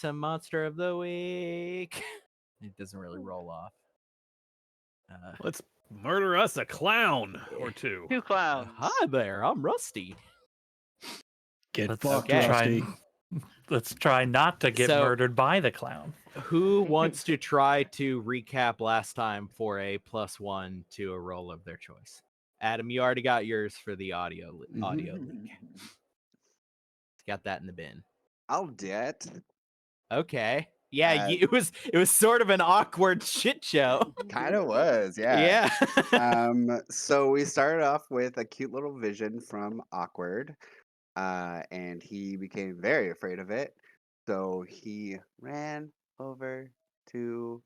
some monster of the week. It doesn't really roll off. Let's murder us a clown or two. 2 clowns. Hi there, I'm Rusty. Get Let's fucked, okay. Rusty. Let's try not to get So- murdered by the clown. Who wants to try to recap last time for a +1 to a roll of their choice? Adam, you already got yours for the audio leak. Got that in the bin. I'll do it. Okay. Yeah, Uh, it was sort of an awkward shit show. Kind of was, yeah. Yeah. So we started off with a cute little vision from Awkward, and he became very afraid of it. So he ran over to,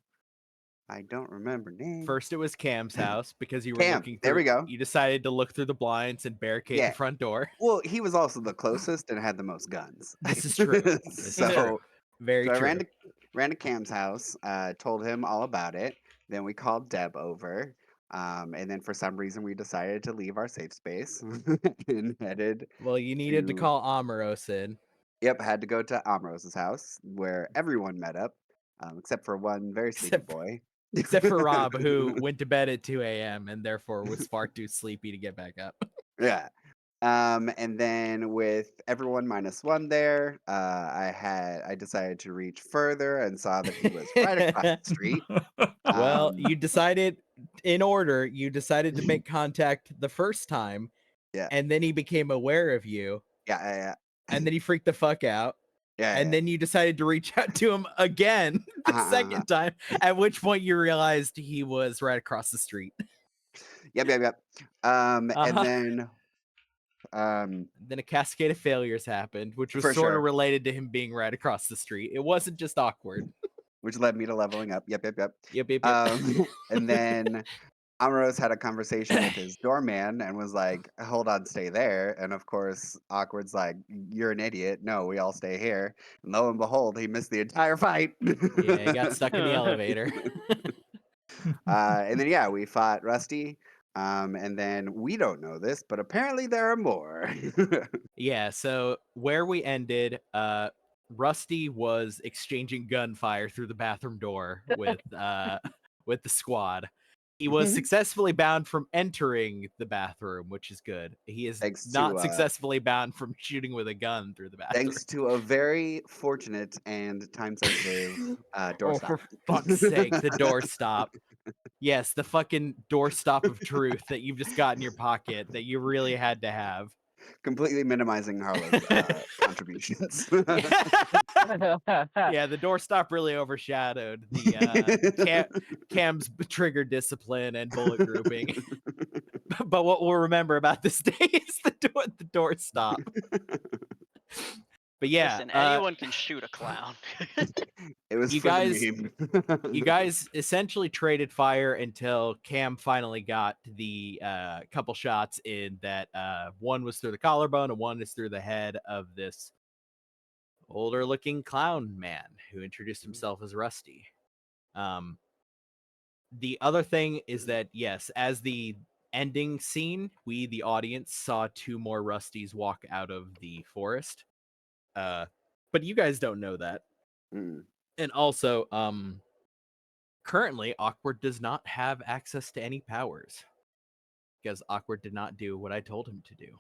I don't remember name. First, it was Cam's house because you were Cam, looking. there we through- go. You decided to look through the blinds and barricade Yeah. the front door. Well, he was also the closest and had the most guns. This is true. This is so true. Very so I true. ran to Cam's house, told him all about it. Then we called Deb over. And then for some reason we decided to leave our safe space and headed. Well, you needed to to- call Amaros in. Yep, had to go to Amrose's house where everyone met up, except for one very sleepy Except- boy. Except for Rob, who went to bed at 2 a.m. and therefore was far too sleepy to get back up. Yeah. And then with everyone -1 there, I decided to reach further and saw that he was right across the street. Well, Um, you decided, in order, you decided to make contact the first time. Yeah. And then he became aware of you. Yeah. And then he freaked the fuck out. Yeah. And then you decided to reach out to him again the Uh-huh. second time, at which point you realized he was right across the street. Yep. Uh-huh. And then Then a cascade of failures happened, which was For sort sure. of related to him being right across the street. It wasn't just awkward. which led me to leveling up. Yep. Yep. And then Amrose had a conversation with his doorman and was like, "Hold on, stay there." And of course, Awkward's like, "You're an idiot. No, we all stay here." And lo and behold, he missed the entire fight. Yeah, he got stuck in the elevator. And then we fought Rusty. And then we don't know this, but apparently there are more. Yeah, so where we ended, Rusty was exchanging gunfire through the bathroom door with the squad. He was Mhm. successfully bound from entering the bathroom, which is good. He is Thanks not to, successfully bound from shooting with a gun through the bathroom. Thanks to a very fortunate and time-sensitive door Oh, stop. for fuck's sake, the doorstop. Yes, the fucking doorstop of truth that you've just got in your pocket that you really had to have. Completely minimizing Harlow's contributions. Yeah, the doorstop really overshadowed the Cam's trigger discipline and bullet grouping. But what we'll remember about this day is the doorstop. But yeah, Listen, anyone can shoot a clown. It was You for guys- the meme. you guys essentially traded fire until Cam finally got the couple shots in that one was through the collarbone and one is through the head of this older looking clown man who introduced himself as Rusty. The other thing is that, yes, as the ending scene, we, the audience, saw 2 more Rusties walk out of the forest. But you guys don't know that. Mm. And also, currently, Awkward does not have access to any powers. Because Awkward did not do what I told him to do.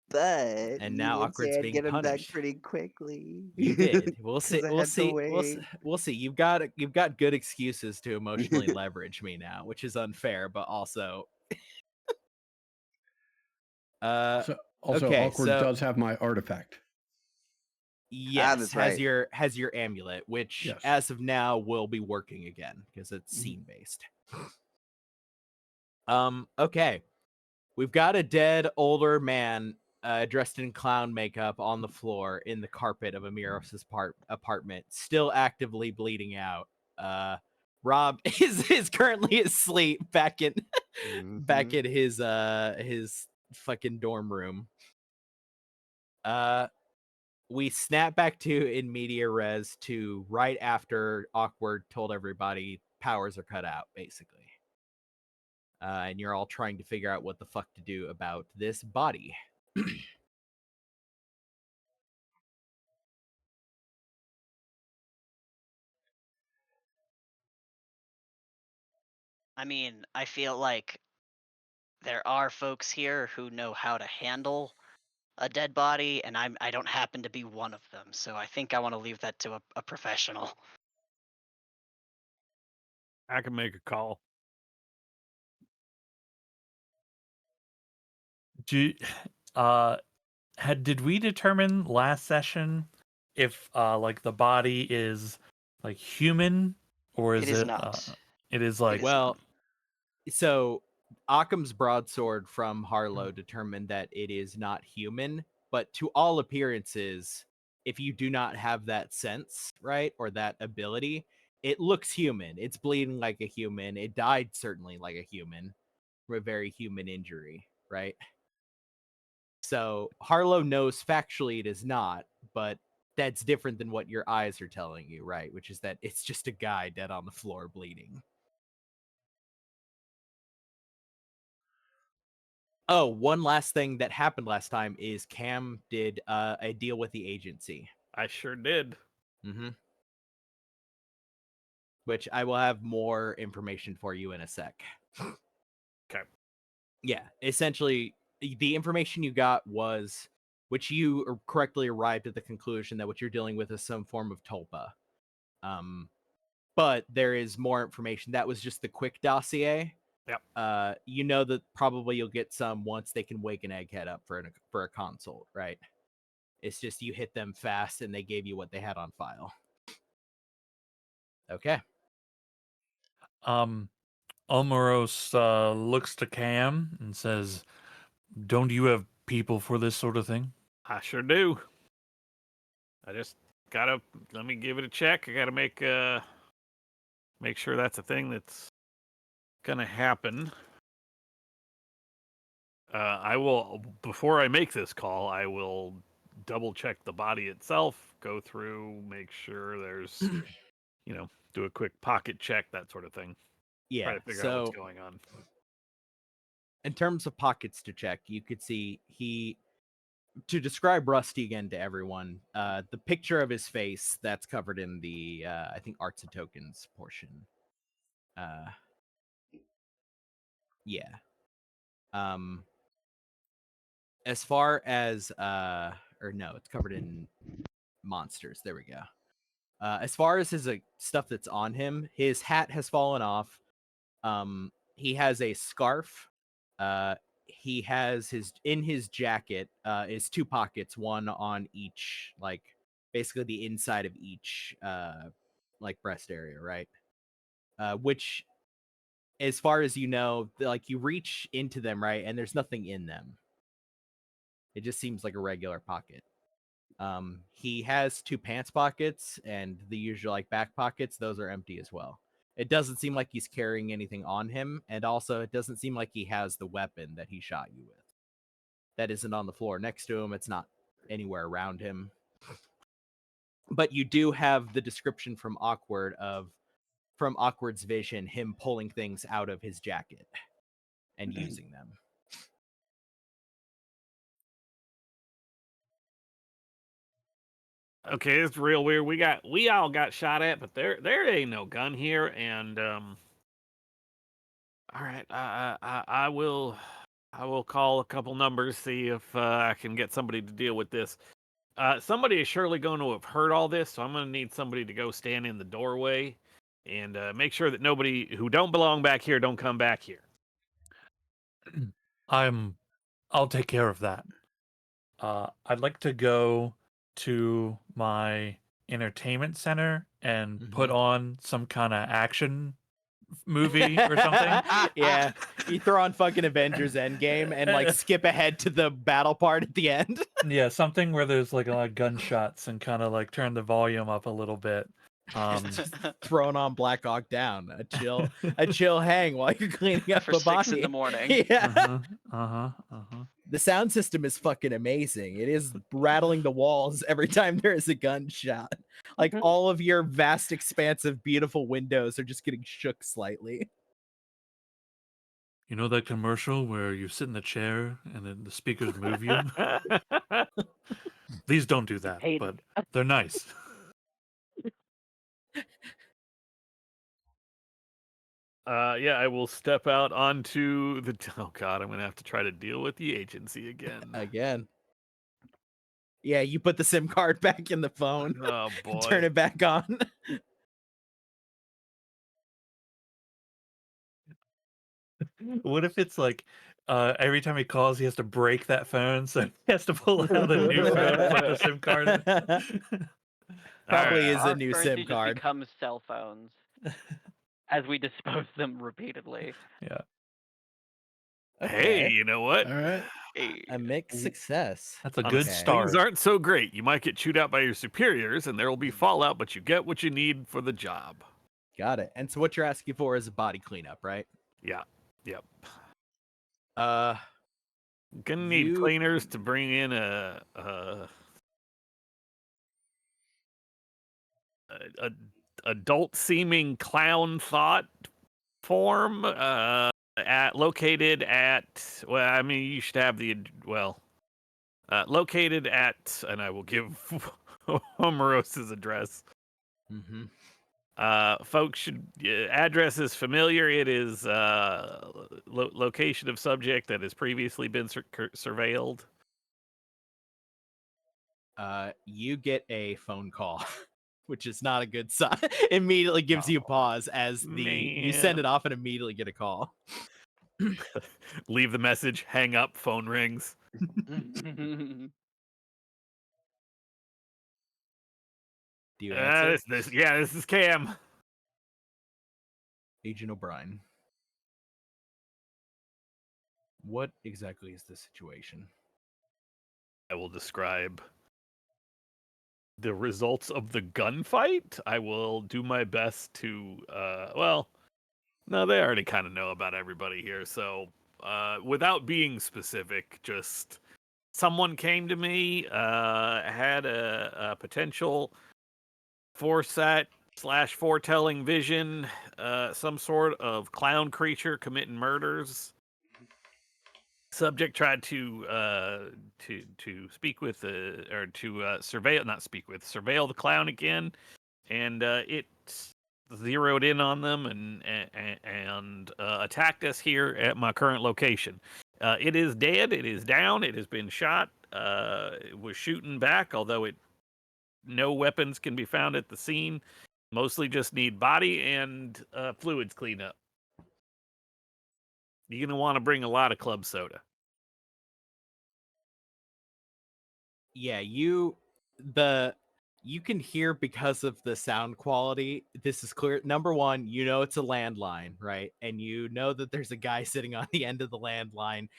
But And you now did Awkward's say I'd being get him back punished. pretty quickly. You did. We'll see. 'Cause I We'll had to see. wait. We'll see. You've got good excuses to emotionally leverage me now, which is unfair, but also. So, also, okay, Awkward so- does have my artifact. Yes, that's has right. has your amulet, which Yes. as of now will be working again because it's Mhm. scene based. Okay. We've got a dead older man dressed in clown makeup on the floor in the carpet of Amiros's apartment, still actively bleeding out. Rob is currently asleep back in back Mhm. in his fucking dorm room. We snap back to in media res to right after Awkward told everybody powers are cut out, basically. And you're all trying to figure out what the fuck to do about this body. I mean, I feel like there are folks here who know how to handle a dead body, and I don't happen to be one of them. So I think I want to leave that to a professional. I can make a call. Did we determine last session if like the body is like human or It is is it not. it is like is Well, so Occam's broadsword from Harlow determined that it is not human, but to all appearances, if you do not have that sense, right, or that ability, it looks human. It's bleeding like a human. It died certainly like a human, from a very human injury, right? So Harlow knows factually it is not, but that's different than what your eyes are telling you, right? Which is that it's just a guy dead on the floor bleeding. Oh, one last thing that happened last time is Cam did a deal with the agency. I sure did. Mm-hmm. Which I will have more information for you in a sec. Okay. Yeah, essentially, the information you got was, which you correctly arrived at the conclusion that what you're dealing with is some form of tulpa. But there is more information. That was just the quick dossier. Yep. You know that probably you'll get some once they can wake an egghead up for a consult, right? It's just you hit them fast and they gave you what they had on file. Okay. Almoros looks to Cam and says, "Don't you have people for this sort of thing?" I sure do. I just gotta let me give it a check. I gotta make sure that's a thing that's gonna happen. I will, before I make this call, I will double check the body itself, go through, make sure there's, do a quick pocket check, that sort of thing. Yeah. Try to figure out what's going on. In terms of pockets to check, you could see to describe Rusty again to everyone, the picture of his face that's covered in the I think arts and tokens portion. Yeah. As far as or no, it's covered in monsters. There we go. As far as his stuff that's on him, his hat has fallen off. He has a scarf. He has in his jacket is two pockets, one on each, like basically the inside of each like breast area, right? Which, as far as you know, like you reach into them, right, and there's nothing in them. It just seems like a regular pocket. He has two pants pockets and the usual like back pockets. Those are empty as well. It doesn't seem like he's carrying anything on him, and also it doesn't seem like he has the weapon that he shot you with. That isn't on the floor next to him. It's not anywhere around him. But you do have the description from Awkward's vision, him pulling things out of his jacket and using them. Okay, it's real weird. We all got shot at, but there ain't no gun here. And all right, I will call a couple numbers, see if I can get somebody to deal with this. Somebody is surely going to have heard all this, so I'm going to need somebody to go stand in the doorway and make sure that nobody who don't belong back here don't come back here. I'll take care of that. I'd like to go to my entertainment center and put on some kind of action movie or something. Yeah, you throw on fucking Avengers Endgame and like skip ahead to the battle part at the end. Yeah, something where there's like a lot of gunshots and kind of like turn the volume up a little bit. Throwing on Black Hawk Down, a chill hang while you're cleaning up For a 6 body in the morning. Yeah. The sound system is fucking amazing. It is rattling the walls every time there is a gunshot. Like all of your vast expanse of beautiful windows are just getting shook slightly. You know that commercial where you sit in the chair and then the speakers move you? These don't do that, but they're nice. Yeah, I will step out onto the. Oh God, I'm gonna have to try to deal with the agency again. Again. Yeah, you put the SIM card back in the phone. Oh boy. Turn it back on. What if it's like every time he calls, he has to break that phone, so he has to pull out a new phone to put the SIM card in? Probably Alright. is a Our new currency SIM just card. becomes cell phones as we dispose them repeatedly. Yeah. Hey, Okay. you know what? All right. Hey, A mixed success. That's a Honest, good Okay. start. Things aren't so great. You might get chewed out by your superiors, and there will be fallout, but you get what you need for the job. Got it. And so what you're asking for is a body cleanup, right? Yeah. Yep. Gonna need You- cleaners to bring in a adult seeming clown thought form located at, well, I mean, you should have the, well, located at, and I will give Homeros's address. Mhm. Folks should, address is familiar. It is location of subject that has previously been surveilled. You get a phone call, which is not a good sign. Immediately gives you pause as you send Man. it off and immediately get a call. Leave the message, hang up, phone rings. Do you answer? This is Cam. Agent O'Brien. What exactly is the situation? I will describe the results of the gunfight. I will do my best to, well, no, they already kind of know about everybody here. So, without being specific, just someone came to me, had a potential foresight / foretelling vision, some sort of clown creature committing murders. Subject tried to speak with or to surveil the clown again, and it zeroed in on them and attacked us here at my current location. It is dead. It is down. It has been shot. It was shooting back, although no weapons can be found at the scene. Mostly just need body and fluids cleaned up. You're gonna want to bring a lot of club soda. Yeah, you can hear because of the sound quality. This is clear. Number one, you know it's a landline, right? And you know that there's a guy sitting on the end of the landline,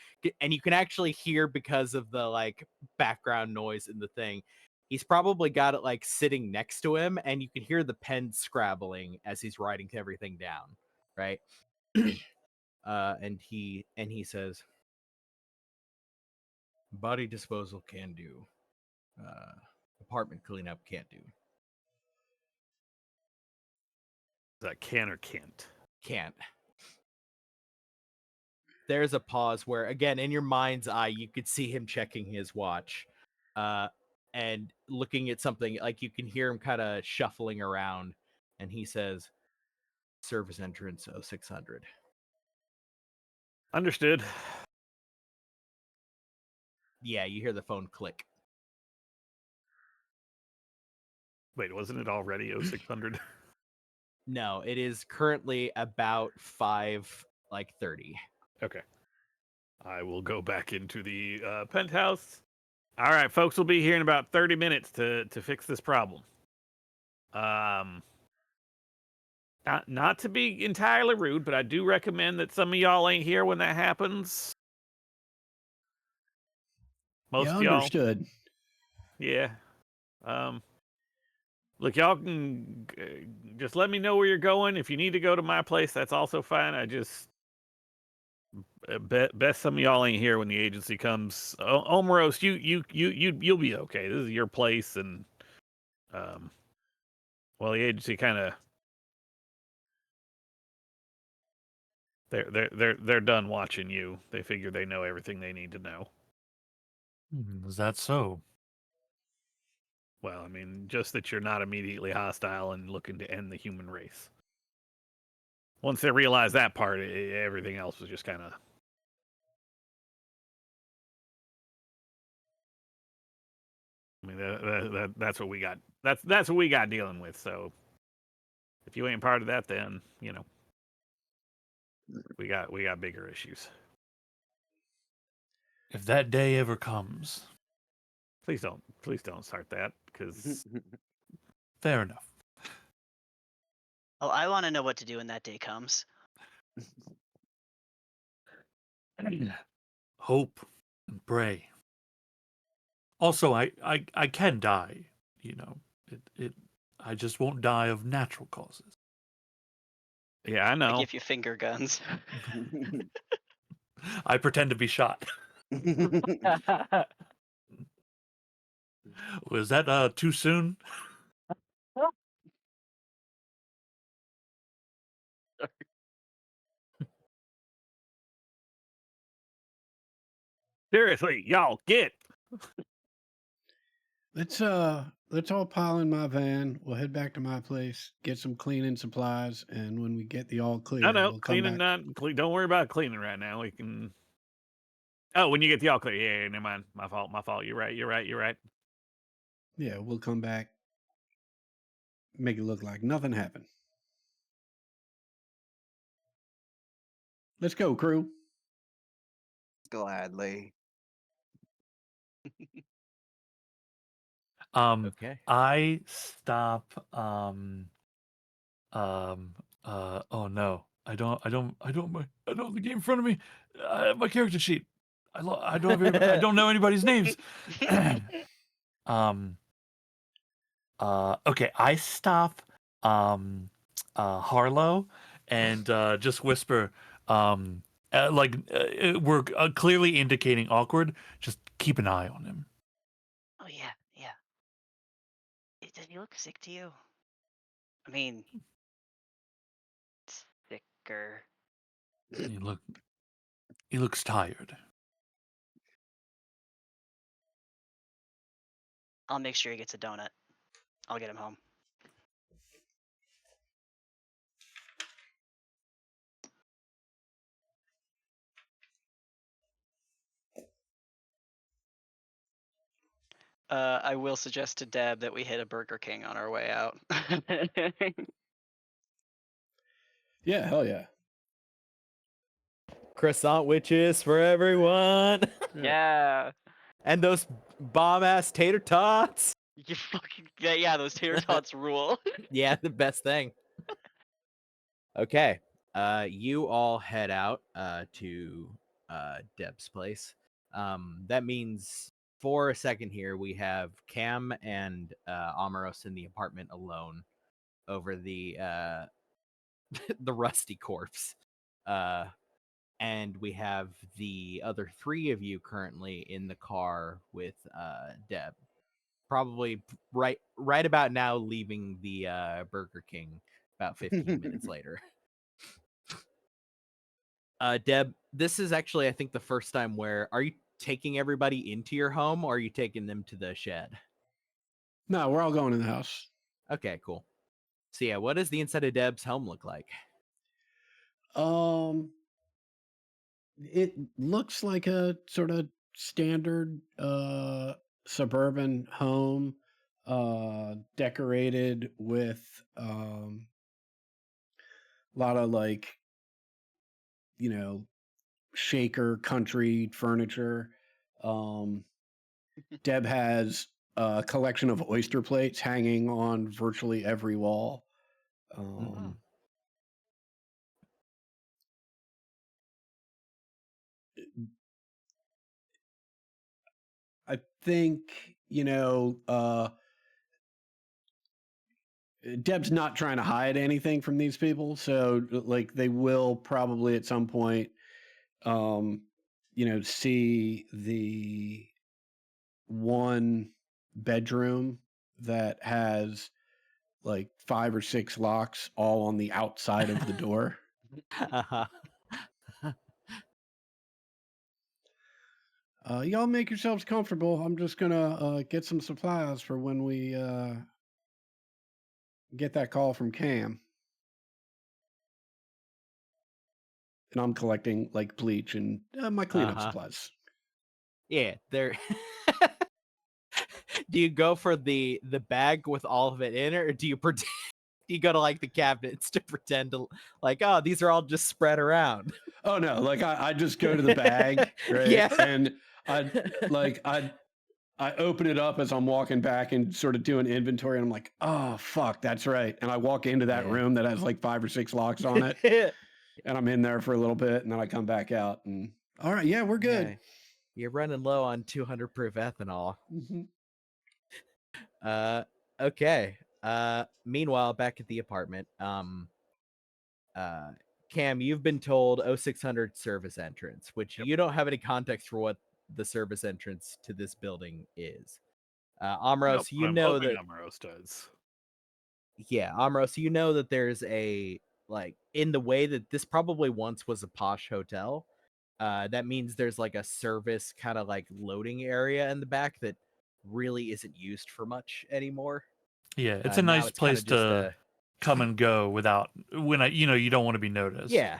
and you can actually hear because of the like background noise in the thing. He's probably got it like sitting next to him, and you can hear the pen scrabbling as he's writing everything down, right? And he says, "Body disposal can do. Apartment cleanup can't do. Is that can or can't? Can't." There's a pause where, again, in your mind's eye, you could see him checking his watch, and looking at something. Like you can hear him kind of shuffling around, and he says, "Service entrance 0600." Understood. Yeah, you hear the phone click. Wait, wasn't it already 0600? No, it is currently about 5:30. Okay. I will go back into the penthouse. All right, folks, will be here in about 30 minutes to fix this problem. Not to be entirely rude, but I do recommend that some of y'all ain't here when that happens. Most Yeah, of y'all. understood. Yeah. Look, y'all can just let me know where you're going. If you need to go to my place, that's also fine. I just best some of y'all ain't here when the agency comes. Omeros, you'll be okay. This is your place, and well, the agency kind of they're done watching you. They figure they know everything they need to know. Is that so? Well, I mean, just that you're not immediately hostile and looking to end the human race. Once they realized that part, everything else was just kind of. I mean, that's what we got. That's what we got dealing with. So, if you ain't part of that, then we got bigger issues. If that day ever comes, Please don't start that, because fair enough. Oh, I want to know what to do when that day comes. Hope and pray. Also, I can die. I just won't die of natural causes. yeah, I I know. give you finger guns. I pretend to be shot. Was that too soon? Seriously, y'all get. Let's all pile in my van. We'll head back to my place, get some cleaning supplies, and when we get the all clear, No, we'll come cleaning back. not. Don't worry about cleaning right now. We can. Oh, when you get the all clear, yeah, never mind. My fault. You're right. Yeah, we'll come back. Make it look like nothing happened. Let's go, crew. Gladly. Okay. I stop. Oh no, I don't have the game in front of me. I have my character sheet. I don't have I don't know anybody's names. Okay, I stop Harlow and just whisper we're clearly indicating awkward. Just keep an eye on him. Oh yeah. Does he look sick to you? I mean, sicker. He looks tired. I'll make sure he gets a donut. I'll get him home. I will suggest to Deb that we hit a Burger King on our way out. Yeah, hell yeah. Croissant witches for everyone. Yeah. And those bomb ass tater tots. You fucking yeah, those tater tots rule. Yeah, the best thing. Okay. You all head out to Deb's place. That means for a second here we have Cam and Amaros in the apartment alone over the the rusty corpse. And we have the other three of you currently in the car with Deb. Probably right about now leaving the Burger King about 15 minutes later. Deb, this is actually I think the first time where are you taking everybody into your home or are you taking them to the shed? No, we're all going in the house. Okay, cool. So yeah, what does the inside of Deb's home look like? It looks like a sort of standard suburban home, decorated with a lot of shaker country furniture. Deb has a collection of oyster plates hanging on virtually every wall. I think, Deb's not trying to hide anything from these people. So they will probably at some point, see the one bedroom that has 5 or 6 locks all on the outside of the door. Y'all make yourselves comfortable. I'm just gonna get some supplies for when we get that call from Cam. and I'm collecting like bleach and my cleanup Uh-huh. supplies. Yeah, they're. Do you go for the bag with all of it in it, or do you pretend? You go to like the cabinets to pretend to like, oh, these are all just spread around. Oh no, like I just go to the bag, right? Yeah. And I open it up as I'm walking back and sort of doing inventory, and I'm like, oh fuck, that's right. And I walk into that Yeah. room that has like 5 or 6 locks on it, and I'm in there for a little bit, and then I come back out, and all right, yeah, we're good. Yeah, you're running low on 200 proof ethanol. Mhm. Okay. Meanwhile, back at the apartment, Cam, you've been told 0600 service entrance, which Yep. you don't have any context for what the service entrance to this building is. Amros, Nope, you I'm know hoping that. Amaros does. Yeah, Amros, you know that there's a like in the way that this probably once was a posh hotel. That means there's like a service kind of like loading area in the back that really isn't used for much anymore. Yeah, it's a Now nice it's kind place of just to come and go without you don't want to be noticed. yeah.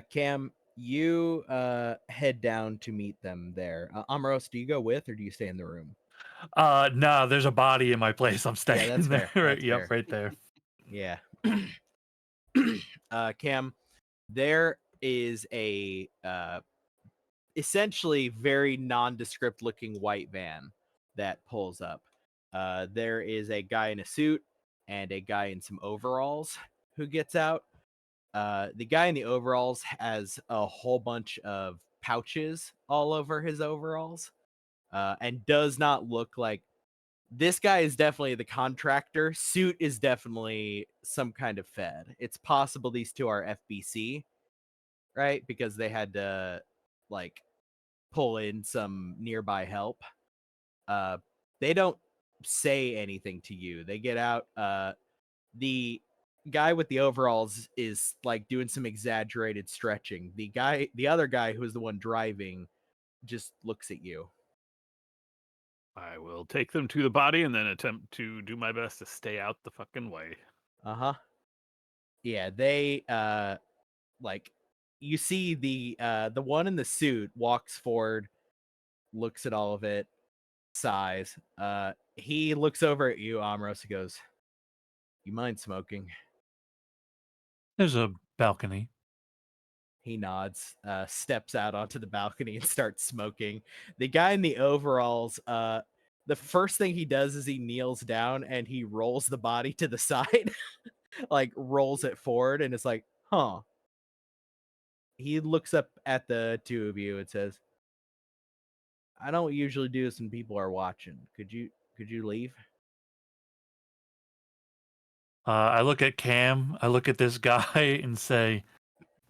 Cam, you head down to meet them there. Amaros, do you go with or do you stay in the room? No, there's a body in my place. I'm staying that's there. fair, Right, that's yep, fair. right there. Yeah. Cam, there is a essentially very nondescript looking white van that pulls up. There is a guy in a suit and a guy in some overalls who gets out. The guy in the overalls has a whole bunch of pouches all over his overalls, and does not look like this guy is definitely the contractor. Suit is definitely some kind of Fed. It's possible these two are FBC, right? Because they had to like pull in some nearby help. They don't say anything to you. They get out. The guy with the overalls is like doing some exaggerated stretching. The other guy who's the one driving just looks at you. I will take them to the body and then attempt to do my best to stay out the fucking way. Uh-huh. Yeah, they like you see the one in the suit walks forward, looks at all of it, sighs. He looks over at you, Amros, and goes, "You mind smoking?" There's a balcony. He nods, steps out onto the balcony and starts smoking. The guy in the overalls, the first thing he does is he kneels down and he rolls the body to the side, like rolls it forward, and it's like, huh. He looks up at the two of you and says, "I don't usually do this when people are watching. Could you leave?" I look at Cam. I look at this guy and say,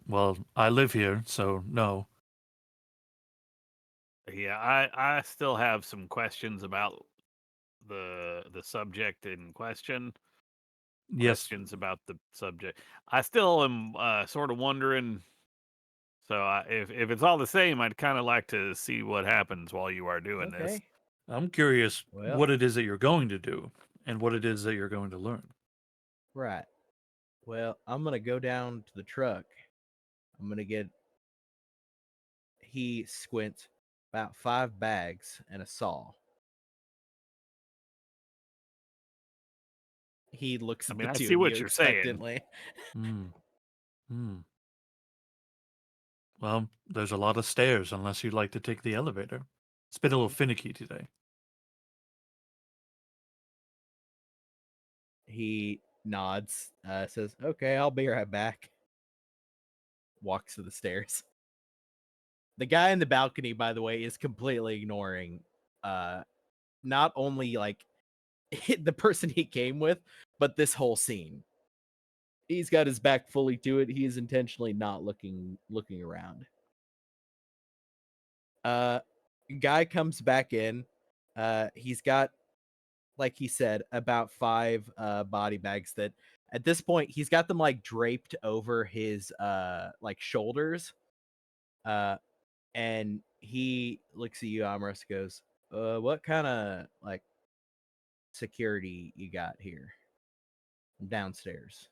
"Well, I live here, so no." Yeah, I still have some questions about the subject in question. Yes, Questions about the subject. I still am sort of wondering. So if it's all the same, I'd kind of like to see what happens while you are doing this. Okay. I'm curious Well, what it is that you're going to do and what it is that you're going to learn. right. Well, I'm gonna go down to the truck. I'm gonna get. He squints about 5 bags and a saw. He looks I at mean, the I two see of what you you're saying. expectantly. Hmm. Hmm. Well, there's a lot of stairs unless you'd like to take the elevator. It's been a little finicky today. He nods, says, "Okay, I'll be right back." Walks to the stairs. The guy in the balcony, by the way, is completely ignoring not only like the person he came with, but this whole scene. He's got his back fully to it. He is intentionally not looking around. Guy comes back in. He's got, like he said, about 5 body bags that at this point he's got them like draped over his like shoulders. And he looks at you, Amros, goes, what kind of like security you got here downstairs?"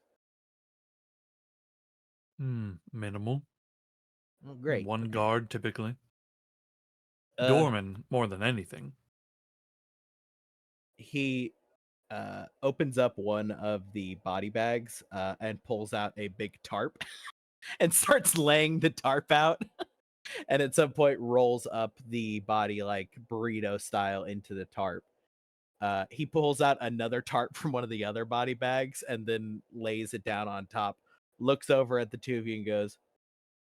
Minimal. Well, great. One guard typically. Uh, Doorman more than anything. He opens up one of the body bags and pulls out a big tarp and starts laying the tarp out. And at some point rolls up the body like burrito style into the tarp. He pulls out another tarp from one of the other body bags and then lays it down on top, looks over at the two of you and goes,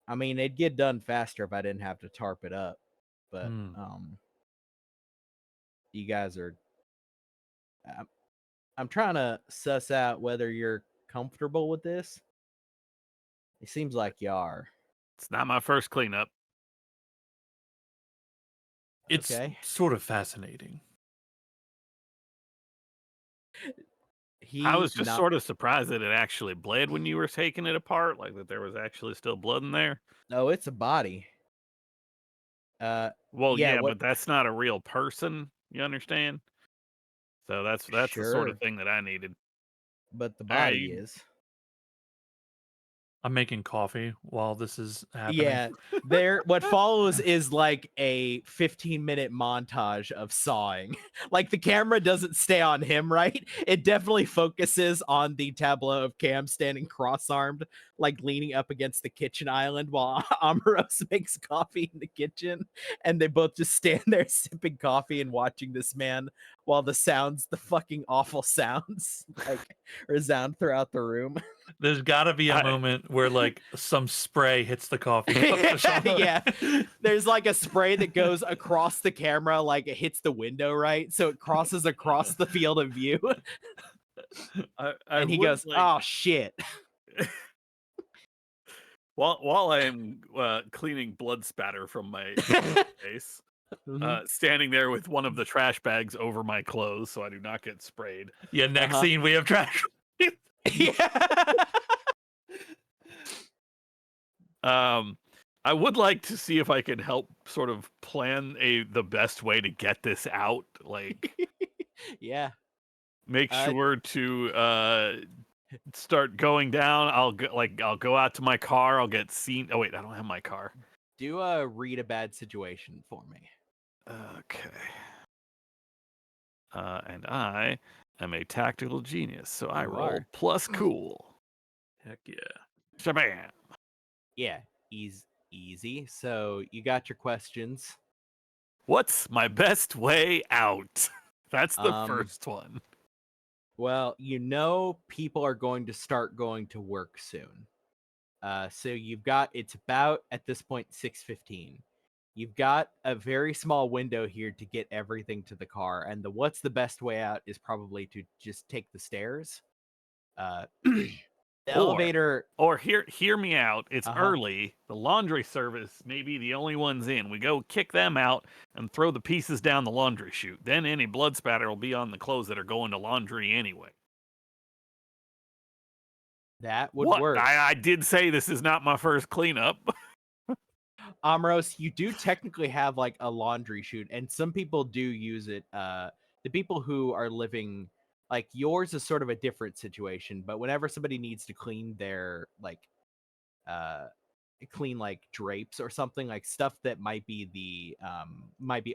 I mean, it'd get done faster if I didn't have to tarp it up. But you guys are I'm trying to suss out whether you're comfortable with this. It seems like you are. It's not my first cleanup. It's Okay. sort of fascinating. I was just sort of surprised that it actually bled when you were taking it apart, like that there was actually still blood in there. No, it's a body. Well, yeah, yeah, what- but that's not a real person. You understand? So that's the sort of Sure. thing that I needed. But the All right, body you- is. I'm making coffee while this is happening. Yeah, what follows is like a 15-minute montage of sawing. Like the camera doesn't stay on him, right? It definitely focuses on the tableau of Cam standing cross-armed, like leaning up against the kitchen island while Amaros makes coffee in the kitchen, and they both just stand there sipping coffee and watching this man while the fucking awful sounds like resound throughout the room. There's got to be a moment where like some spray hits the coffee cup. Yeah, there's like a spray that goes across the camera, like it hits the window, right? So it crosses across the field of view. And he goes, "Oh shit!" While I am cleaning blood spatter from my face, standing there with one of the trash bags over my clothes so I do not get sprayed. Yeah, next scene we have trash. Yeah. I would like to see if I can help sort of plan the best way to get this out. Like, Yeah. make sure to start going down. I'll go out to my car. I'll get seen. Oh wait, I don't have my car. Do read a bad situation for me. Okay. And I am a tactical genius, so I You roll are. plus cool. Heck yeah. Shabam. Yeah, easy. So you got your questions. What's my best way out? That's the first one. Well, people are going to start going to work soon. So it's about at this point 6:15. You've got a very small window here to get everything to the car, and what's the best way out is probably to just take the stairs. The elevator. Or hear me out. It's early. The laundry service may be the only ones in. We go kick them out and throw the pieces down the laundry chute. Then any blood spatter will be on the clothes that are going to laundry anyway. That would work. I did say this is not my first cleanup. Amros, you do technically have like a laundry chute, and some people do use it. The people who are living like yours is sort of a different situation, but whenever somebody needs to clean their clean like drapes or something, like stuff that might be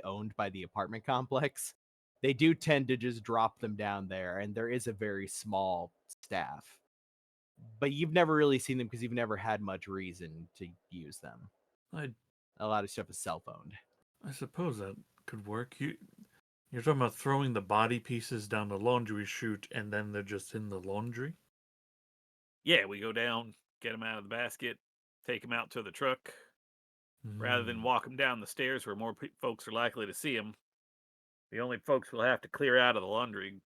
owned by the apartment complex, they do tend to just drop them down there, and there is a very small staff. But you've never really seen them because you've never had much reason to use them. A lot of stuff is self-owned. I suppose that could work. You're talking about throwing the body pieces down the laundry chute and then they're just in the laundry? Yeah, we go down, get them out of the basket, take them out to the truck. Rather than walk them down the stairs where more folks are likely to see them, the only folks we'll have to clear out of the laundry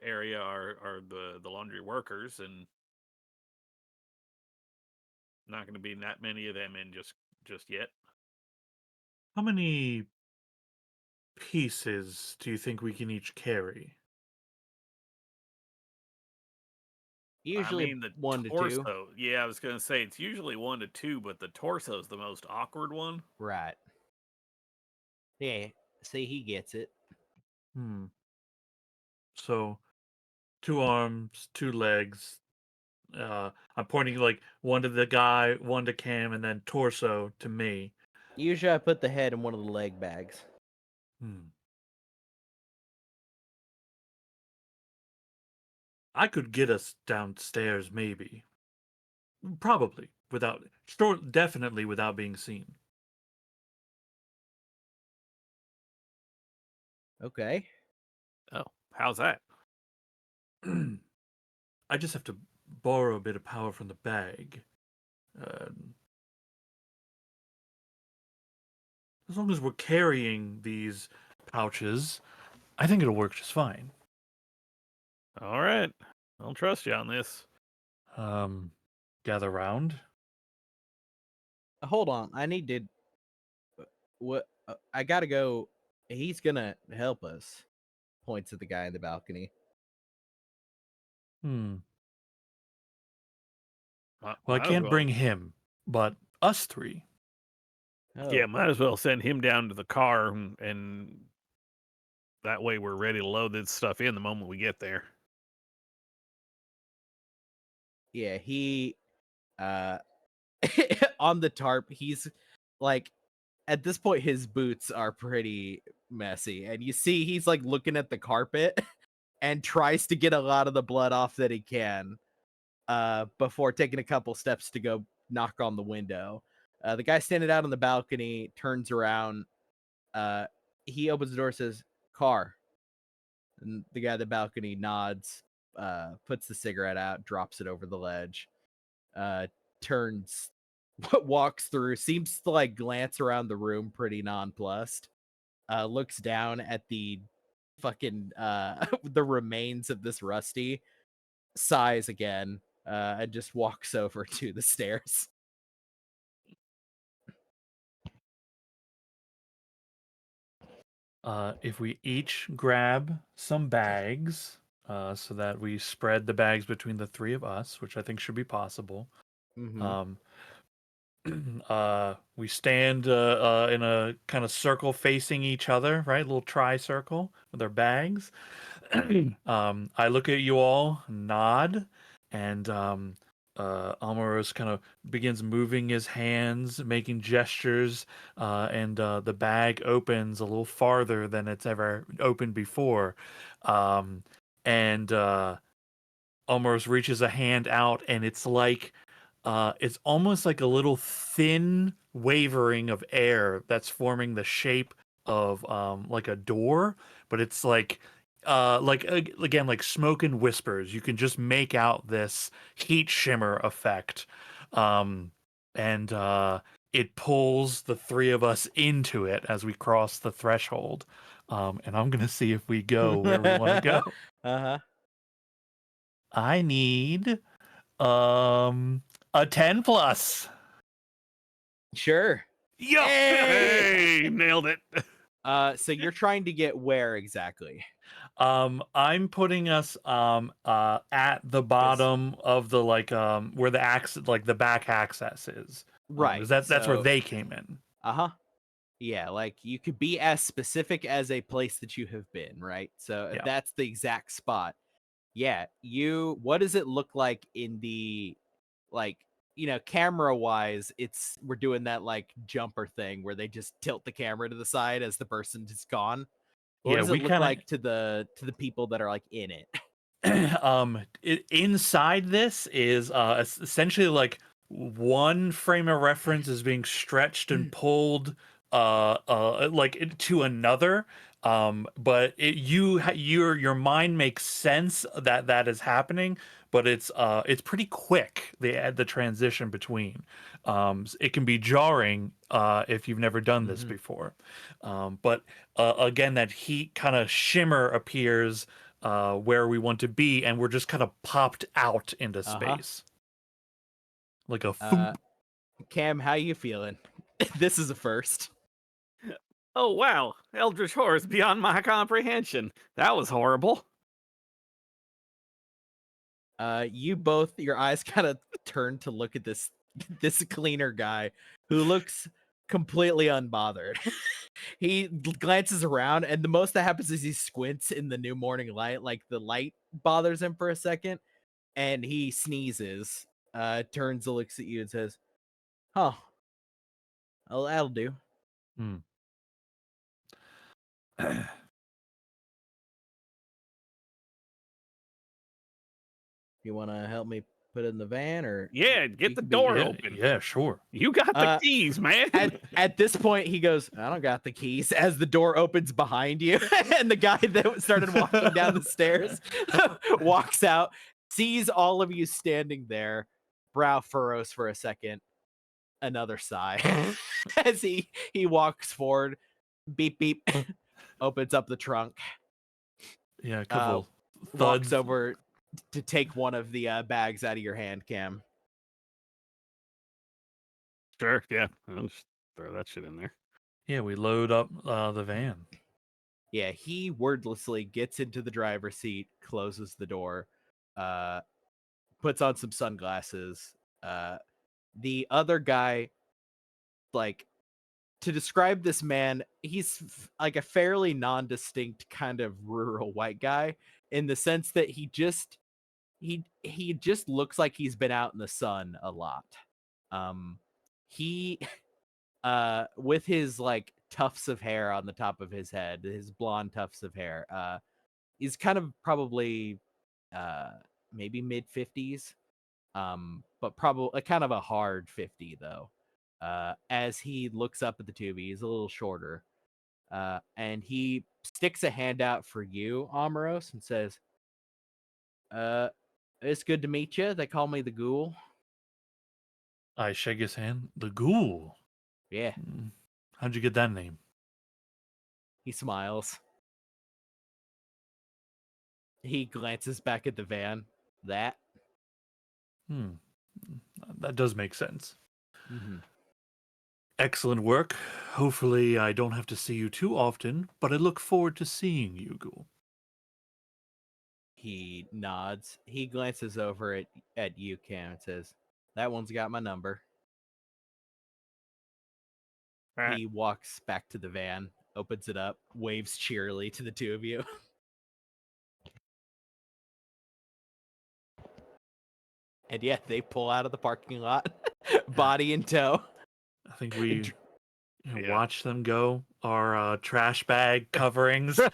area are the laundry workers, and not going to be that many of them in just yet. How many pieces do you think we can each carry? Usually the 1 to 2. torso. Yeah, I was going to say it's usually 1 to 2, but the torso is the most awkward one. Right. Yeah. See, he gets it. So, 2 arms, 2 legs, I'm pointing like one to the guy, one to Cam, and then torso to me. Usually I put the head in one of the leg bags. I could get us downstairs, maybe. Probably definitely without being seen. Okay. Oh, how's that? I just have to borrow a bit of power from the bag. As long as we're carrying these pouches, I think it'll work just fine. All right. I'll trust you on this. Gather round. Hold on. I need to. What? I gotta go. He's gonna help us. Points at the guy in the balcony. Well, I Might as can't well. bring him, but us three. Oh. Yeah, might as well send him down to the car, and that way we're ready to load this stuff in the moment we get there. Yeah, he on the tarp, he's like at this point his boots are pretty messy, and you see he's like looking at the carpet and tries to get a lot of the blood off that he can before taking a couple steps to go knock on the window. The guy standing out on the balcony turns around. He opens the door, says, "Car." And the guy at the balcony nods, puts the cigarette out, drops it over the ledge, turns, walks through, seems to like glance around the room pretty nonplussed, looks down at the fucking the remains of this Rusty, sighs again, and just walks over to the stairs. If we each grab some bags, so that we spread the bags between the three of us, which I think should be possible. Mm-hmm. We stand in a kind of circle facing each other, right? A little tri-circle with our bags. I look at you all, nod, and Almaros kind of begins moving his hands, making gestures, and the bag opens a little farther than it's ever opened before. And Almaros reaches a hand out, and it's almost like a little thin wavering of air that's forming the shape of like a door, but it's again, like smoke and whispers. You can just make out this heat shimmer effect, and it pulls the three of us into it as we cross the threshold. And I'm gonna see if we go where we want to go. Uh-huh. I need a 10 plus. Sure. Yo! Hey, nailed it. So you're trying to get where exactly? I'm putting us at the bottom of the where the access, like the back access is. Right. That's where so- they came in. Uh-huh. Yeah, like you could be as specific as a place that you have been, right? So if Yeah. that's the exact spot. Yeah, what does it look like in the like, camera wise, we're doing that like jumper thing where they just tilt the camera to the side as the person is gone. What Yeah, does we it look kinda- like to the people that are like in it? Inside this is essentially like one frame of reference is being stretched and pulled to another, but your mind makes sense that is happening, but it's pretty quick, the transition between. It can be jarring if you've never done this Mhm. before, but again, that heat kind of shimmer appears where we want to be, and we're just kind of popped out into space, like a Uh, Cam, how you feeling? This is a first. Oh, wow. Eldritch horrors beyond my comprehension. That was horrible. You both, your eyes kind of turn to look at this cleaner guy who looks completely unbothered. He glances around, and the most that happens is he squints in the new morning light, like the light bothers him for a second, and he sneezes, turns and looks at you and says, "Huh. Well, that'll do." You want to help me put it in the van, or Yeah, get the can be- door Yeah, open. yeah, sure. You got the keys, man. At this point, he goes, "I don't got the keys." As the door opens behind you, and the guy that started walking down the stairs walks out, sees all of you standing there, brow furrows for a second, another sigh as he walks forward, beep beep, opens up the trunk, Yeah, a couple walks thuds. over to take one of the bags out of your hand, Cam. Sure, yeah. I'll just throw that shit in there. Yeah, we load up the van. Yeah, he wordlessly gets into the driver's seat, closes the door, puts on some sunglasses. The other guy, like, to describe this man, he's like a fairly non-distinct kind of rural white guy in the sense that he just looks like he's been out in the sun a lot. He with his like tufts of hair on the top of his head, his blonde tufts of hair, he's kind of probably maybe mid 50s, but probably kind of a hard 50 though. As he looks up at the two of you, he's a little shorter, and he sticks a hand out for you, Amaros, and says, "It's good to meet you. They call me the Ghoul." I shake his hand. The Ghoul. Yeah, How'd you get that name? he smiles. He glances back at the van. That. That does make sense. Mm-hmm. Excellent work. Hopefully, I don't have to see you too often, but I look forward to seeing you, Ghoul. He nods. He glances over at you, Cam, and says, "That one's got my number." Right. He walks back to the van, opens it up, waves cheerily to the two of you. And yeah, they pull out of the parking lot, body in tow. I think we Yeah. watch them go. Our trash bag coverings. pull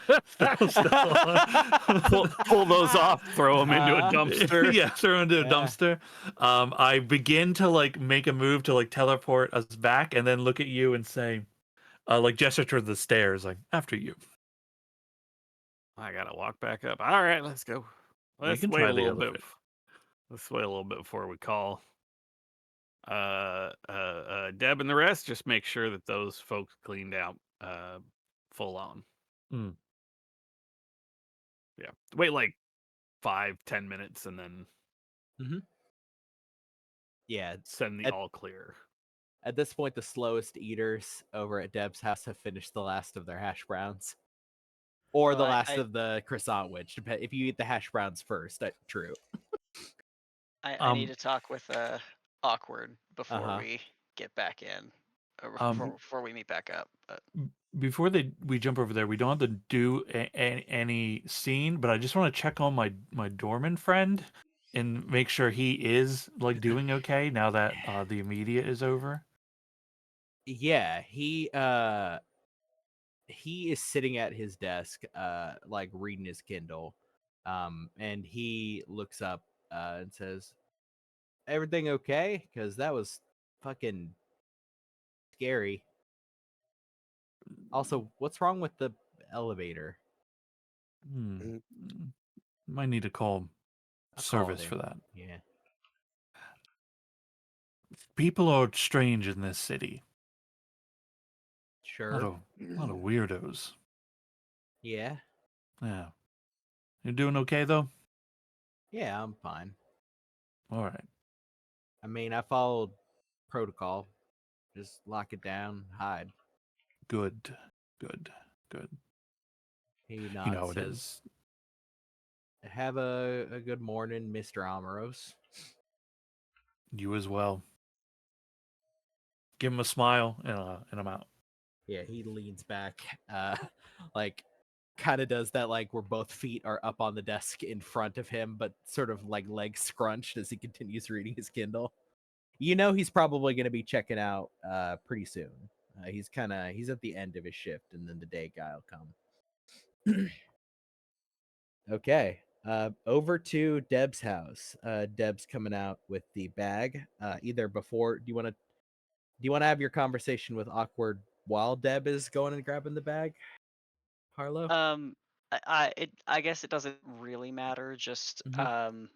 those off, throw them into a dumpster. Yeah, throw into a Yeah. dumpster. I begin to like make a move to like teleport us back, and then look at you and say, like gesture toward the stairs, like after you. I gotta walk back up. All right, let's go. Let's can wait try a the little bit. elevator. Let's wait a little bit before we call. Deb and the rest, just make sure that those folks cleaned out full on. Mm. Yeah. Wait like 5-10 minutes and then Yeah, send the At- all clear. at this point, the slowest eaters over at Deb's house have finished the last of their hash browns. Or the Well, last of the croissant wedge. If you eat the hash browns first, true. I need to talk with Awkward before Uh-huh. we get back in, or before we meet back up. But Before we jump over there, we don't have to do any scene, but I just want to check on my doorman friend and make sure he is like doing okay now that the immediate is over. Yeah, he is sitting at his desk, like reading his Kindle, and he looks up and says, "Everything okay?" Because that was fucking scary. Also, what's wrong with the elevator? Might need to call I'll call service it for in. that. Yeah. People are strange in this city. Sure. A lot of weirdos. Yeah. Yeah. You're doing okay though? Yeah, I'm fine. All right. I mean, I followed protocol. Just lock it down, hide. Good. He nods, You know it says, is. "Have a good morning, Mr. Amaros." You as well. Give him a smile and I'm out. Yeah, he leans back, like kind of does that, like, where both feet are up on the desk in front of him, but sort of like legs scrunched as he continues reading his Kindle. You know he's probably going to be checking out pretty soon. He's at the end of his shift, and then the day guy will come. Okay. Over to Deb's house. Deb's coming out with the bag. Either before, do you want to have your conversation with Awkward while Deb is going and grabbing the bag, Harlow? I guess it doesn't really matter. Just Mhm.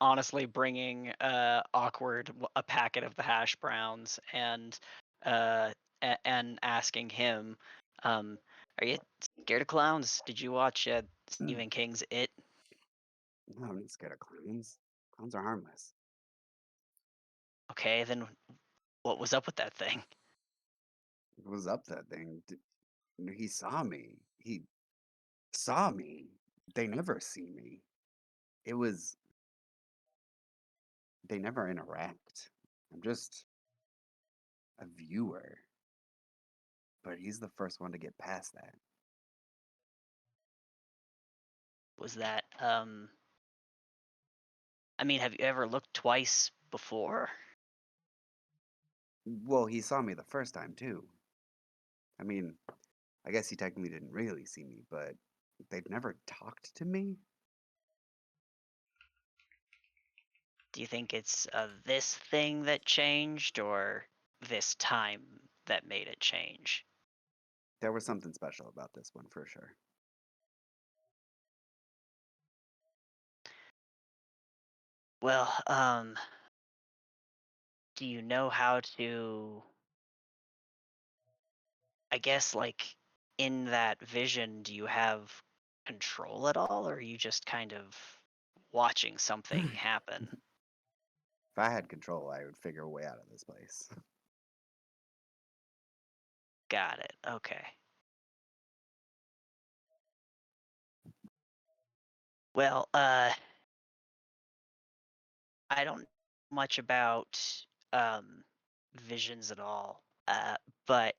honestly, bringing Awkward a packet of the hash browns and asking him, are you scared of clowns? Did you watch Stephen King's It? No, I'm not scared of clowns. Clowns are harmless. Okay, then what was up with that thing? What was up that thing? He saw me. He saw me. They never see me. It was. They never interact. I'm just a viewer. But he's the first one to get past that. Was that I mean, have you ever looked twice before? Well, he saw me the first time too. I mean, I guess he technically didn't really see me, but they've never talked to me. Do you think it's this thing that changed, or this time that made it change? There was something special about this one for sure. Well, do you know how to, I guess, like, in that vision, do you have control at all, or are you just kind of watching something happen? If I had control, I would figure a way out of this place. Got it. Okay. Well, I don't know much about visions at all. But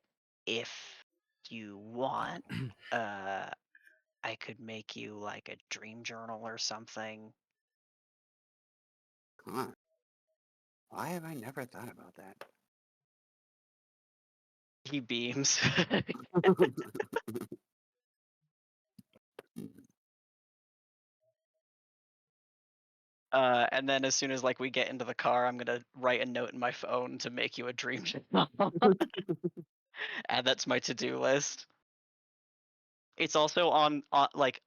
if you want, uh, I could make you like a dream journal or something. Huh. Why have I never thought about that? He beams. And then as soon as like we get into the car, I'm gonna write a note in my phone to make you a dream journal. Add that to my to-do list. It's also on like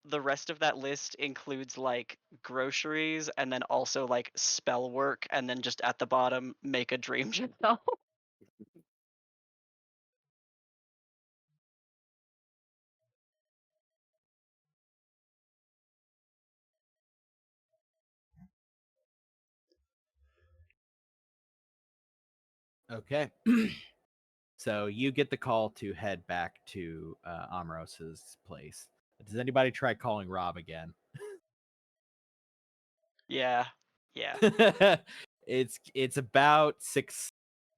the rest of that list includes like groceries and then also like spell work and then just at the bottom make a dream journal. Okay. So you get the call to head back to Amros's place. Does anybody try calling Rob again? Yeah. Yeah. It's about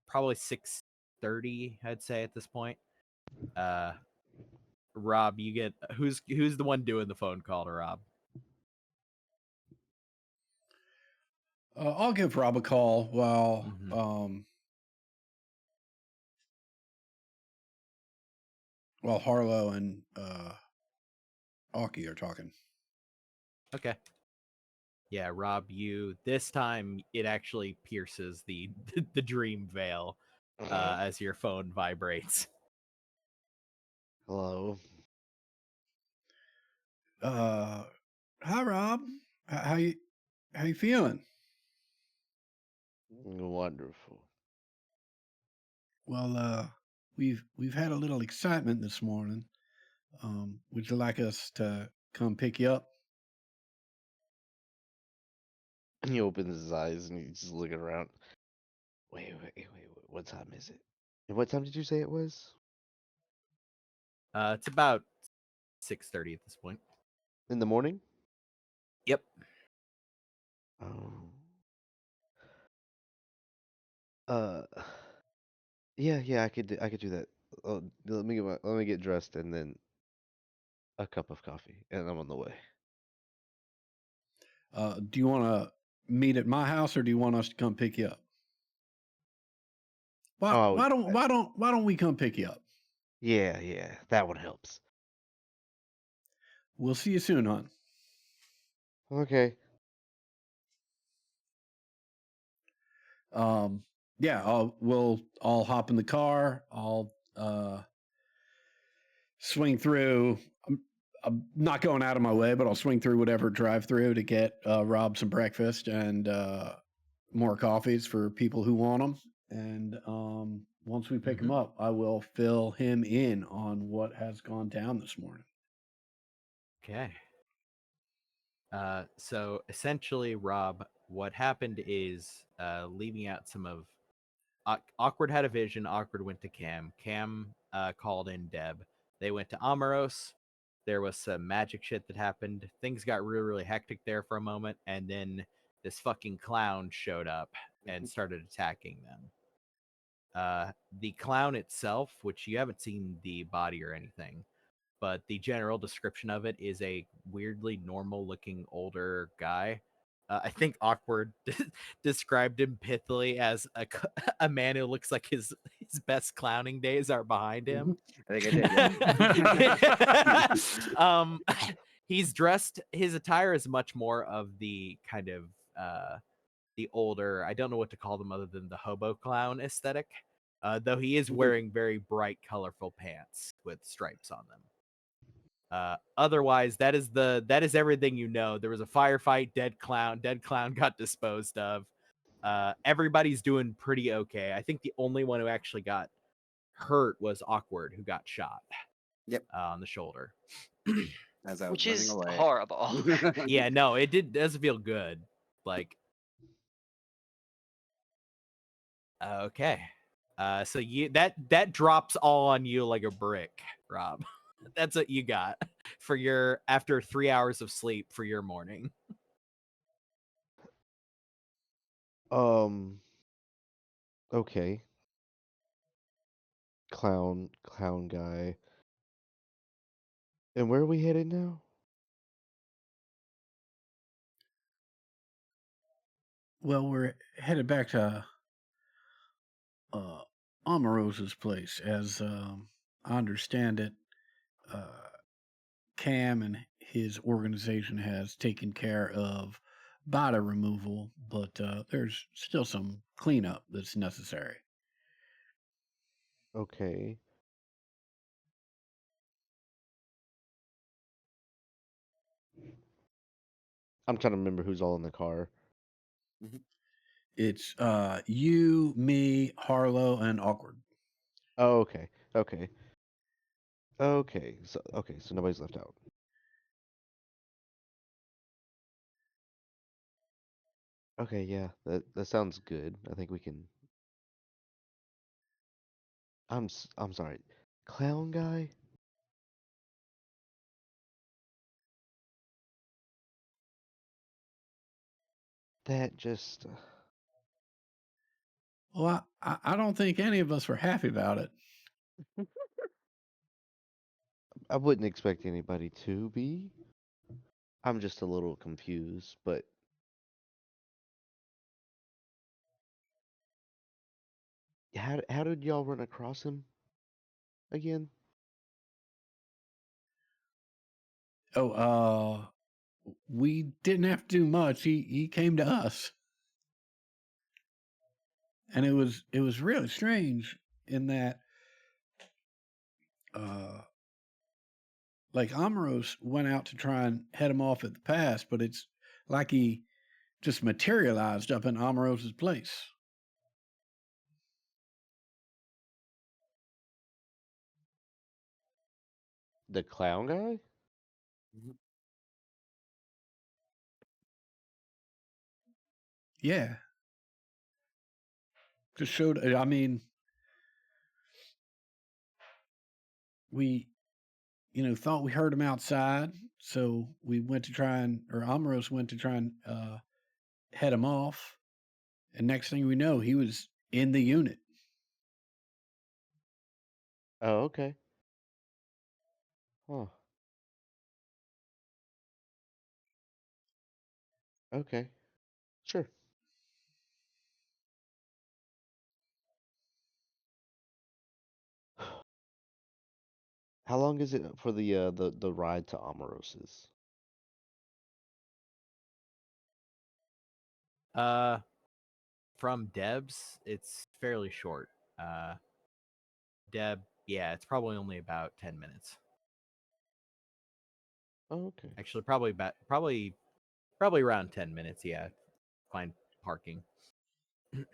probably 6:30, I'd say at this point. Rob, you get who's the one doing the phone call to Rob? I'll give Rob a call while Mhm. while Harlow and Aki are talking. Okay. Yeah, Rob, you this time it actually pierces the the dream veil as your phone vibrates. Hello. Hi Rob. How you feeling? Wonderful. Well, we've had a little excitement this morning. Would you like us to come pick you up? And he opens his eyes and he's just looking around. Wait. What time is it? And what time did you say it was? It's about 6:30 at this point. In the morning? Yep. Oh. Uh. Yeah. I could do that. Let me get dressed and then a cup of coffee, and I'm on the way. Do you want to meet at my house, or do you want us to come pick you up? Why, Oh, why don't we come pick you up? yeah, that one helps. We'll see you soon, hon. Okay. Yeah, I'll hop in the car. I'll swing through. I'm not going out of my way, but I'll swing through whatever drive-through to get Rob some breakfast and more coffees for people who want them. And once we pick him up, I will fill him in on what has gone down this morning. Okay. So essentially, Rob, what happened is leaving out some of Awkward had a vision. Awkward went to Cam. Cam called in Deb. They went to Amaros. There was some magic shit that happened. Things got really, really hectic there for a moment, and then this fucking clown showed up and started attacking them. The clown itself, which you haven't seen the body or anything, but the general description of it is a weirdly normal-looking older guy. I think Awkward described him pithily as a man who looks like his best clowning days are behind him. I think I did. Yeah. He's dressed. His attire is much more of the kind of the older. I don't know what to call them other than the hobo clown aesthetic. Though he is wearing very bright, colorful pants with stripes on them. Otherwise, that is everything you know. There was a firefight, dead clown got disposed of. Everybody's doing pretty okay. I think the only one who actually got hurt was Awkward, who got shot. Yep. On the shoulder. As I was Which running is away. horrible. Yeah, no, doesn't feel good. Like, okay. So that drops all on you like a brick, Rob. That's what you got for your after 3 hours of sleep for your morning. Okay. Clown guy. And where are we headed now? Well, we're headed back to Omarosa's place. As I understand it, Cam and his organization has taken care of body removal, but there's still some cleanup that's necessary. Okay. I'm trying to remember who's all in the car. It's you, me, Harlow, and Awkward. Oh, okay. Okay. So nobody's left out. Okay, yeah. That sounds good. I think we can. I'm sorry. Clown guy? That just Well, I don't think any of us were happy about it. I wouldn't expect anybody to be. I'm just a little confused, but how did y'all run across him again? Oh, we didn't have to do much. He came to us. And it was really strange in that like Amaros went out to try and head him off at the pass, but it's like he just materialized up in Amaros's place. The clown guy? Yeah. Just showed, I mean, we, thought we heard him outside. So we went to try and, or Amaros went to try and head him off. And next thing we know, he was in the unit. Oh, okay. Huh. Okay. Sure. How long is it for the ride to Amoros's? From Deb's, it's fairly short. Deb, yeah, it's probably only about 10 minutes. Oh, okay. Actually, probably around 10 minutes. Yeah, find parking. Where's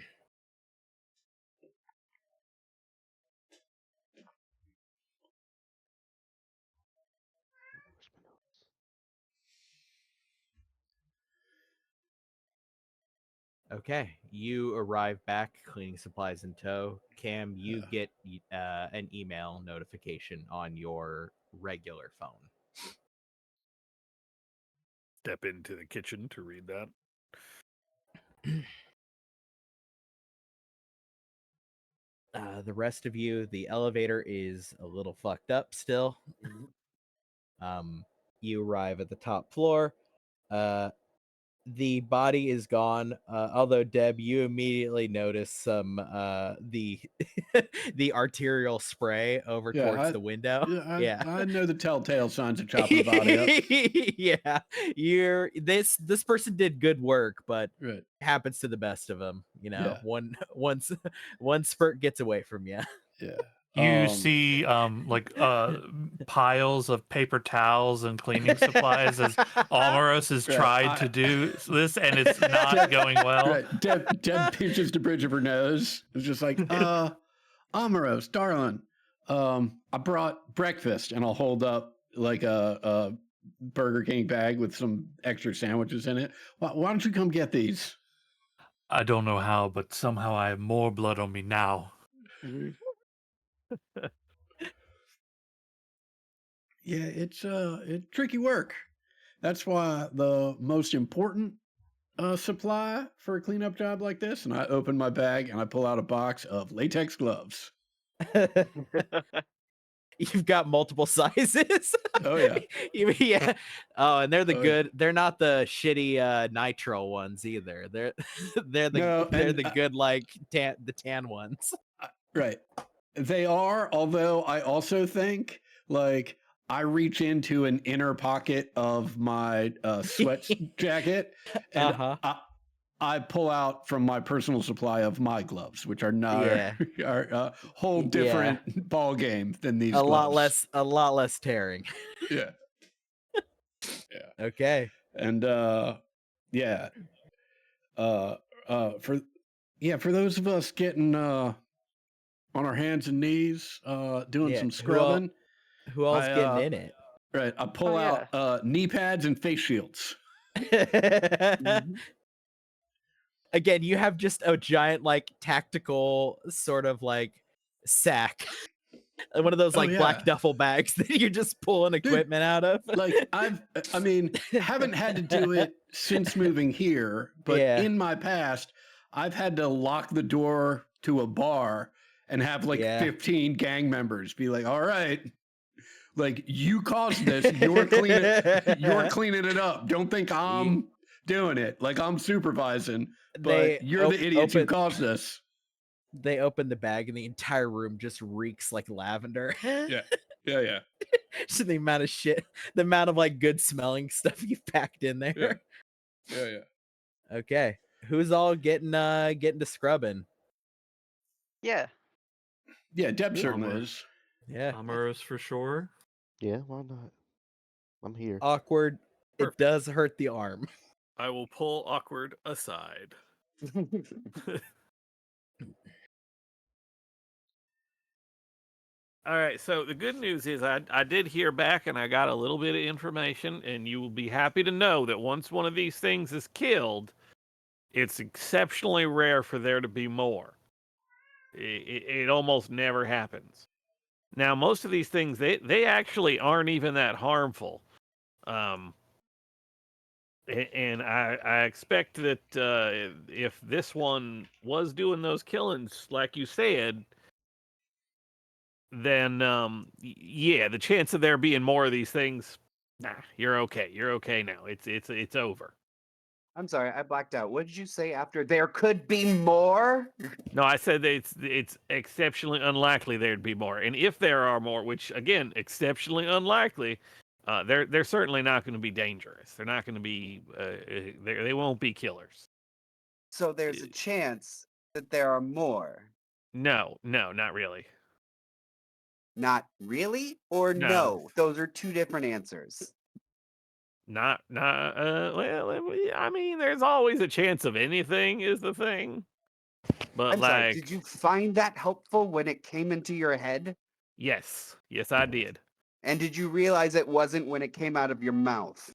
my notes? Okay, you arrive back, cleaning supplies in tow. Cam, you get an email notification on your regular phone. Step into the kitchen to read that. The rest of you, the elevator is a little fucked up still. You arrive at the top floor. The body is gone. Although Deb, you immediately notice some the the arterial spray over towards the window. Yeah, I know the telltale signs of chopping the body up. Yeah, this person did good work, but Right. happens to the best of them. You know, Yeah. one spurt gets away from you. Yeah. You see piles of paper towels and cleaning supplies as Almaros has tried to do this, and it's not going well. Right. Deb pinches the bridge of her nose. It's just like, Amaros, darling, I brought breakfast, and I'll hold up like a Burger King bag with some extra sandwiches in it. Why don't you come get these? I don't know how, but somehow I have more blood on me now. Yeah, it's tricky work. That's why the most important supply for a cleanup job like this, and I open my bag and I pull out a box of latex gloves. You've got multiple sizes. Oh yeah. Yeah. Oh, and they're the Oh, yeah. good. They're not the shitty nitro ones either. They're the good like the tan ones. Right. They are, although I also think like I reach into an inner pocket of my sweat jacket and I pull out from my personal supply of my gloves, which are not are a whole different ball game than these gloves. A lot less tearing. Yeah. Okay. And for those of us getting on our hands and knees doing some scrubbing. Who else getting in it? Right. I pull out knee pads and face shields. Again, you have just a giant like tactical sort of like sack. One of those like black duffel bags that you're just pulling equipment out of. Like haven't had to do it since moving here, but in my past, I've had to lock the door to a bar and have like 15 gang members be like, all right, like you caused this, you're cleaning it up. Don't think I'm doing it. Like I'm supervising, but you're the idiots who caused this. They open the bag and the entire room just reeks like lavender. Yeah. So the amount of shit, the amount of like good smelling stuff you've packed in there. Yeah. Okay. Who's all getting to scrubbing? Yeah. Yeah, Deb certainly is. Yeah. Amaros for sure. Yeah, why not? I'm here. Awkward. Perfect. It does hurt the arm. I will pull Awkward aside. All right, so the good news is I did hear back and I got a little bit of information, and you will be happy to know that once one of these things is killed, it's exceptionally rare for there to be more. It almost never happens. Now, most of these things, they actually aren't even that harmful. And I expect that if this one was doing those killings, like you said, then yeah, the chance of there being more of these things, nah, you're okay. You're okay now. It's over. I'm sorry, I blacked out. What did you say after there could be more? No, I said that it's exceptionally unlikely there'd be more, and if there are more, which again, exceptionally unlikely, they're certainly not going to be dangerous. They're not going to be. They won't be killers. So there's a chance that there are more. No, not really. Not really or No. no? Those are two different answers. Not. Well, I mean, there's always a chance of anything. Is the thing. But I'm like, sorry, did you find that helpful when it came into your head? yes, I did. And did you realize it wasn't when it came out of your mouth?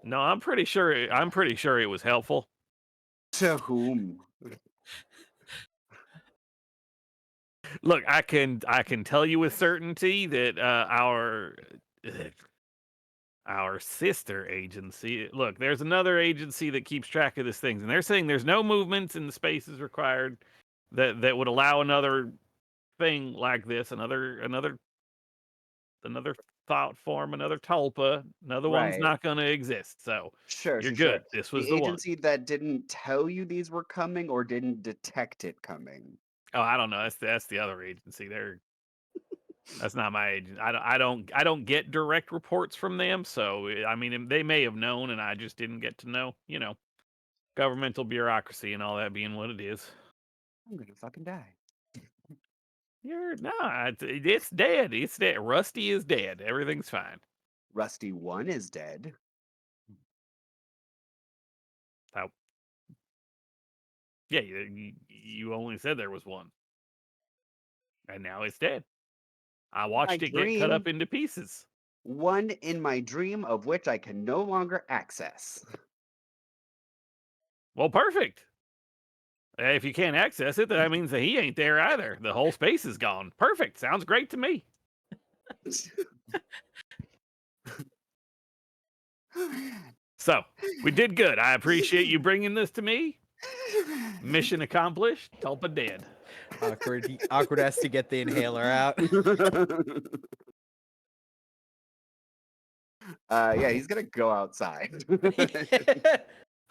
No, I'm pretty sure. I'm pretty sure it was helpful. To whom? Look, I can tell you with certainty that our sister agency. Look, there's another agency that keeps track of these things, and they're saying there's no movements in the spaces required that would allow another thing like this, another thought form, another tulpa, another one's Right. not going to exist. So Sure, you're sure, good. sure. This was The the one. agency that didn't tell you these were coming or didn't detect it coming. Oh, I don't know. That's the other agency. That's not my agent. I don't get direct reports from them. So I mean, they may have known, and I just didn't get to know. You know, governmental bureaucracy and all that being what it is. I'm gonna fucking die. It's dead. It's dead. Rusty is dead. Everything's fine. Rusty 1 is dead. Oh. Yeah, you only said there was one, and now it's dead. I watched it get cut up into pieces. One in my dream of which I can no longer access. Well, perfect. If you can't access it, that means that he ain't there either. The whole space is gone. Perfect. Sounds great to me. So, we did good. I appreciate you bringing this to me. Mission accomplished. Tulpa dead. Awkward has to get the inhaler out. Yeah, he's gonna go outside.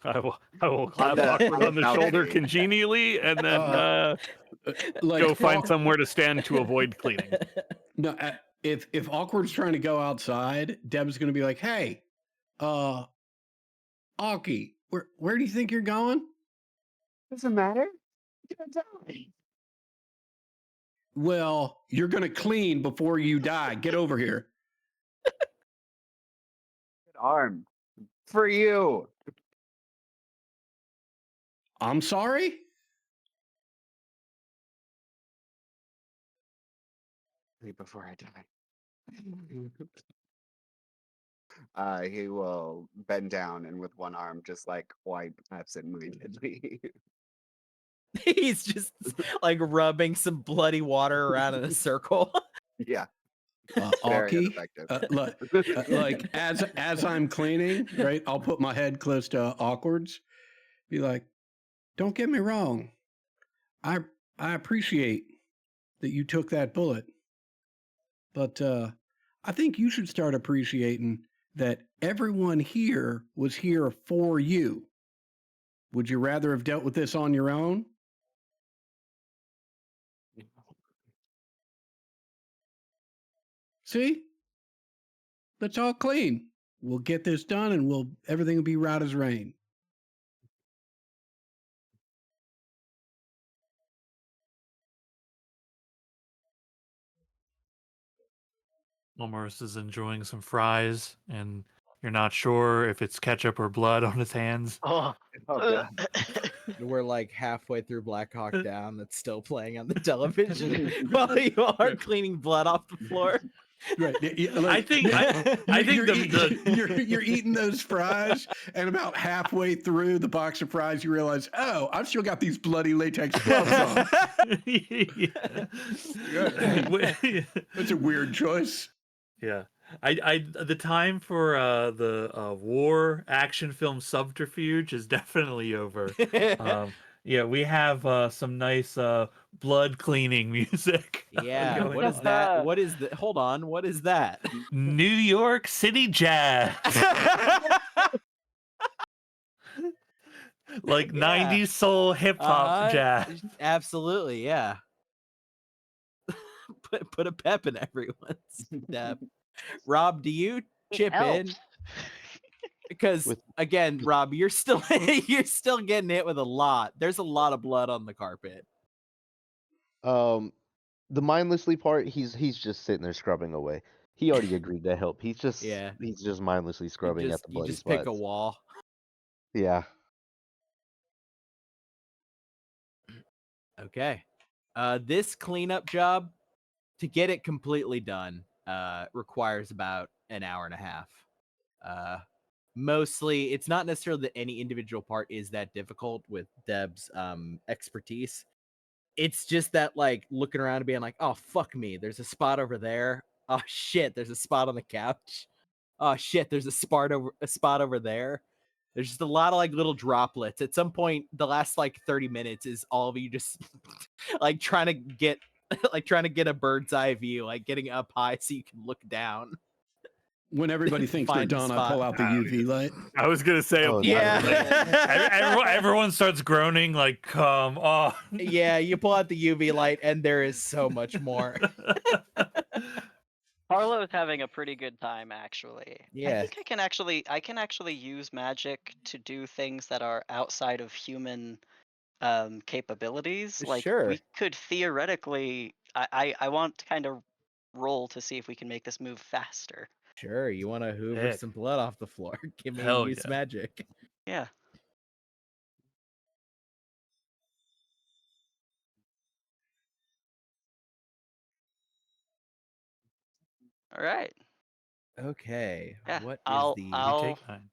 I will clap the- Awkward on the balcony. shoulder congenially and then Like, go find somewhere to stand to avoid cleaning. No, if Awkward's trying to go outside, Deb's going to be like, "Hey, Awky, where do you think you're going?" Doesn't matter. You're gonna die. Well, you're going to clean before you die. Get over here. Good arm for you. I'm sorry. Before I die. He will bend down and with one arm just like wipe absentmindedly. He's just like rubbing some bloody water around in a circle. Yeah, very Awky, ineffective. like as I'm cleaning, right? I'll put my head close to Awkward's. Be like, "Don't get me wrong. I appreciate that you took that bullet, but I think you should start appreciating that everyone here was here for you. Would you rather have dealt with this on your own?" See? Let's all clean. We'll get this done and everything will be right as rain. Morris is enjoying some fries, and you're not sure if it's ketchup or blood on his hands. Oh, Oh, God. We're like halfway through Black Hawk Down that's still playing on the television while you are cleaning blood off the floor. Right. I think you're eating those fries, and about halfway through the box of fries, you realize, oh, I've still got these bloody latex gloves on. That's a weird choice. Yeah. The time for the war action film Subterfuge is definitely over. Yeah, we have some nice blood cleaning music. Yeah, going what is on. that? What is the? Hold on, what is that? New York City Jazz. like Yeah. 90s soul hip hop jazz. Absolutely, yeah. put a pep in everyone's step. Rob, do you It chip in? helps. Because With- again, Rob, you're still you're still getting hit with a lot. There's a lot of blood on the carpet. The mindlessly part, he's just sitting there scrubbing away. He already agreed to help. He's just mindlessly scrubbing at the You bloody just spots. pick a wall. Yeah. Okay. This cleanup job, to get it completely done, requires about an hour and a half. Mostly, it's not necessarily that any individual part is that difficult with Deb's expertise. It's just that, like, looking around and being like, oh, fuck me, there's a spot over there. Oh, shit, there's a spot on the couch. Oh, shit, there's a spot over there. There's just a lot of, like, little droplets. At some point, the last, like, 30 minutes is all of you just, like, trying to get a bird's eye view, like, getting up high so you can look down. When everybody thinks they're Find the done, I pull spot. out the UV light. I was gonna say, Oh, Yeah. Everyone starts groaning like, come on. Yeah, you pull out the UV light, and there is so much more. Harlow's having a pretty good time, actually. Yeah. I think I can actually use magic to do things that are outside of human capabilities. Like Sure. we could theoretically I want to kind of roll to see if we can make this move faster. Sure, you want to hoover Heck. some blood off the floor. Give me Hell use yeah. magic. Yeah. All right. Okay. Yeah. What is I'll the You I'll take mine.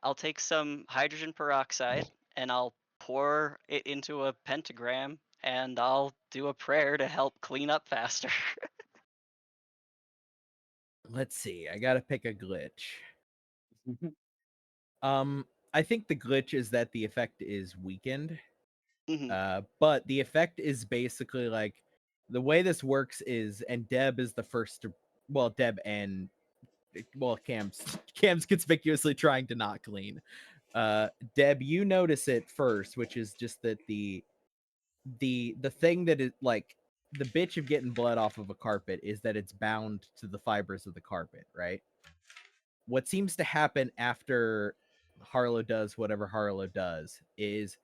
I'll take some hydrogen peroxide and I'll pour it into a pentagram and I'll do a prayer to help clean up faster. Let's see. I gotta pick a glitch. I think the glitch is that the effect is weakened. Mhm. But the effect is basically like the way this works is, and Deb is the first to, well, Deb and Cam's conspicuously trying to not clean. Deb, you notice it first, which is just that the thing that is like the bitch of getting blood off of a carpet is that it's bound to the fibers of the carpet, right? What seems to happen after Harlow does whatever Harlow does is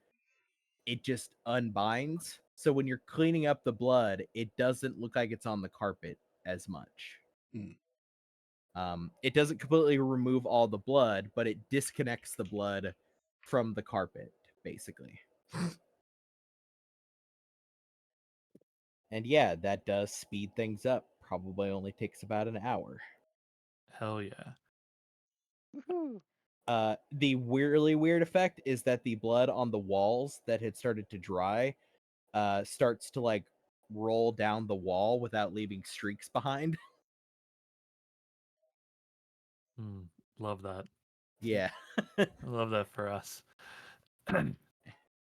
it just unbinds. So when you're cleaning up the blood, it doesn't look like it's on the carpet as much. It doesn't completely remove all the blood, but it disconnects the blood from the carpet, basically. And yeah, that does speed things up. Probably only takes about an hour. Hell yeah. Woohoo. The weirdly weird effect is that the blood on the walls that had started to dry starts to like roll down the wall without leaving streaks behind. Love that. Yeah. I love that for us.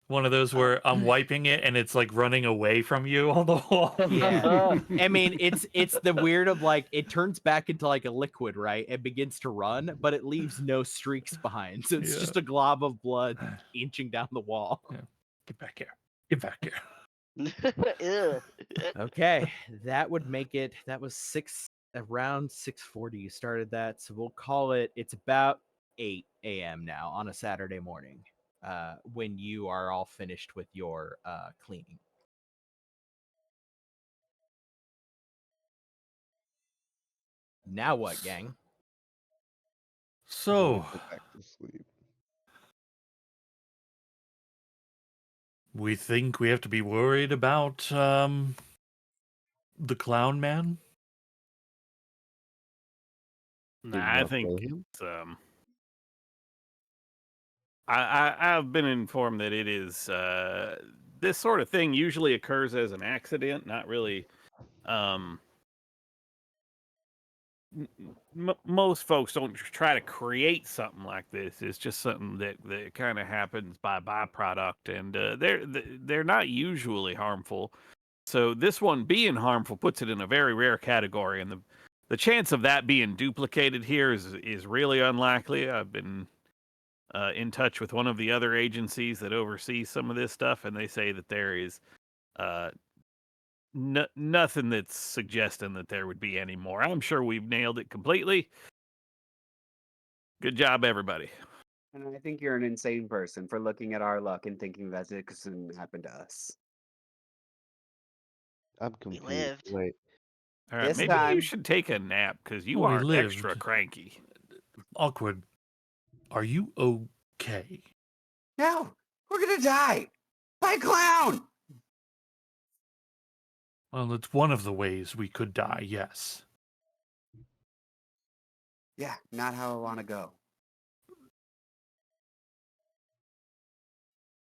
One of those where I'm wiping it and it's like running away from you on the wall. Yeah. I mean, it's the weird of like it turns back into like a liquid, right? It begins to run, but it leaves no streaks behind. So it's Yeah. just a glob of blood inching down the wall. Yeah. Get back here. Get back here. Ugh. Okay, that would make it. That was around 6:40. You started that, so we'll call it. It's about 8 a.m. now on a Saturday morning, when you are all finished with your cleaning. Now what, gang? So Go back to sleep. we think we have to be worried about the clown man. Do you Nah, I wanna think play him? it's I've been informed that it is this sort of thing usually occurs as an accident, not really most folks don't try to create something like this. It's just something that kind of happens by byproduct, and they're not usually harmful. So this one being harmful puts it in a very rare category, and the chance of that being duplicated here is really unlikely. I've been in touch with one of the other agencies that oversees some of this stuff, and they say that there is uh, nothing that's suggesting that there would be any more. I'm sure we've nailed it completely. Good job, everybody. And I think you're an insane person for looking at our luck and thinking that it couldn't happen to us. I'm We confused. lived. Wait, All right, This maybe you time- should take a nap because you Well, we are extra lived. cranky. Awkward. Are you okay? No, we're gonna die by a clown. Well, it's one of the ways we could die, yes. Yeah, not how I want to go.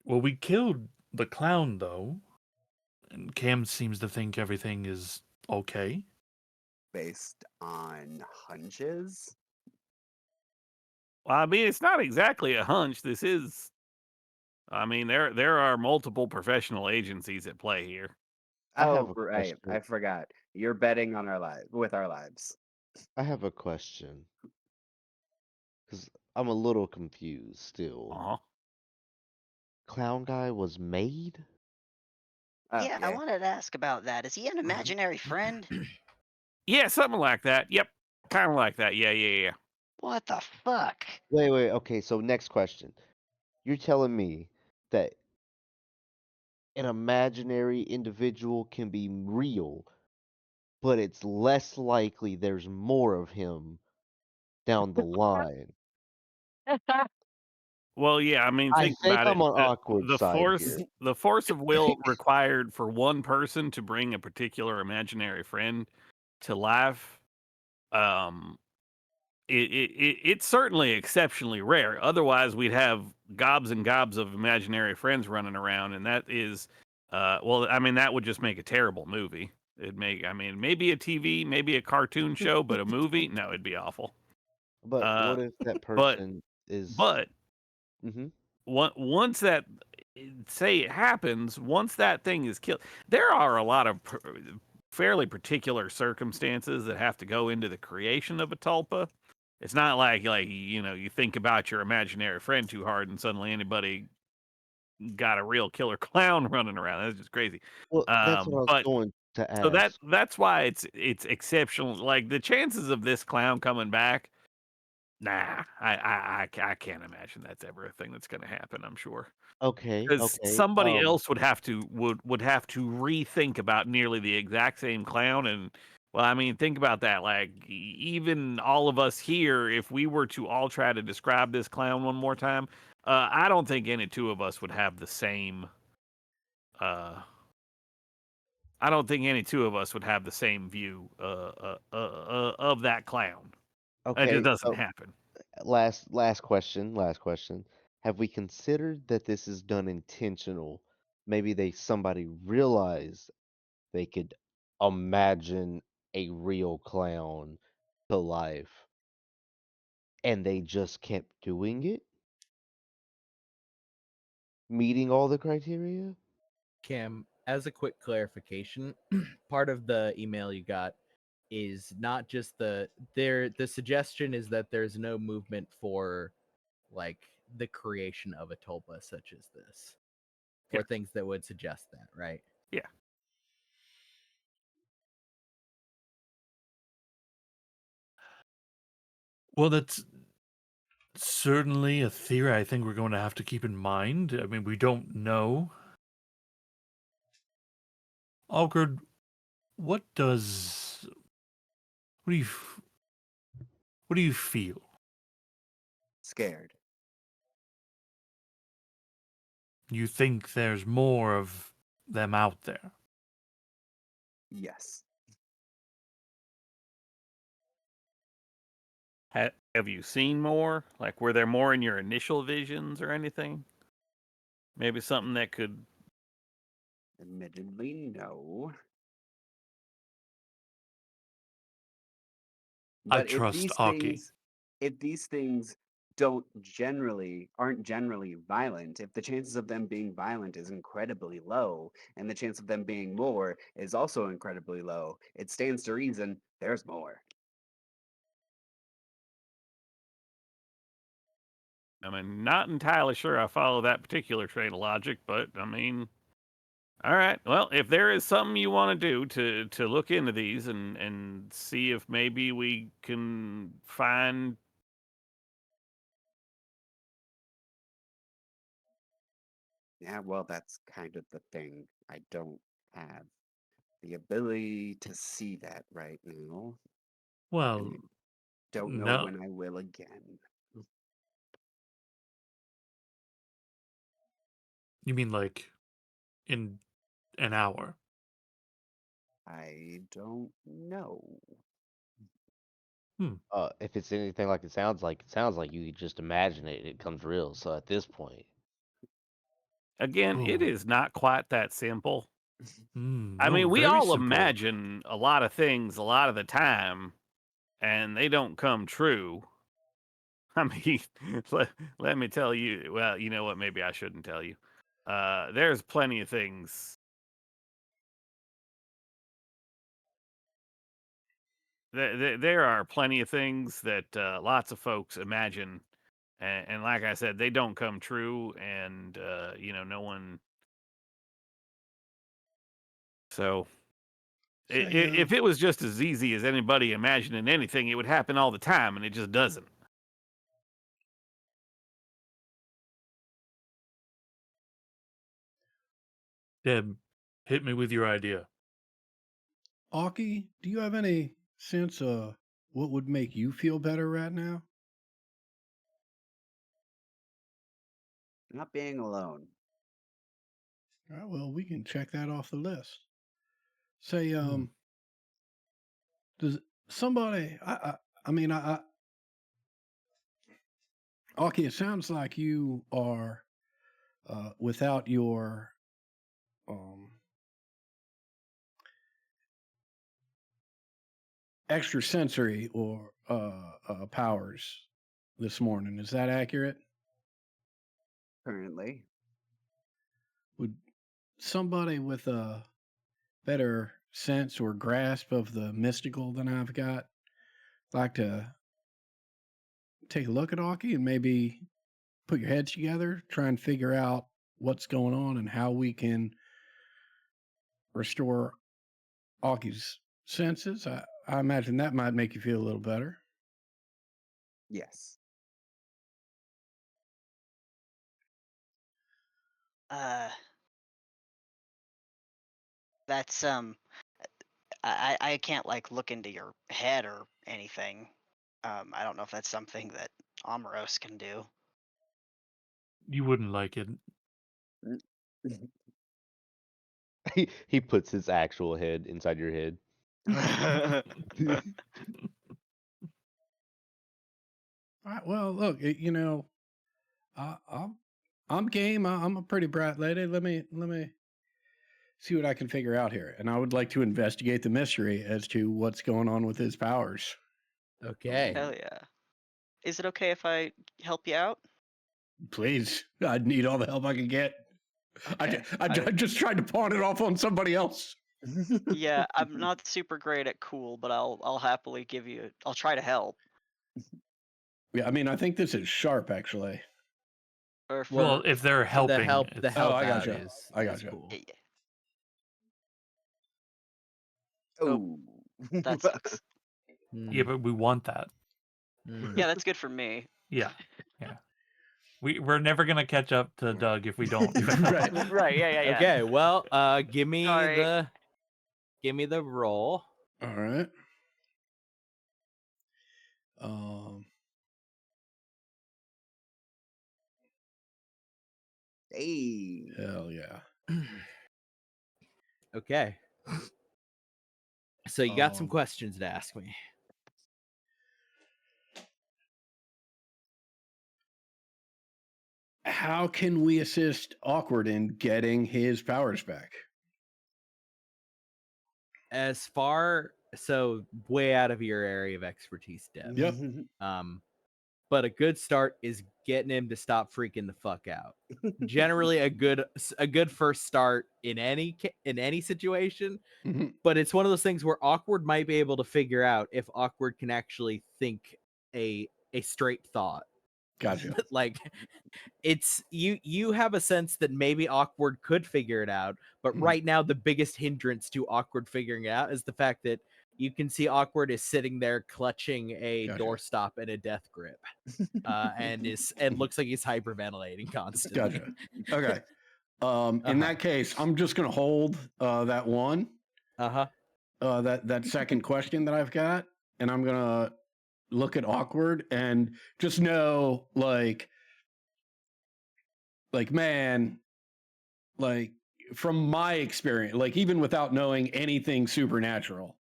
Well, we killed the clown, though. And Cam seems to think everything is okay. Based on hunches. Well, I mean, it's not exactly a hunch. This is, I mean, there are multiple professional agencies at play here. I have Oh, a right. I question. forgot. You're betting on our lives with our lives. I have a question. Because I'm a little confused still. Uh-huh. Clown guy was made? Oh, Yeah, I wanted to ask about that. Is he an imaginary friend? Yeah, something like that. Yep, kind of like that. Yeah. What the fuck? Wait, okay, so next question. You're telling me that an imaginary individual can be real, but it's less likely there's more of him down the line. Well, yeah. I mean, I think think about it. I'm on awkward The side force, here. the force of will required for one person to bring a particular imaginary friend to life. It's certainly exceptionally rare. Otherwise, we'd have gobs and gobs of imaginary friends running around, and that is, well, I mean, that would just make a terrible movie. It'd make, I mean, maybe a TV, maybe a cartoon show, but a movie, no, it'd be awful. But Uh, what if that but person is but hmm once that, say it happens, once that thing is killed, there are a lot of fairly particular circumstances that have to go into the creation of a tulpa. It's not like you think about your imaginary friend too hard and suddenly anybody got a real killer clown running around. That's just crazy. Well, that's what I was But going to so ask. that's why it's exceptional. Like the chances of this clown coming back, nah, I can't imagine that's ever a thing that's going to happen. I'm sure Okay, because okay. somebody else would have to rethink about nearly the exact same clown. And well, I mean, think about that. Like even all of us here, if we were to all try to describe this clown one more time, I don't think any two of us would have the same. I don't think any two of us would have the same view of that clown. It Okay, just doesn't so happen. last question. Have we considered that this is done intentional? Maybe somebody realized they could imagine a real clown to life and they just kept doing it, meeting all the criteria. Cam, as a quick clarification, part of the email you got is not just the suggestion is that there's no movement for like the creation of a tulpa such as this, or Yeah. things that would suggest that, right? Yeah. Well, that's certainly a theory I think we're going to have to keep in mind. I mean, we don't know. Awkward, what does what do you what do you feel? Scared. You think there's more of them out there? Yes. Have you seen more? Like, were there more in your initial visions or anything? Maybe something that could. Admittedly, no. I But trust Aki. if these things aren't generally violent, if the chances of them being violent is incredibly low, and the chance of them being more is also incredibly low, it stands to reason there's more. I mean, not entirely sure I follow that particular train of logic, but I mean, all right. Well, if there is something you want to do to look into these and see if maybe we can find Yeah, well, that's kind of the thing. I don't have the ability to see that right now, Well, and I don't know no. when I will again. You mean like in an hour? I don't know. If it's anything like it sounds like you could just imagine it, it comes real. So at this point, again, it Ooh. is not quite that simple. I No, mean, we very all simple. imagine a lot of things a lot of the time, and they don't come true. I mean, let me tell you. Well, you know what? Maybe I shouldn't tell you. There's plenty of things. There are plenty of things that lots of folks imagine, and like I said, they don't come true, and no one. So Say, if it was just as easy as anybody imagining anything, it would happen all the time, and it just doesn't. Deb, hit me with your idea. Aki, do you have any sense of what would make you feel better right now? Not being alone. All right, well, we can check that off the list. Say, does somebody? I mean, Aki, it sounds like you are without your um, extrasensory or powers this morning. Is that accurate? Currently, Would somebody with a better sense or grasp of the mystical than I've got like to take a look at Aki and maybe put your heads together, try and figure out what's going on and how we can restore Aki's senses? I imagine that might make you feel a little better. yes. Uh, that's I can't like look into your head or anything. I don't know if that's something that Amaros can do. You wouldn't like it. he puts his actual head inside your head. All right, well, look, I'm game. I'm a pretty bright lady. Let me see what I can figure out here, and I would like to investigate the mystery as to what's going on with his powers. Okay. Hell yeah. Is it okay if I help you out? Please, I'd need all the help I can get. Okay. I just tried to pawn it off on somebody else. Yeah, I'm not super great at cool, but I'll happily give you. I'll try to help. Yeah, I mean, I think this is sharp, actually. Or for Well, if they're helping, the help it's- I out gotcha. is I is gotcha. cool. yeah, Oh, that sucks. yeah, but we want that. Yeah, that's good for me. Yeah, yeah. We're never gonna catch up to Doug if we don't. Right. Right, yeah. Okay, well, give me Sorry. the roll. All right. hey. Hell yeah. Okay. So you got some Um, questions to ask me. How can we assist Awkward in getting his powers back? As far so way out of your area of expertise, Deb. Yep. But a good start is getting him to stop freaking the fuck out. Generally, a good first start in any situation. Mhm. But it's one of those things where Awkward might be able to figure out if Awkward can actually think a straight thought. Gotcha. Like it's you have a sense that maybe Awkward could figure it out, but Mhm. right now the biggest hindrance to Awkward figuring it out is the fact that you can see Awkward is sitting there clutching a Gotcha. doorstop in a death grip, and looks like he's hyperventilating constantly. Gotcha. Okay. In Uh-huh. that case, I'm just gonna hold that one, Uh-huh. that second question that I've got, and I'm gonna look at Awkward and just know, like man, like from my experience, like even without knowing anything supernatural,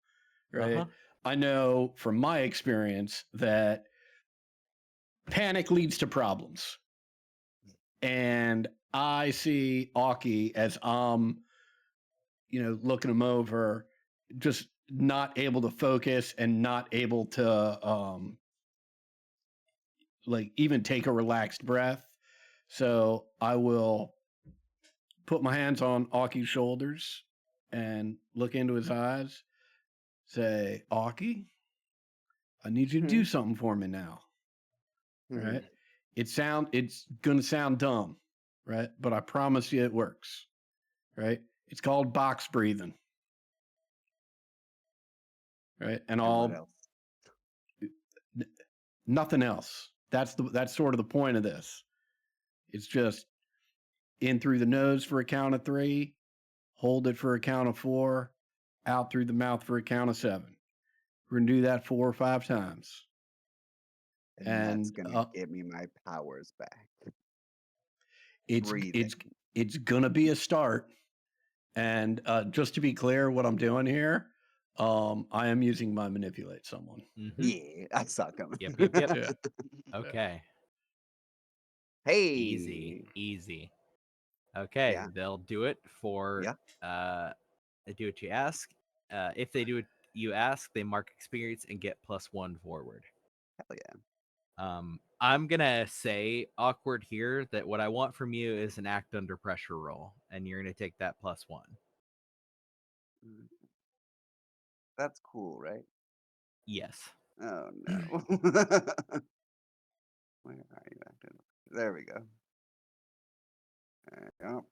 right? Uh-huh. I know from my experience that panic leads to problems. And I see Aki as looking him over, just not able to focus and not able to like even take a relaxed breath. So I will put my hands on Aki's shoulders and look into his eyes, say, Aki, I need you to do something for me now. Right? It's gonna sound dumb, right? But I promise you it works. Right? It's called box breathing. Right? And what else? nothing else. That's sort of the point of this. It's just in through the nose for a count of 3, hold it for a count of 4, out through the mouth for a count of 7. We're gonna do that 4 or 5 times. And that's And gonna give me my powers back. it's Breathing. it's gonna be a start. And just to be clear, what I'm doing here, I am using my manipulate someone. Mhm. Yeah, I saw it coming. Yep. Yeah. Okay. Hey. Easy. Okay, Yeah. they'll do it for they do what you ask. If they do what you ask, they mark experience and get +1 forward. Hell yeah. I'm gonna say Awkward here that what I want from you is an act under pressure roll, and you're gonna take that +1. That's cool, right? Yes. Oh no. Where are you acting? There we go. Yep.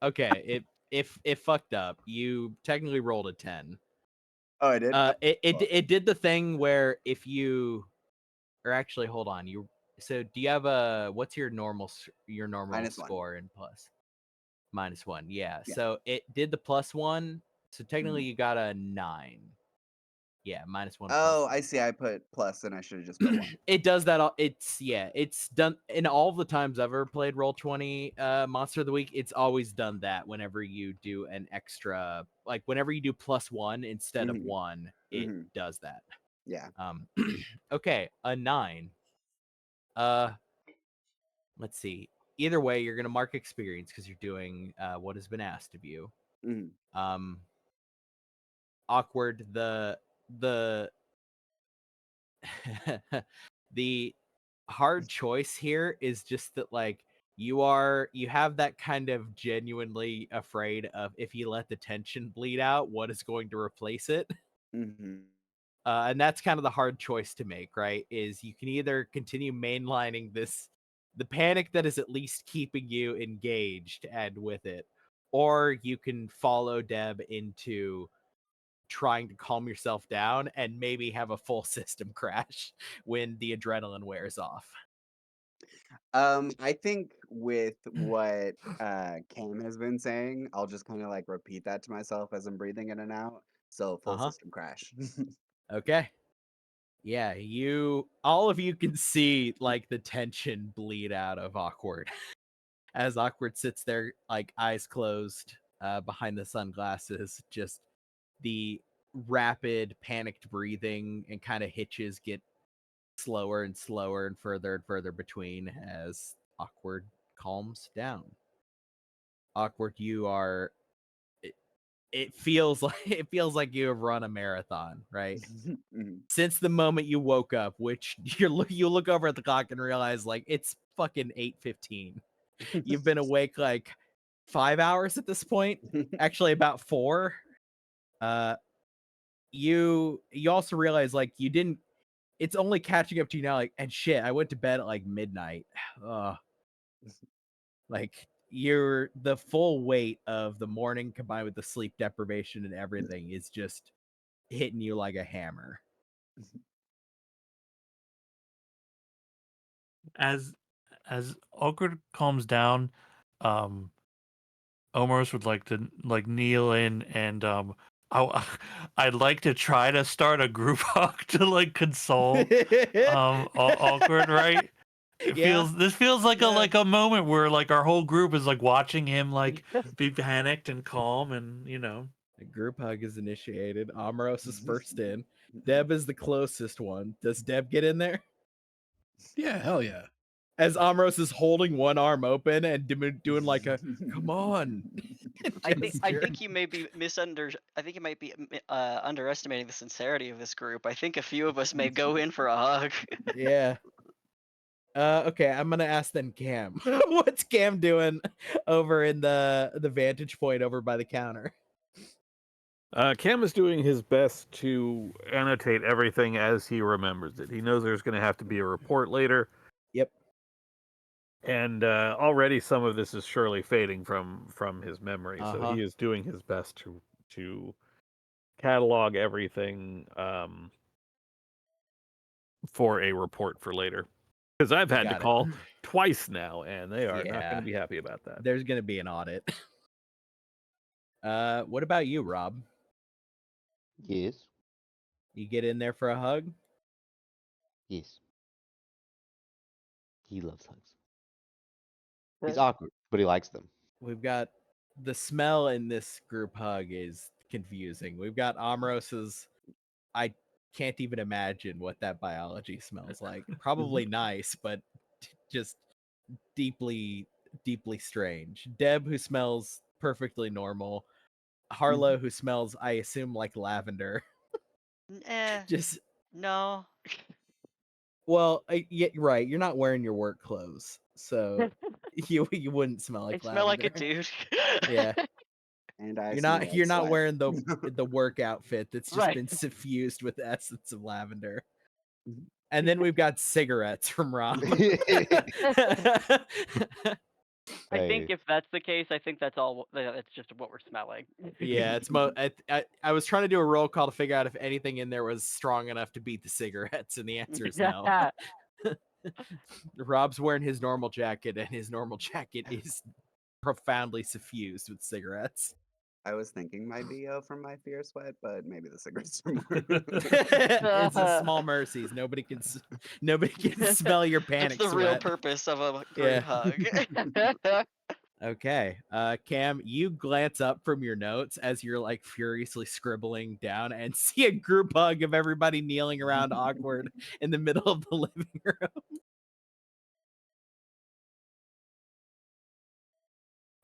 Okay. It fucked up. You technically rolled a 10. Oh, I did. It did the thing where if you, or actually, hold on. So do you have what's your normal -1. score in plus? -1. Yeah. Yeah. So it did the +1. So technically you got a 9. Yeah, -1 Oh, plus. I see. I put plus, and I should have just put 1. It does that. It's done in all the times I've ever played Roll20 Monster of the Week. It's always done that whenever you do an extra, like whenever you do +1 instead of 1, it does that. Yeah. Okay, a 9. Let's see. Either way, you're gonna mark experience because you're doing what has been asked of you. Awkward. The the hard choice here is just that, like, you have that kind of genuinely afraid of, if you let the tension bleed out, what is going to replace it. And that's kind of the hard choice to make, right? Is you can either continue mainlining the panic that is at least keeping you engaged and with it, or you can follow Deb into trying to calm yourself down and maybe have a full system crash when the adrenaline wears off. I think with what Cam has been saying, I'll just kind of like repeat that to myself as I'm breathing in and out. So full system crash. Okay. Yeah, all of you can see like the tension bleed out of Awkward as Awkward sits there, like eyes closed, behind the sunglasses. Just the rapid panicked breathing and kind of hitches get slower and slower and further between as Awkward calms down. Awkward, it feels like you have run a marathon, right? Since the moment you woke up, which you look over at the clock and realize like it's fucking 8:15. You've been awake like 5 hours at this point. Actually, about 4. you also realize like you didn't. It's only catching up to you now. Like, and shit, I went to bed at like midnight. Like the full weight of the morning combined with the sleep deprivation and everything is just hitting you like a hammer. As Awkward calms down, Omaros would like to kneel in and I'd like to try to start a group hug to like console Awkward, right? This feels like a moment where like our whole group is like watching him like be panicked and calm, and A group hug is initiated. Omaros is first in. Deb is the closest one. Does Deb get in there? Yeah, hell yeah. As Omaros is holding one arm open and doing like a come on. I gesture. think you may be I think you might be underestimating the sincerity of this group. I think a few of us may go in for a hug. Yeah. Okay, I'm gonna ask then Cam. What's Cam doing over in the vantage point over by the counter? Cam is doing his best to annotate everything as he remembers it. He knows there's going to have to be a report later. Yep. And already some of this is surely fading from his memory. So he is doing his best to catalog everything for a report for later. Because I've had to call twice now, and they are not going to be happy about that. There's going to be an audit. What about you, Rob? Yes. You get in there for a hug? Yes. He loves hugs. He's awkward, but he likes them. We've got the smell in this group hug is confusing. We've got Omaros's. I can't even imagine what that biology smells like. Probably nice, but just deeply, deeply strange. Deb, who smells perfectly normal. Harlow, who smells, I assume, like lavender. Just no. Well, yeah, right. You're not wearing your work clothes, so you wouldn't smell like I smell like a lavender. dude. Yeah. And I You're not sweat. wearing the work outfit that's just Right. been suffused with the essence of lavender. And then we've got cigarettes from Rob. I think Hey. if that's the case, I think that's all. That's just what we're smelling. Yeah, it's I was trying to do a roll call to figure out if anything in there was strong enough to beat the cigarettes, and the answer is no. Rob's wearing his normal jacket, and his normal jacket is profoundly suffused with cigarettes. I was thinking my BO from my fear sweat, but maybe the cigarettes are more. It's a small mercies. Nobody can smell your panic That's the sweat. real purpose of a great hug. Okay. Cam, you glance up from your notes as you're like furiously scribbling down and see a group hug of everybody kneeling around awkward in the middle of the living room.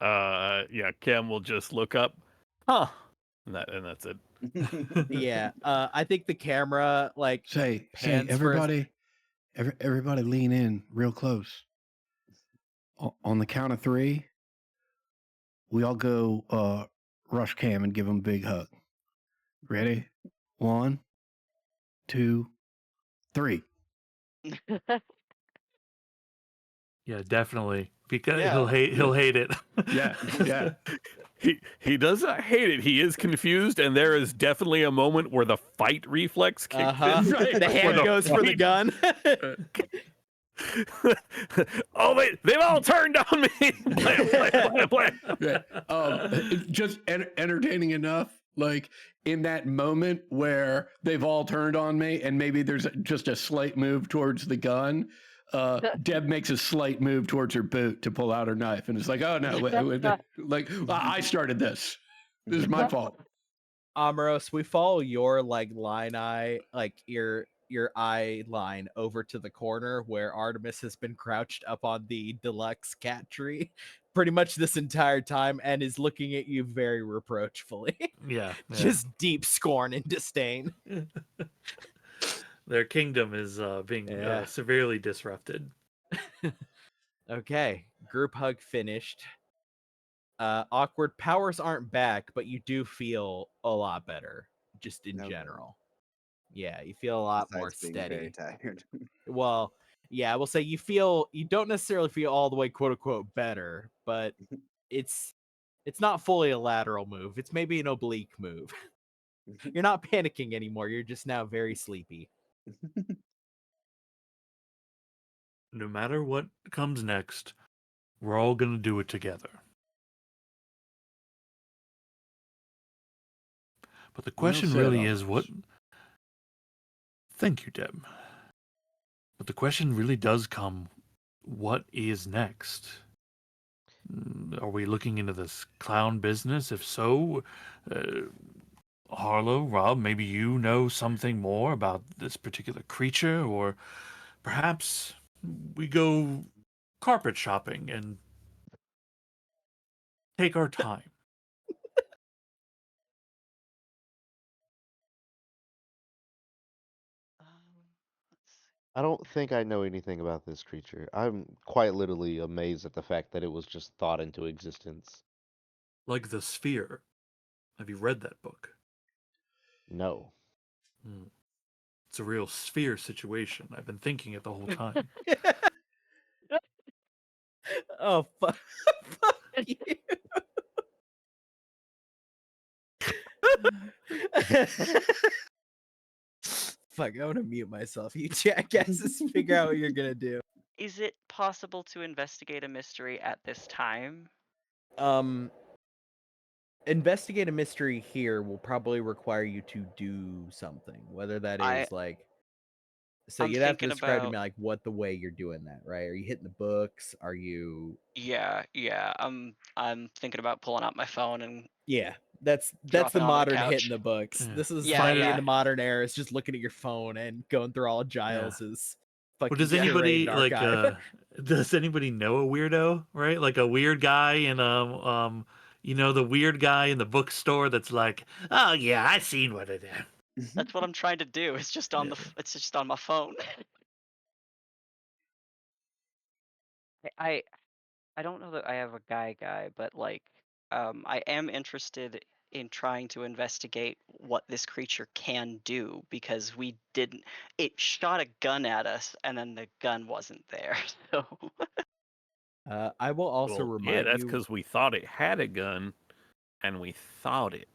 Yeah, Cam will just look up, huh? And that's it. Yeah. I think the camera like Say pans for everybody, everybody lean in real close. On the count of 3, we all go rush Cam and give him a big hug. Ready? 1, 2, 3. yeah, definitely, because Yeah. he'll hate it. Yeah. He does not hate it. He is confused, and there is definitely a moment where the fight reflex kicks in. The hand goes for the gun. Oh, they've all turned on me. Blam. Right. Just entertaining enough, like in that moment where they've all turned on me, and maybe there's just a slight move towards the gun. Deb makes a slight move towards her boot to pull out her knife, and it's like, oh no, like I started this. This is my fault. Omaros, we follow your like your eye line over to the corner where Artemis has been crouched up on the deluxe cat tree pretty much this entire time and is looking at you very reproachfully. Yeah. Just deep scorn and disdain. Their kingdom is being severely disrupted. Okay, group hug finished. Awkward powers aren't back, but you do feel a lot better. just in Okay. general. Yeah, you feel a lot more Besides being very steady. tired. Well, yeah, I will say you don't necessarily feel all the way quote unquote better, but it's not fully a lateral move. It's maybe an oblique move. You're not panicking anymore. You're just now very sleepy. No matter what comes next, we're all gonna do it together. But the Well question said, really is what. Orange. Thank you, Deb. But the question really does come: what is next? Are we looking into this clown business? If so, Harlow, Rob, maybe you know something more about this particular creature, or perhaps we go carpet shopping and take our time. Let's see. I don't think I know anything about this creature. I'm quite literally amazed at the fact that it was just thought into existence. Like the Sphere. Have you read that book? No. Hmm. It's a real Sphere situation. I've been thinking it the whole time. Oh fuck, fuck you. Fuck, I want to mute myself. You jackasses, figure out what you're gonna do. Is it possible to investigate a mystery at this time? Investigate a mystery here will probably require you to do something, whether that I is like. So I'm you'd have to thinking describe to about me like what the way you're doing that, right? Are you hitting the books? Are you? yeah. I'm thinking about pulling out my phone and Yeah, that's the dropping it onto the modern hitting couch. the books. Yeah. This is Yeah, finding in yeah. the modern era. It's just looking at your phone and going through all of Giles's Well, fucking does Yeah. anybody curated like archive. does anybody know a weirdo, right? Like a weird guy in the weird guy in the bookstore that's like, "Oh yeah, I seen what it is." That's what I'm trying to do. It's just on Yeah. it's just on my phone. I I don't know that I have a guy, but like I am interested in trying to investigate what this creature can do because we didn't it shot a gun at us and then the gun wasn't there. So I will also Well, yeah, remind that's you. because we thought it had a gun, and we thought it.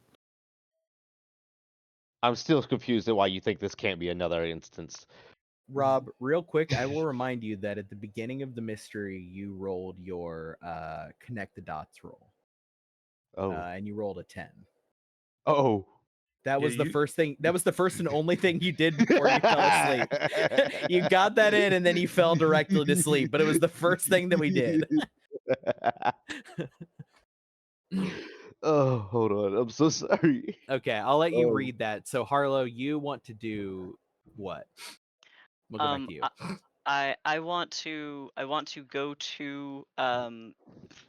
I'm still confused at why you think this can't be another instance. Rob, real quick, I will remind you that at the beginning of the mystery, you rolled your connect the dots roll, Oh. and you rolled a 10. Oh. That Yeah, was the you- first thing. That was the first and only thing you did before you fell asleep. You got that in, and then you fell directly to sleep. But it was the first thing that we did. Oh, hold on. I'm so sorry. Okay, I'll let you Oh. read that. So Harlow, you want to do what? We'll go back to you. I want to go to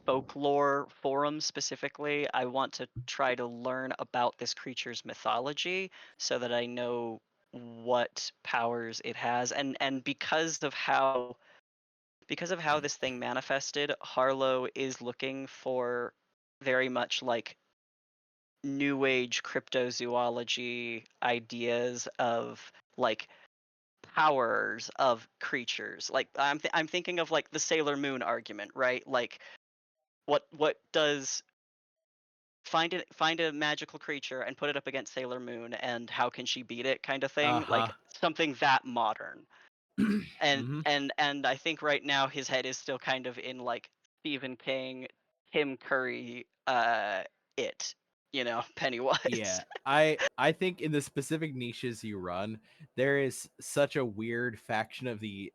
folklore forums specifically. I want to try to learn about this creature's mythology so that I know what powers it has and because of how this thing manifested, Harlow is looking for very much like new age cryptozoology ideas of like powers of creatures. Like I'm thinking of like the Sailor Moon argument, right? Like what does find a magical creature and put it up against Sailor Moon and how can she beat it kind of thing? Uh-huh. Like something that modern. And Mhm. and I think right now his head is still kind of in like Stephen King, Tim Curry, it, Pennywise. Yeah, I think in the specific niches you run, there is such a weird faction of the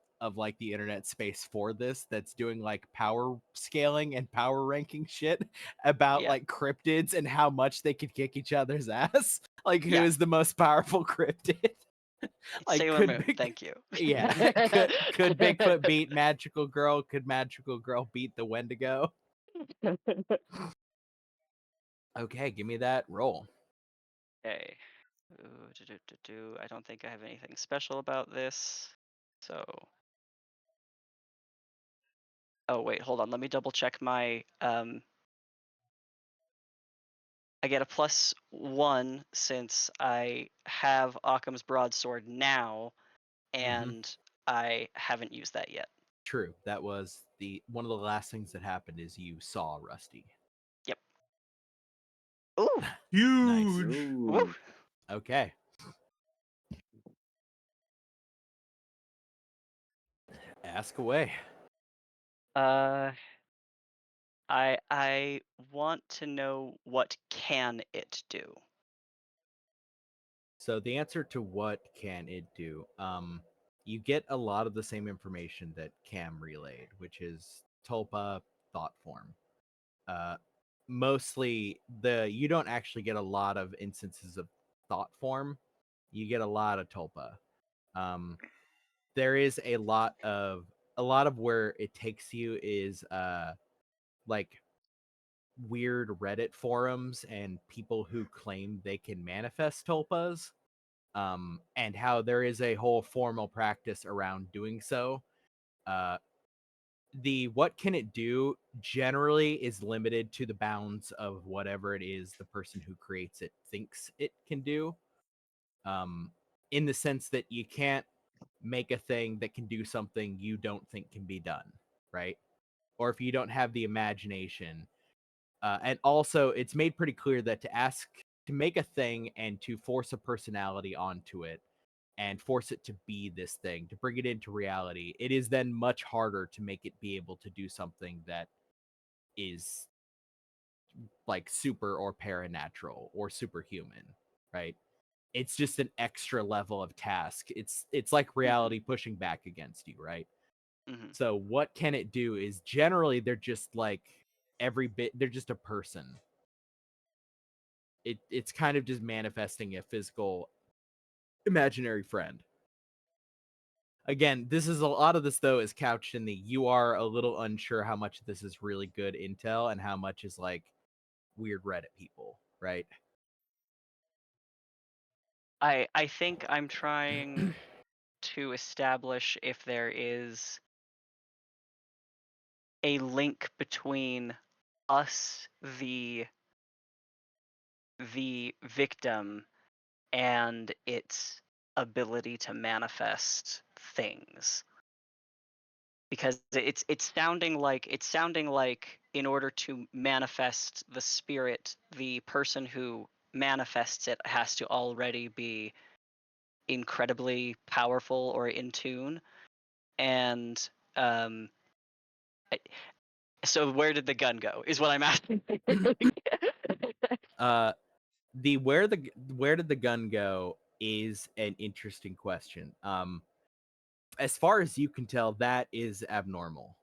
internet space for this that's doing like power scaling and power ranking shit about Yeah. like cryptids and how much they could kick each other's ass. Like who Yeah. is the most powerful cryptid? Like Sailor could Moon, thank you. yeah, could Bigfoot beat Magical Girl? Could Magical Girl beat the Wendigo? Okay, give me that roll. Okay. Ooh, I don't think I have anything special about this. So. Oh wait, hold on. Let me double check my. I I get a +1 since I have Occam's broadsword now, and I haven't used that yet. True. That was one of the last things that happened is you saw Rusty. Yep. Ooh. Huge. Woo. Ooh. Okay. Ask away. I want to know what can it do. So the answer to what can it do? You get a lot of the same information that Cam relayed, which is Tulpa thought form. Mostly you don't actually get a lot of instances of thought form. You get a lot of Tulpa. There is a lot of where it takes you is like weird Reddit forums and people who claim they can manifest tulpas, and how there is a whole formal practice around doing so. The what can it do generally is limited to the bounds of whatever it is the person who creates it thinks it can do. In the sense that you can't make a thing that can do something you don't think can be done, right? Or if you don't have the imagination. And also, it's made pretty clear that to make a thing and to force a personality onto it and force it to be this thing, to bring it into reality, it is then much harder to make it be able to do something that is like super or paranatural or superhuman, right? It's just an extra level of task. It's like reality pushing back against you, right? Mm-hmm. So what can it do is generally they're just like they're just a person. It's kind of just manifesting a physical imaginary friend. Again, this is a lot of this though is couched in the you are a little unsure how much of this is really good intel and how much is like weird Reddit people, right? I think I'm trying to establish if there is a link between us, the victim, and its ability to manifest things. Because it's sounding like in order to manifest the spirit, the person who manifests it has to already be incredibly powerful or in tune. And so where did the gun go is what I'm asking. The where did the gun go is an interesting question. As far as you can tell, that is abnormal.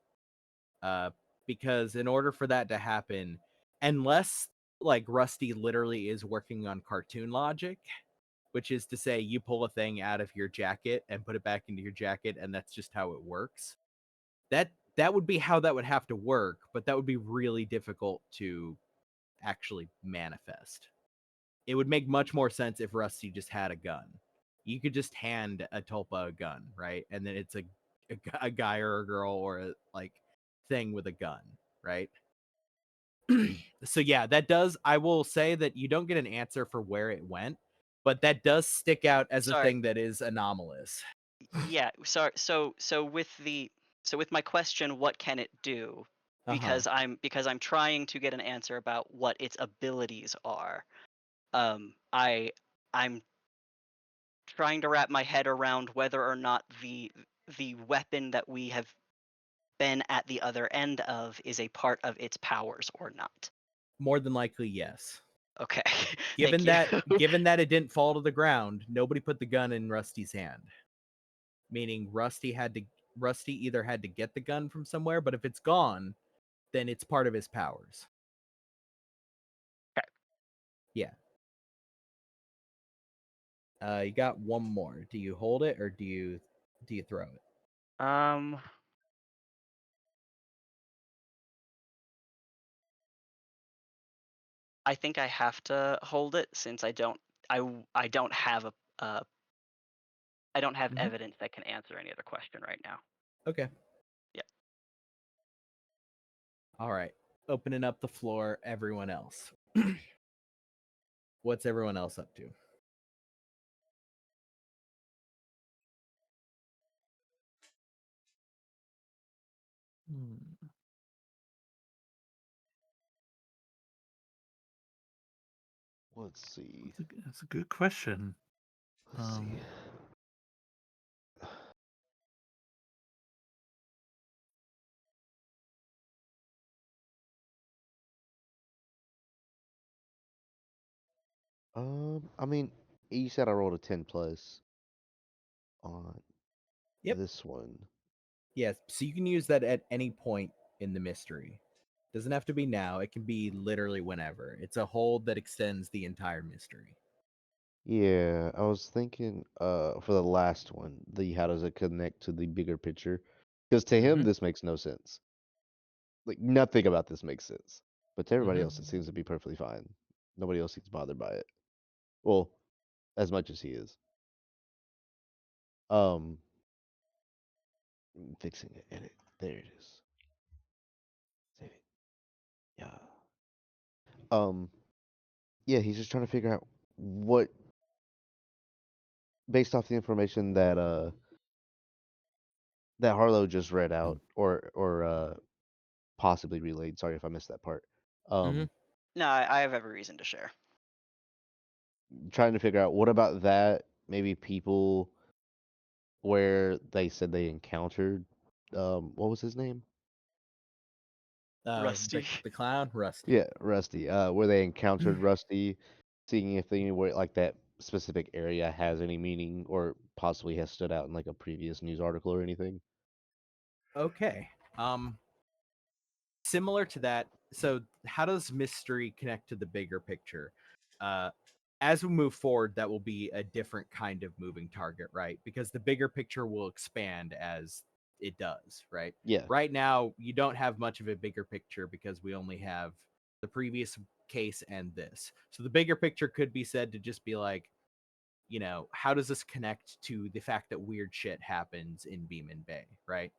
Because in order for that to happen, unless like Rusty literally is working on cartoon logic, which is to say you pull a thing out of your jacket and put it back into your jacket and that's just how it works. That would be how that would have to work, but that would be really difficult to actually manifest. It would make much more sense if Rusty just had a gun. You could just hand a Tulpa a gun, right? And then it's a guy or a girl or a like thing with a gun, right? So yeah, that does. I will say that you don't get an answer for where it went, but that does stick out as a Sorry. thing that is anomalous. Yeah, sorry. So with my question, what can it do? Because I'm trying to get an answer about what its abilities are. I'm trying to wrap my head around whether or not the weapon that we have been at the other end of is a part of its powers or not. More than likely, yes. Okay. Given Thank you. given that it didn't fall to the ground, nobody put the gun in Rusty's hand. Meaning Rusty either had to get the gun from somewhere, but if it's gone, then it's part of his powers. Okay. Yeah. You got one more. Do you hold it or do you throw it? I think I have to hold it since I don't have I don't have evidence that can answer any other question right now. Okay. Yeah. All right. Opening up the floor, everyone else. What's everyone else up to? Hmm. Let's see. That's a good question. Let's see. I mean, you said I rolled a 10 plus on Yep. this one. Yes, so you can use that at any point in the mystery. Doesn't have to be now. It can be literally whenever. It's a hold that extends the entire mystery. Yeah, I was thinking for the last one, the how does it connect to the bigger picture? Because to him Mhm. this makes no sense. Like nothing about this makes sense. But to everybody Mhm. else it seems to be perfectly fine. Nobody else seems bothered by it. Well, as much as he is. Um fixing it, edit. There it is. Save it. Yeah. Yeah, he's just trying to figure out what based off the information that Harlow just read out or possibly relayed. Sorry if I missed that part. Mhm. No, I have every reason to share. Trying to figure out what about that maybe people where they said they encountered what was his name? Rusty. The clown, Rusty. Yeah, Rusty. Where they encountered Rusty, seeing if anywhere like that specific area has any meaning or possibly has stood out in like a previous news article or anything. Okay. Similar to that, so how does mystery connect to the bigger picture? As we move forward, that will be a different kind of moving target, right? Because the bigger picture will expand as it does, right? Yeah. Right now, you don't have much of a bigger picture because we only have the previous case and this. So the bigger picture could be said to just be like, how does this connect to the fact that weird shit happens in Beeman Bay, right?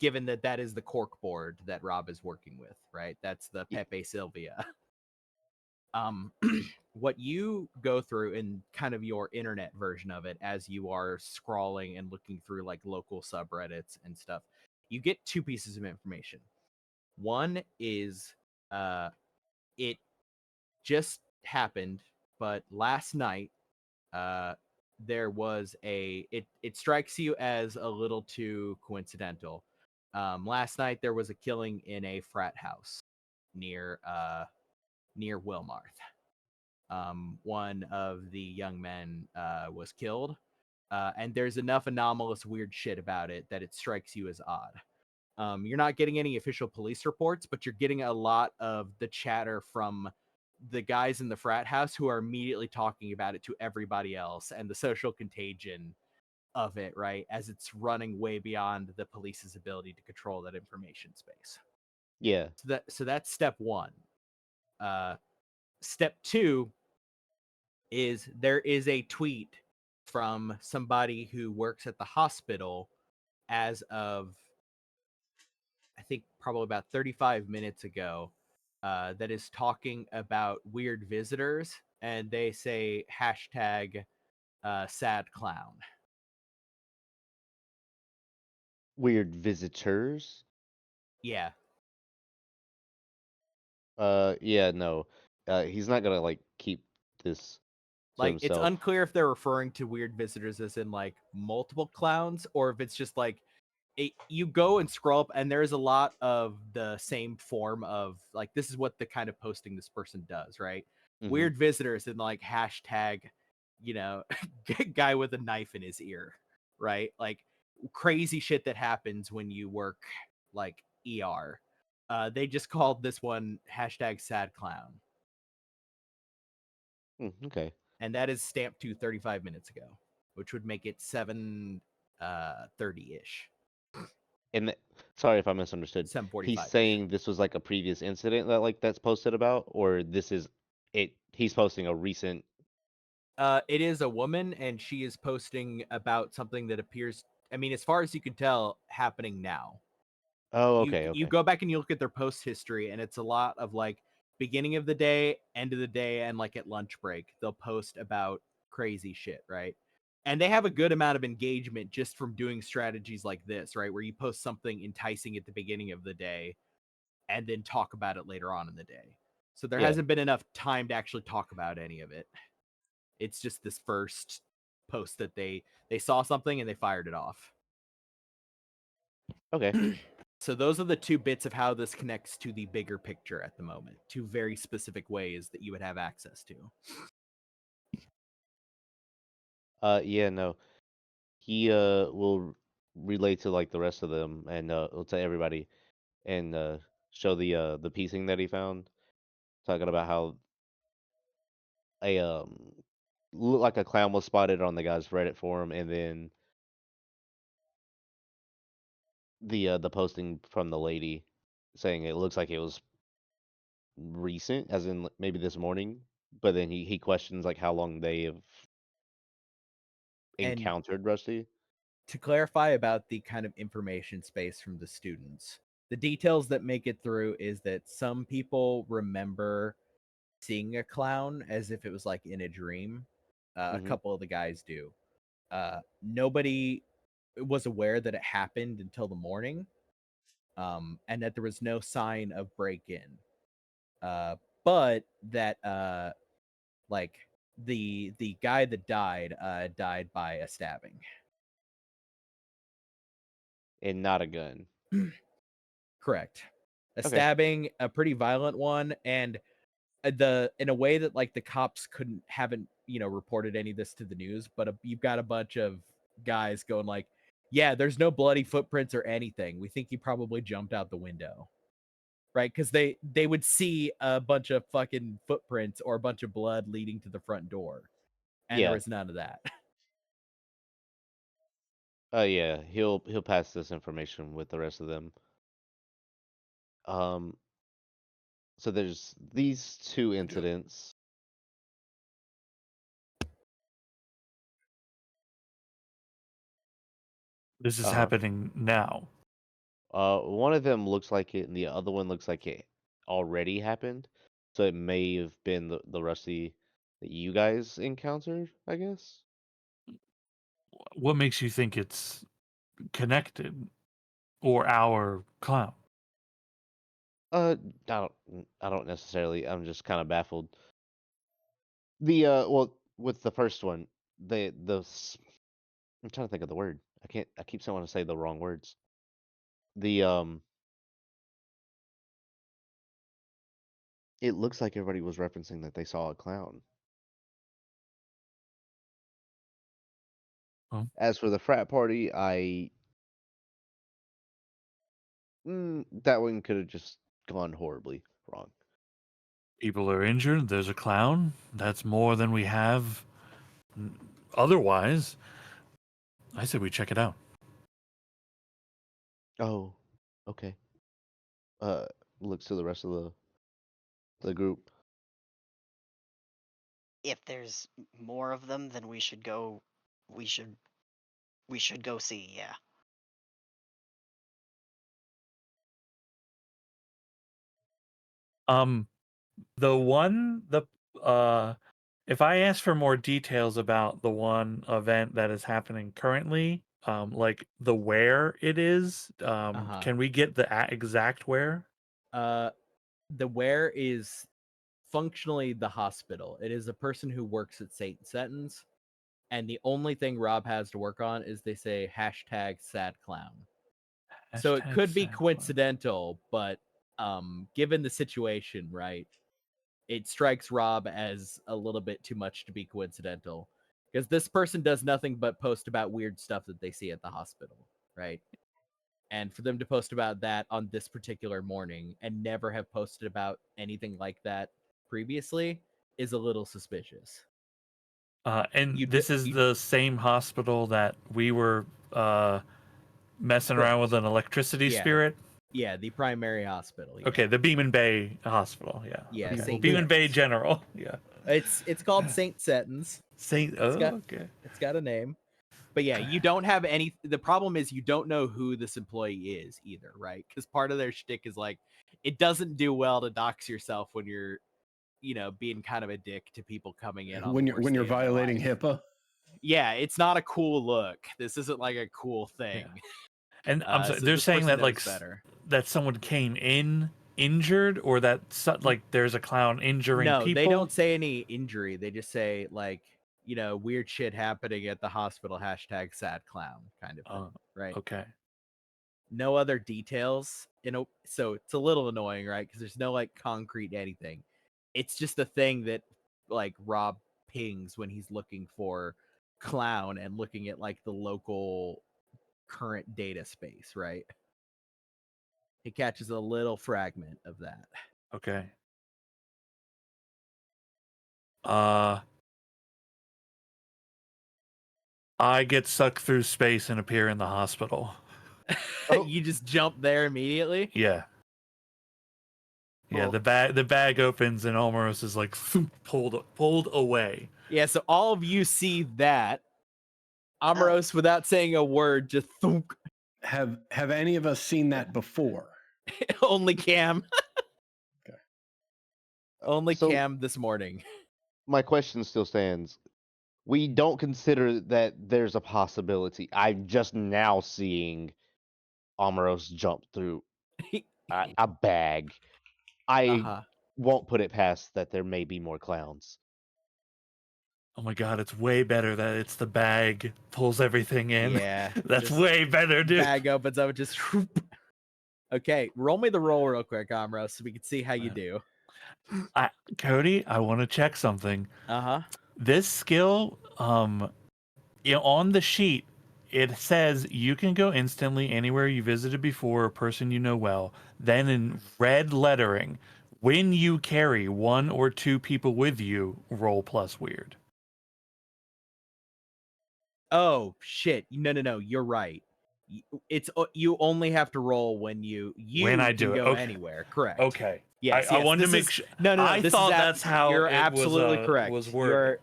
Given that that is the cork board that Rob is working with, right? That's the Y- Pepe Sylvia. What you go through in kind of your internet version of it as you are scrolling and looking through like local subreddits and stuff, you get two pieces of information. One is it just happened, but last night there was it strikes you as a little too coincidental. Last night there was a killing in a frat house near Wilmarth. One of the young men was killed, and there's enough anomalous weird shit about it that it strikes you as odd. You're not getting any official police reports, but you're getting a lot of the chatter from the guys in the frat house who are immediately talking about it to everybody else, and the social contagion of it, right? As it's running way beyond the police's ability to control that information space. Yeah. So that's step one. Step two is there is a tweet from somebody who works at the hospital as of I think probably about 35 minutes ago that is talking about weird visitors, and they say hashtag sad clown. Weird visitors. Yeah. Yeah, no. He's not gonna like keep this to Like, it's himself. unclear if they're referring to weird visitors as in like multiple clowns, or if it's just like you go and scroll up and there's a lot of the same form of like, this is what the kind of posting this person does, right? Mhm. Weird visitors and like hashtag, guy with a knife in his ear, right? Like crazy shit that happens when you work like ER. They just called this one hashtag sad clown, Okay. and that is stamped to 35 minutes ago, which would make it 7:30-ish. And sorry if I misunderstood. 7:45. He's saying this was like a previous incident that like that's posted about, or this is it. He's posting a recent. It is a woman, and she is posting about something that appears, I mean, as far as you can tell, happening now. Oh, You okay, you okay. go back and you look at their post history, and it's a lot of like beginning of the day, end of the day, and like at lunch break, they'll post about crazy shit, right? And they have a good amount of engagement just from doing strategies like this, right? Where you post something enticing at the beginning of the day and then talk about it later on in the day. So there Yeah. hasn't been enough time to actually talk about any of it. It's just this first post that they saw something and they fired it off. Okay. So those are the two bits of how this connects to the bigger picture at the moment. Two very specific ways that you would have access to. Yeah, no. He will relate to like the rest of them and to everybody and show the piecing that he found, talking about how a looked like a clown was spotted on the guy's Reddit forum, and then the posting from the lady saying it looks like it was recent, as in maybe this morning. But then he questions like how long they have And encountered Rusty. to clarify about the kind of information space from the students, the details that make it through is that some people remember seeing a clown as if it was like in a dream. A Mhm. couple of the guys do. Nobody was aware that it happened until the morning, and that there was no sign of break-in. But that like the guy that died by a stabbing. And not a gun. Correct. A Okay. stabbing, a pretty violent one, and in a way that like the cops haven't reported any of this to the news, but you've got a bunch of guys going like, yeah, there's no bloody footprints or anything. We think he probably jumped out the window, right? Because they would see a bunch of fucking footprints or a bunch of blood leading to the front door, and there Yeah. was none of that. Yeah. He'll pass this information with the rest of them. So there's these two incidents. This is Uh-huh. happening now. One of them looks like it, and the other one looks like it already happened. So it may have been the Rusty that you guys encountered, I guess. What makes you think it's connected or our clown? I don't necessarily. I'm just kind of baffled. Well, with the first one, I'm trying to think of the word. I keep saying want to say the wrong words. The it looks like everybody was referencing that they saw a clown. Oh. As for the frat party, that one could have just gone horribly wrong. People are injured. There's a clown. That's more than we have otherwise. I said we check it out. Oh, okay. Looks to the rest of the group. If there's more of them, then we should go. We should go see. Yeah. If I ask for more details about the one event that is happening currently, like the where it is, can we get the exact where? The where is functionally the hospital. It is a person who works at St. Setton's, and the only thing Rob has to work on is they say #SadClown. So it could be coincidental, but given the situation, right, it strikes Rob as a little bit too much to be coincidental, because this person does nothing but post about weird stuff that they see at the hospital, right? And for them to post about that on this particular morning and never have posted about anything like that previously is a little suspicious. And You this is the same hospital that we were messing around with an electricity Yeah. spirit. Yeah, the primary hospital. Yeah. Okay, the Beeman Bay Hospital. Yeah. Yeah, Okay. St. Beeman Bay Setton's. General. Yeah. It's called St. Setton's. Saint. Oh, okay. It's got a name. But yeah, you don't have any. The problem is you don't know who this employee is either, right? Because part of their shtick is like, it doesn't do well to dox yourself when you're, being kind of a dick to people coming in on when the you're worst when you're day of their violating life. HIPAA. Yeah, it's not a cool look. This isn't like a cool thing. And I'm sorry, So they're this saying person that like knows better. that someone came in injured, or that like there's a clown injuring No, people. they don't say any injury. They just say like, weird shit happening at the hospital. #sad clown kind of thing, right? Okay. No other details. So it's a little annoying, right? Because there's no like concrete anything. It's just a thing that like Rob pings when he's looking for clown and looking at like the local current data space, right? He catches a little fragment of that. Okay. I get sucked through space and appear in the hospital. You just jump there immediately. Yeah. Yeah, Cool. the bag opens and Omeros is like pulled away. Yeah, so all of you see that. Amoros, without saying a word, just thunk. Have any of us seen that before? Only Cam. Okay. Only So- Cam this morning. My question still stands. We don't consider that there's a possibility. I'm just now seeing Amaros jump through a bag. I Uh-huh. won't put it past that there may be more clowns. Oh my god, it's way better that it's the bag pulls everything in. Yeah. That's just way better, dude. Bag opens up, just whoop. Okay, roll me the roll real quick, Amoros, so we can see how you do. Cody, I want to check something. Uh-huh. This skill, on the sheet, it says you can go instantly anywhere you visited before, a person you know well. Then in red lettering, when you carry one or two people with you, roll plus weird. Oh shit! No, you're right. It's you only have to roll when you When I can do it, go okay. anywhere. Correct. Okay. Yes. I wanted to this make is- sure. No. I This thought is that's how you're it absolutely was, correct. was worded.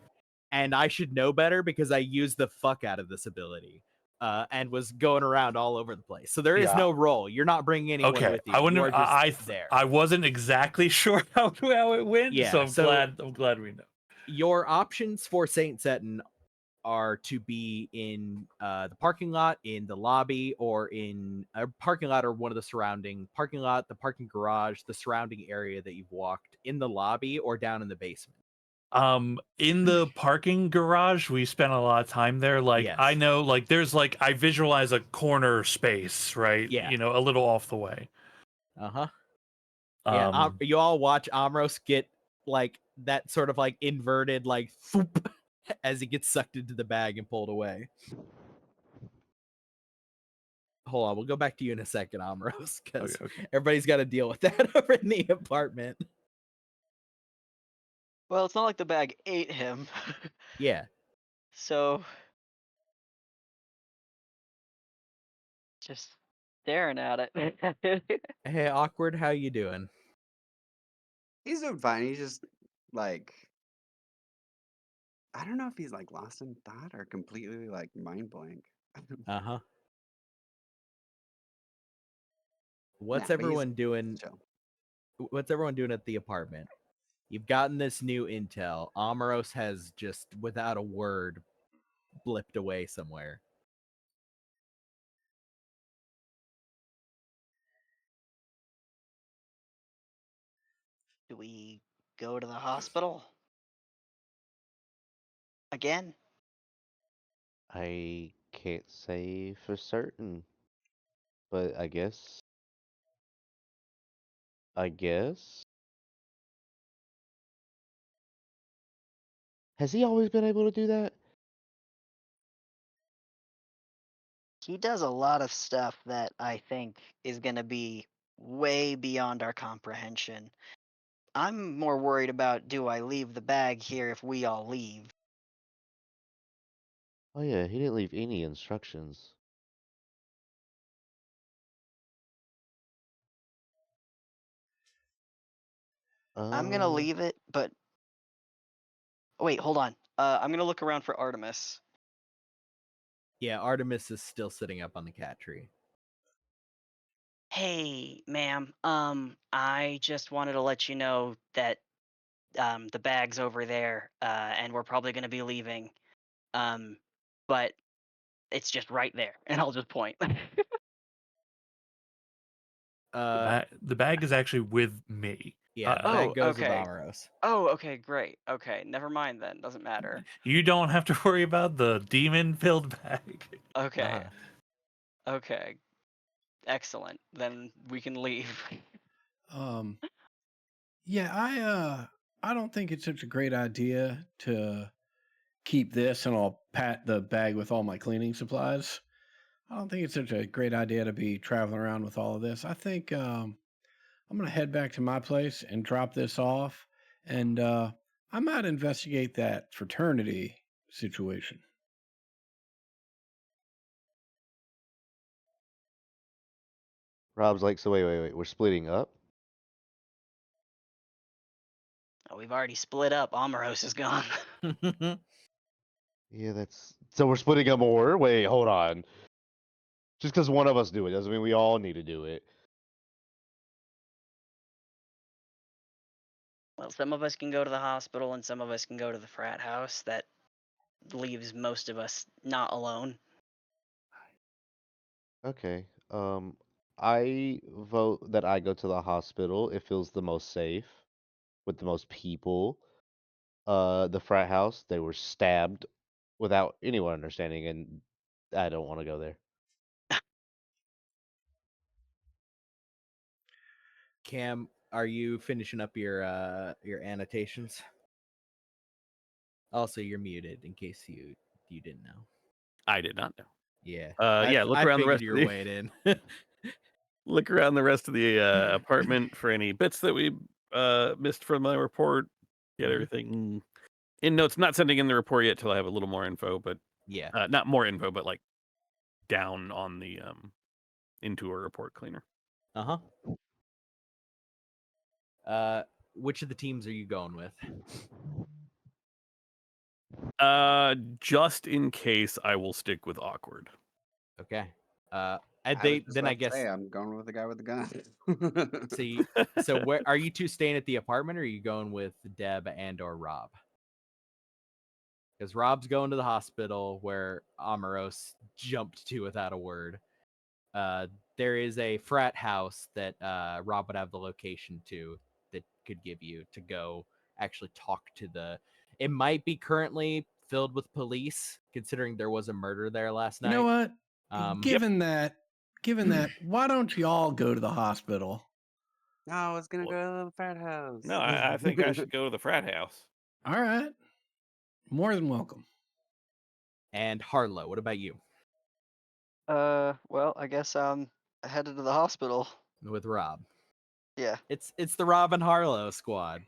And I should know better because I used the fuck out of this ability, and was going around all over the place. So there is Yeah. no roll. You're not bringing anyone Okay. with you. I wonder. You are just there. I wasn't exactly sure how it went. Yeah, So I'm so- glad we know. Your options for Saint Seton are to be in the parking lot, in the lobby, or in a parking lot, or one of the surrounding parking lot, the parking garage, the surrounding area that you've walked, in the lobby, or down in the basement. In the parking garage, we spent a lot of time there. Like, Yes. I know, like, there's like, I visualize a corner space, right? Yeah. A little off the way. Uh-huh. Yeah, Um, you all watch Amros get like that sort of like inverted like thoop, as he gets sucked into the bag and pulled away. Hold on, we'll go back to you in a second, Amros, because okay. everybody's got to deal with that over in the apartment. Well, it's not like the bag ate him. Yeah. So just staring at it. Hey, Awkward, how you doing? He's doing fine. He's just like, I don't know if he's like lost in thought or completely like mind blank. Uh-huh. What's Nah, but he's everyone doing? chill. What's everyone doing at the apartment? You've gotten this new intel. Amaros has just, without a word, blipped away somewhere. Do we go to the hospital? Again? I can't say for certain, but I guess. Has he always been able to do that? He does a lot of stuff that I think is going to be way beyond our comprehension. I'm more worried about, do I leave the bag here if we all leave? Oh yeah, he didn't leave any instructions. I'm going to leave it, but wait, hold on. I'm going to look around for Artemis. Yeah, Artemis is still sitting up on the cat tree. Hey, ma'am. I just wanted to let you know that the bag's over there, and we're probably gonna be leaving. But it's just right there, and I'll just point. The bag is actually with me. Yeah, the Oh, bag goes okay. with Amaros. Oh, okay, great. Okay, never mind then. Doesn't matter. You don't have to worry about the demon-filled bag. Okay. Uh-huh. Okay. Excellent. Then we can leave. Yeah, I don't think it's such a great idea to keep this and I'll pat the bag with all my cleaning supplies. I don't think it's such a great idea to be traveling around with all of this. I think I'm gonna head back to my place and drop this off, and I might investigate that fraternity situation. Rob's like, so wait, we're splitting up? Oh, we've already split up. Amaros is gone. Yeah, that's so we're splitting up more. Wait, hold on. Just because one of us do it doesn't mean we all need to do it. Well, some of us can go to the hospital and some of us can go to the frat house. That leaves most of us not alone. Okay. I vote that I go to the hospital. It feels the most safe with the most people. The frat house, they were stabbed without anyone understanding, and I don't want to go there. Cam, are you finishing up your annotations? Also, you're muted in case you didn't know. I did not know. Yeah. Yeah, look I around the figured rest your of the way in. look around the rest of the apartment for any bits that we missed from my report. Get Mhm. everything in notes. Not sending in the report yet till I have a little more info, but Yeah. not more info, but like down on the into a report cleaner. Uh-huh. Which of the teams are you going with? Just in case, I will stick with awkward. Okay. I And was they just then I about to guess say, I'm going with the guy with the gun. so where are you two staying at the apartment, or are you going with Deb and or Rob? Because Rob's going to the hospital where Amaros jumped to without a word. There is a frat house that Rob would have the location to that could give you to go actually talk to the. It might be currently filled with police, considering there was a murder there last You night. know what? Um, Given that, why don't you all go to the hospital? No, I was gonna go to the frat house. No, I think I should go to the frat house. All right, more than welcome. And Harlow, what about you Well, I guess I'm headed to the hospital. with Rob? Yeah. It's the Rob and Harlow squad.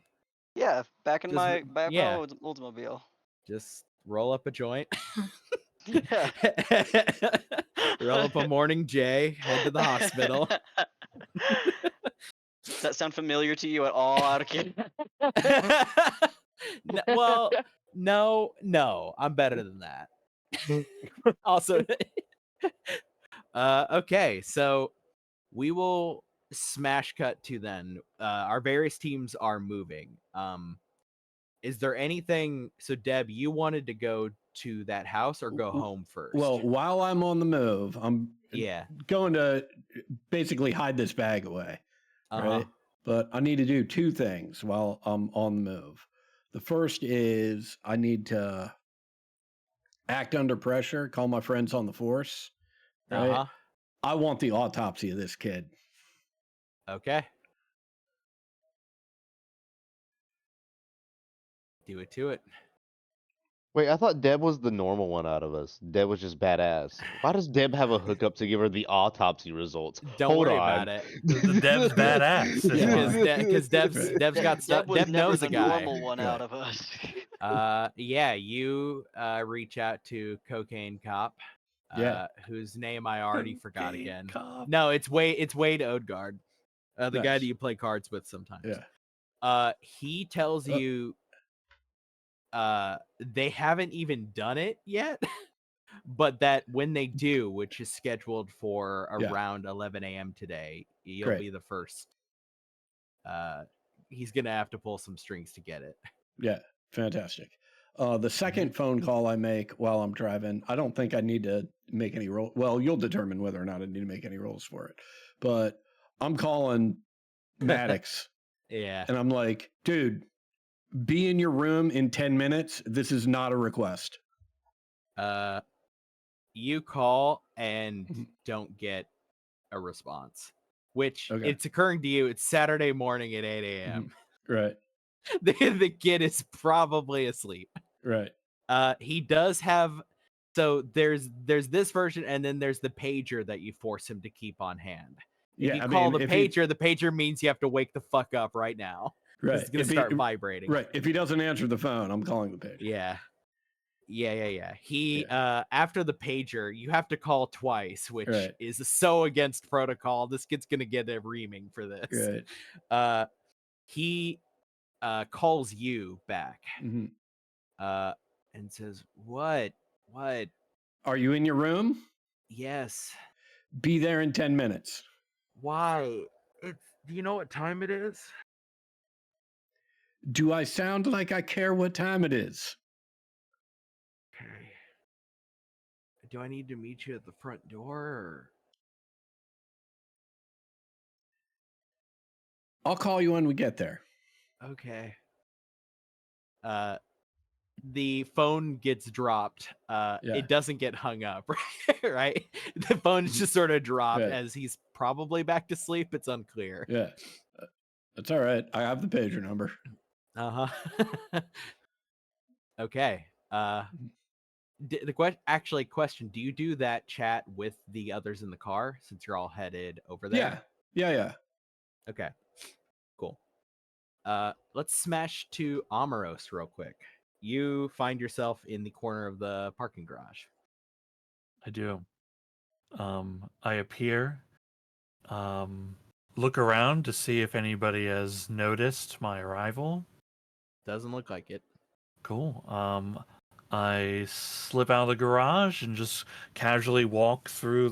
Yeah, back in Just my yeah. Oldsmobile. Just roll up a joint. Yeah. Roll up a morning J, head to the hospital. Does that sound familiar to you at all, out of kid? Well, no, I'm better than that. Also, okay, so we will smash cut to then. Our various teams are moving. Is there anything? So, Deb, you wanted to go to that house or go home first? Well, while I'm on the move, I'm yeah. going to basically hide this bag away, right? But I need to do two things while I'm on the move. The first is I need to act under pressure, call my friends on the force, right? I want the autopsy of this kid. Okay. Do it to it. Wait, I thought Deb was the normal one out of us. Deb was just badass. Why does Deb have a hookup to give her the autopsy results? Don't Hold worry on. about it. The Deb's badass. Because Deb's got stuff. Deb was Deb never knows the a guy. normal one out of us. Yeah, you reach out to Cocaine Cop. Whose name I already forgot again. Cop. No, it's Wade Odegaard. The guy Nice. that you play cards with sometimes. Yeah. He tells you they haven't even done it yet. but that when they do, which is scheduled for Yeah. around 11 a.m. today, you'll Great. be the first. He's gonna have to pull some strings to get it. Yeah, fantastic. The Mm-hmm. second phone call I make while I'm driving, I don't think I need to make any roll. Well, you'll determine whether or not I need to make any rolls for it. But I'm calling Maddox Yeah. and I'm like, dude, be in your room in 10 minutes. This is not a request. You call and Mhm. don't get a response, which Okay. it's occurring to you. It's Saturday morning at 8 a.m. Right, The kid is probably asleep. right. He does have. So there's this version, and then there's the pager that you force him to keep on hand. If Yeah, you I call mean, the if he- pager means you have to wake the fuck up right now. Right. It's gonna If he- start vibrating. Right. If he doesn't answer the phone, I'm calling the page. Yeah. He after the pager, you have to call twice, which Right. is so against protocol. This kid's gonna get a reaming for this. Right. He calls you back Mhm. and says, What? Are you in your room? Yes. Be there in 10 minutes. Why? Do you know what time it is? Do I sound like I care what time it is? Okay. Do I need to meet you at the front door or? I'll call you when we get there. Okay. The phone gets dropped. Yeah. It doesn't get hung up, right? The phone's just sort of dropped Right. as he's probably back to sleep. It's unclear. Yeah. That's all right. I have the pager number. Uh-huh. Okay. Question, do you do that chat with the others in the car since you're all headed over there? Yeah. Okay. Cool. Let's smash to Amaros real quick. You find yourself in the corner of the parking garage. I do. I appear, look around to see if anybody has noticed my arrival. Doesn't look like it. Cool. I slip out of the garage and just casually walk through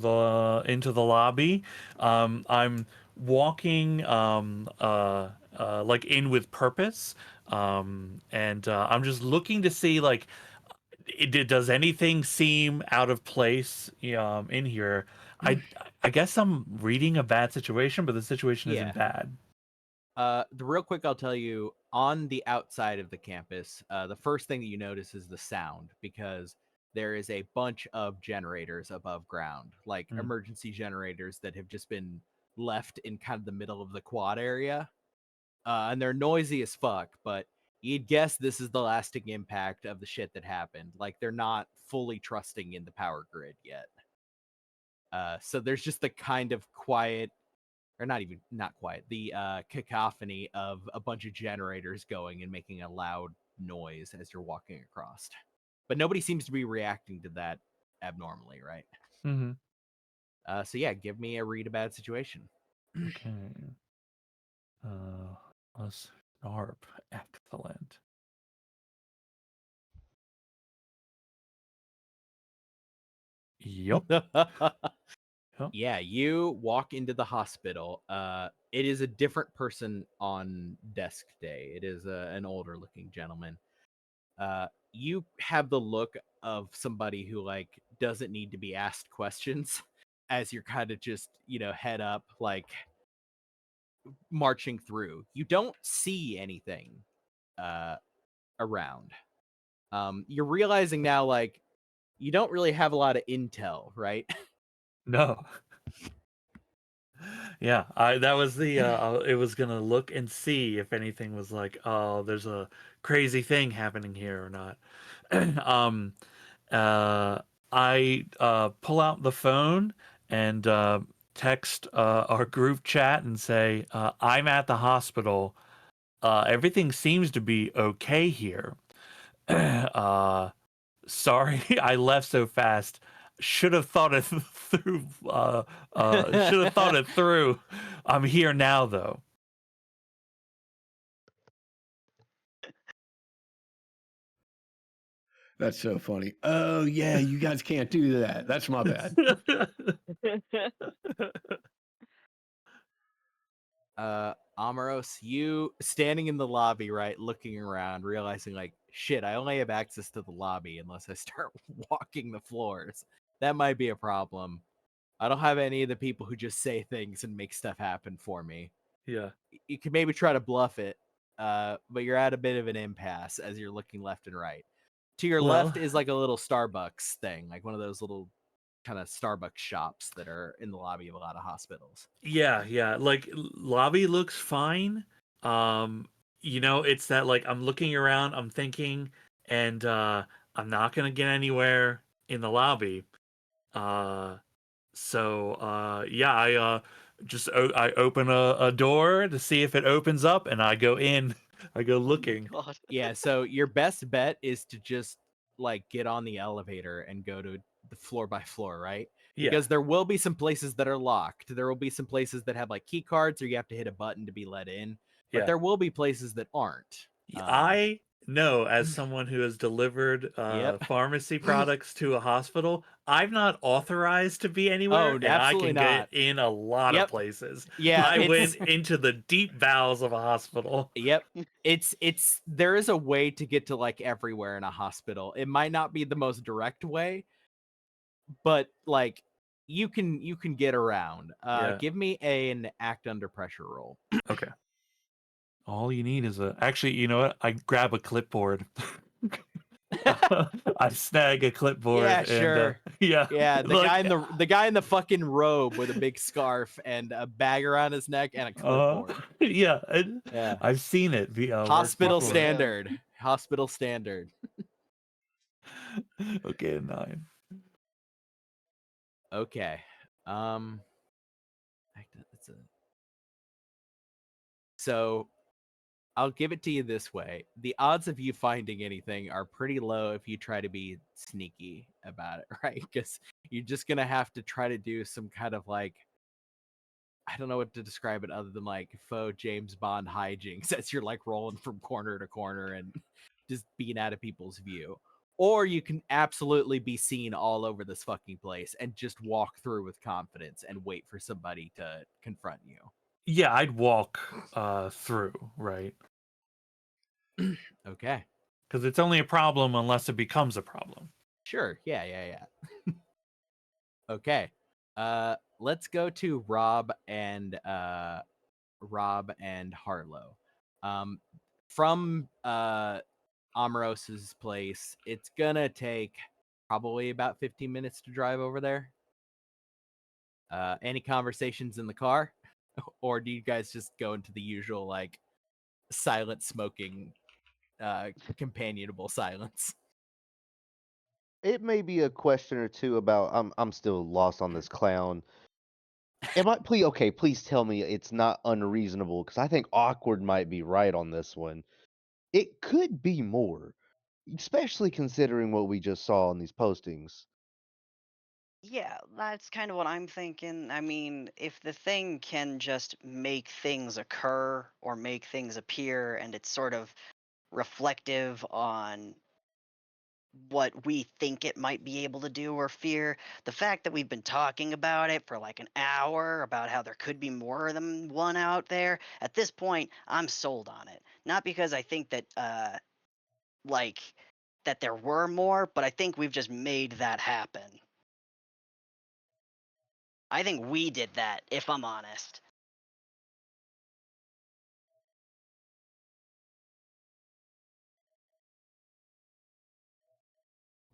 into the lobby. I'm walking like in with purpose. And I'm just looking to see like does anything seem out of place in here. I guess I'm reading a bad situation, but the situation Yeah. isn't bad. The real quick, I'll tell you, on the outside of the campus, the first thing that you notice is the sound, because there is a bunch of generators above ground, like emergency generators that have just been left in kind of the middle of the quad area. And they're noisy as fuck, but you'd guess this is the lasting impact of the shit that happened. Like, they're not fully trusting in the power grid yet. So there's just the kind of quiet, or not quiet, the cacophony of a bunch of generators going and making a loud noise as you're walking across. But nobody seems to be reacting to that abnormally, right? Mm-hmm. So yeah, give me a read a bad situation. Okay. A sharp. Excellent. Yup. Yeah, you walk into the hospital. It is a different person on desk day. It is an older looking gentleman. You have the look of somebody who like doesn't need to be asked questions as you're kind of just, head up, like marching through. You don't see anything around. You're realizing now, like, you don't really have a lot of intel, right? No. Yeah, that was the it was gonna look and see if anything was like, oh, there's a crazy thing happening here or not. I pull out the phone and text our group chat and say, I'm at the hospital. Everything seems to be okay here. Sorry, I left so fast. Should have thought it through. Should have thought it through. I'm here now, though. That's so funny. Oh yeah, you guys can't do that. That's my bad. Amaros, you standing in the lobby, right, looking around, realizing like, shit, I only have access to the lobby unless I start walking the floors. That might be a problem. I don't have any of the people who just say things and make stuff happen for me. Yeah. You could maybe try to bluff it, but you're at a bit of an impasse as you're looking left and right. To your left Well- is like a little Starbucks thing, like one of those little kind of Starbucks shops that are in the lobby of a lot of hospitals. Yeah. Like lobby looks fine. It's that like I'm looking around, I'm thinking, and I'm not gonna get anywhere in the lobby. I open a door to see if it opens up, and I go in. I go looking. God. Yeah, so your best bet is to just like get on the elevator and go to the floor by floor, right? Yeah. Because there will be some places that are locked. There will be some places that have like key cards or you have to hit a button to be let in. But Yeah. there will be places that aren't. I know, as someone who has delivered Yep. pharmacy products to a hospital, I'm not authorized to be anywhere, Oh, and I absolutely can not. get in a lot Yep. of places. Yeah, I it's went into the deep bowels of a hospital. yep. It's there is a way to get to like everywhere in a hospital. It might not be the most direct way, but like you can get around. Yeah. Give me an act under pressure roll. Okay. All you need is actually, you know what? I grab a clipboard. I snag a clipboard. Yeah, and, sure. yeah. Yeah, the Look, guy in the fucking robe with a big scarf and a bag around his neck and a clipboard. yeah. Yeah. I've seen it. Work Hospital before. standard. Hospital standard. Okay, 9. Okay. So I'll give it to you this way. The odds of you finding anything are pretty low if you try to be sneaky about it, right? Because you're just going to have to try to do some kind of like, I don't know what to describe it other than like faux James Bond hijinks as you're like rolling from corner to corner and just being out of people's view. Or you can absolutely be seen all over this fucking place and just walk through with confidence and wait for somebody to confront you. Yeah, I'd walk through, right? Okay. Because it's only a problem unless it becomes a problem. Sure. Yeah. Okay. Let's go to Rob and Harlow. From Amaros's place, it's gonna take probably about 15 minutes to drive over there. Any conversations in the car? Or do you guys just go into the usual like silent smoking companionable silence? It may be a question or two about I'm still lost on this clown. Please tell me it's not unreasonable because I think Awkward might be right on this one. It could be more, especially considering what we just saw in these postings. Yeah, that's kind of what I'm thinking. I mean, if the thing can just make things occur or make things appear and it's sort of reflective on what we think it might be able to do or fear, the fact that we've been talking about it for like an hour about how there could be more than one out there, at this point, I'm sold on it. Not because I think that like that there were more, but I think we've just made that happen. I think we did that, if I'm honest.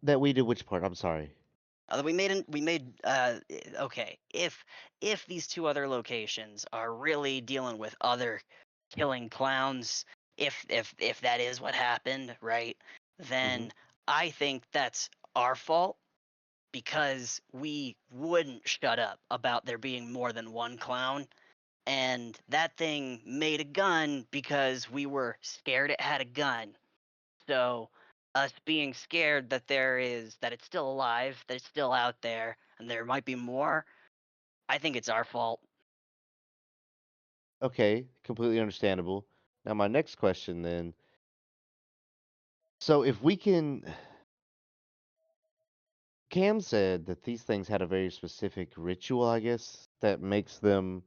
That we did which part? I'm sorry. Okay, if these two other locations are really dealing with other killing clowns, if that is what happened, right, then I think that's our fault because we wouldn't shut up about there being more than one clown. And that thing made a gun because we were scared it had a gun. So us being scared that that it's still alive, that it's still out there, and there might be more, I think it's our fault. Okay, completely understandable. Now my next question then. So if we can Cam said that these things had a very specific ritual, I guess, that makes them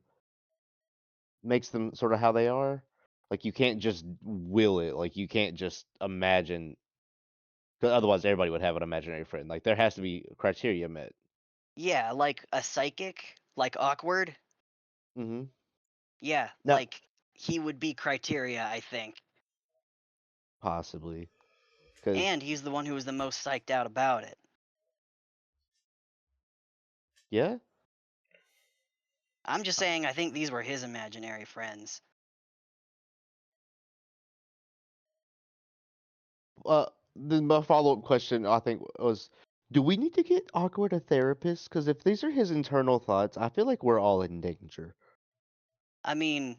sort of how they are. Like you can't just will it. Like you can't just imagine, because otherwise everybody would have an imaginary friend. Like there has to be criteria met. Yeah, like a psychic, like awkward. Mm-hmm. Yeah, Now, like he would be criteria, I think. possibly, because And he's the one who was the most psyched out about it. yeah, I'm just saying, I think these were his imaginary friends. then my follow up question I think was, do we need to get Awkward a therapist? Because if these are his internal thoughts, I feel like we're all in danger. I mean,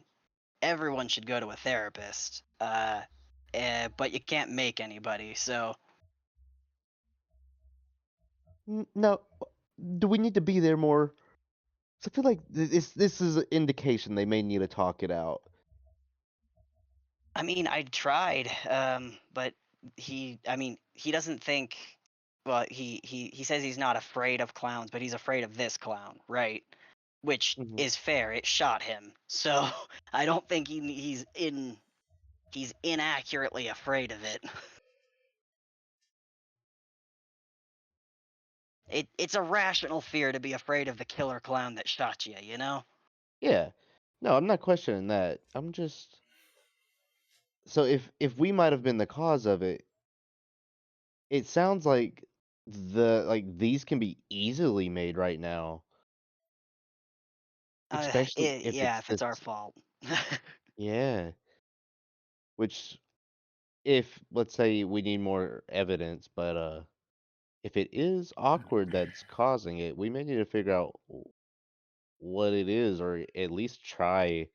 everyone should go to a therapist. But you can't make anybody, so No, do we need to be there more? 'Cause I feel like this is an indication they may need to talk it out. I mean, I tried, but he doesn't think. Well, he says he's not afraid of clowns, but he's afraid of this clown, right? Which Mhm. is fair. It shot him, so I don't think he's inaccurately afraid of it. It's a rational fear to be afraid of the killer clown that shot you, you know? Yeah, no, I'm not questioning that. I'm just so if we might have been the cause of it, it sounds like these can be easily made right now, especially if Yeah, it's if it's this. our fault. Yeah, which if let's say we need more evidence, but if it is Awkward that's causing it, we may need to figure out what it is, or at least try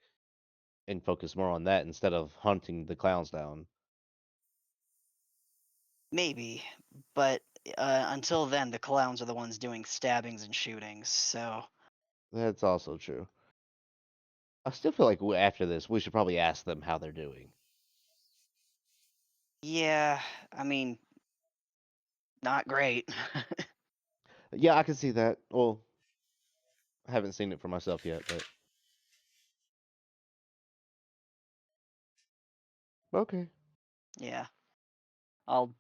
and focus more on that instead of hunting the clowns down. Maybe, but until then, the clowns are the ones doing stabbings and shootings, so That's also true. I still feel like after this, we should probably ask them how they're doing. yeah, I mean, not great. Yeah, I can see that. Well, I haven't seen it for myself yet, but okay. Yeah, I'll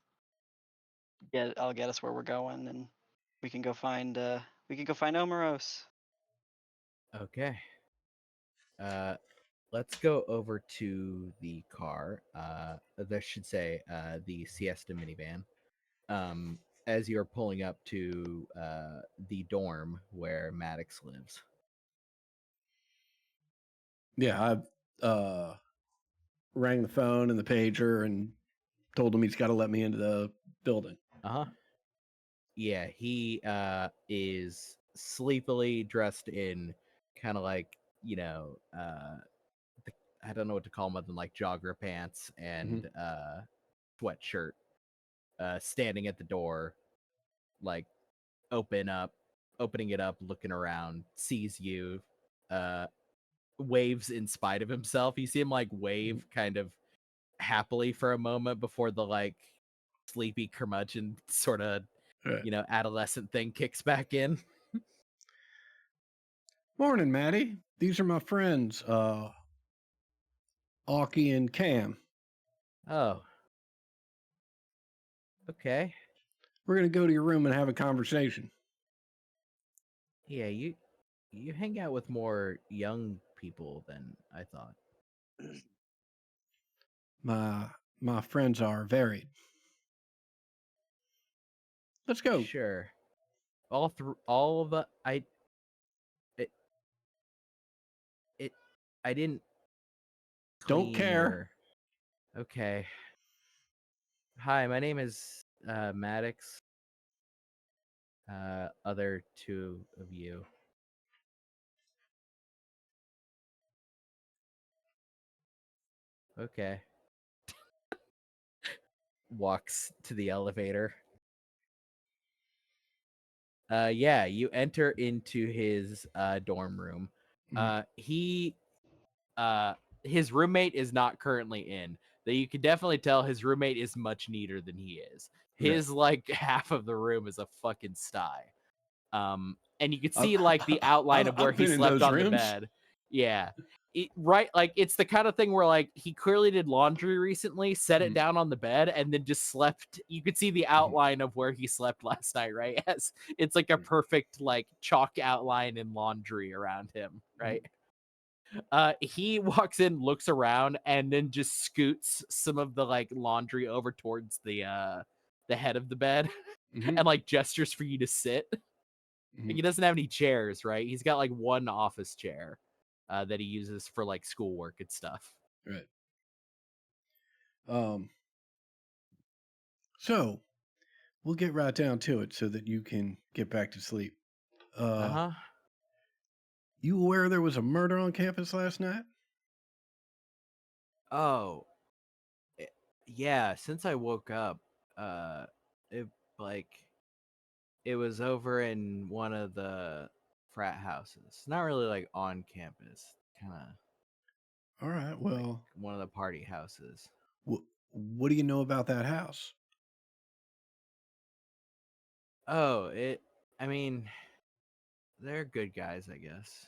get us where we're going, and we can go find Omeros. Okay. Let's go over to the car. That should say the Siesta minivan. As you're pulling up to the dorm where Maddox lives. Yeah, I rang the phone and the pager and told him he's got to let me into the building. Uh-huh. Yeah, he is sleepily dressed in kind of like, I don't know what to call them other than like jogger pants and sweatshirt, standing at the door, like opening it up, looking around, sees you, waves in spite of himself. You see him like wave kind of happily for a moment before the like sleepy curmudgeon sort of Right. adolescent thing kicks back in. Morning, Maddie. These are my friends, Aukie and Cam. Oh. Okay. We're gonna go to your room and have a conversation. Yeah, you hang out with more young people than I thought. My friends are varied. Let's go. Sure. All of the I didn't Don't clean care. your- Okay. Hi, my name is Maddox. Other two of you. Okay. Walks to the elevator. Yeah, you enter into his dorm room. His roommate is not currently in. That you can definitely tell his roommate is much neater than he is. His like half of the room is a fucking sty. And you could I've- see like the outline of where I've he been in slept those on the rooms. bed. Yeah. Right, like it's the kind of thing where like he clearly did laundry recently, set it Mhm. down on the bed, and then just slept. You could see the outline of where he slept last night, right? As it's like a Mhm. perfect like chalk outline in laundry around him, right? He walks in, looks around, and then just scoots some of the like laundry over towards the head of the bed Mhm. and like gestures for you to sit. Like, Mhm. he doesn't have any chairs, right? He's got like one office chair that he uses for like schoolwork and stuff. Right. So we'll get right down to it so that you can get back to sleep. Uh-huh. You aware there was a murder on campus last night? Oh, yeah. Since I woke up, it like it was over in one of the frat houses. Not really like on campus, kind of All right. like Well, one of the party houses. what do you know about that house? Oh, I mean, they're good guys, I guess.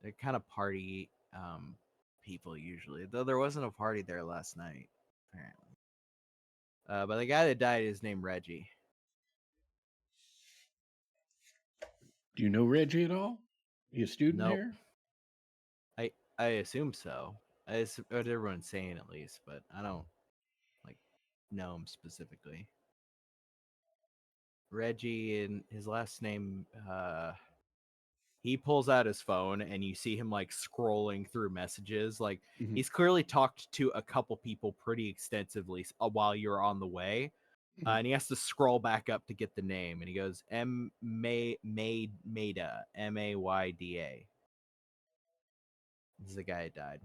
They're kind of party people usually. Though there wasn't a party there last night, apparently. But the guy that died is named Reggie. Do you know Reggie at all? You a student Nope. here? I assume so. What everyone's saying at least, but I don't like know him specifically. Reggie and his last name, he pulls out his phone and you see him like scrolling through messages. Like Mhm. he's clearly talked to a couple people pretty extensively while you're on the way. Mhm. And he has to scroll back up to get the name, and he goes Maida, Mayda. This is the guy that died.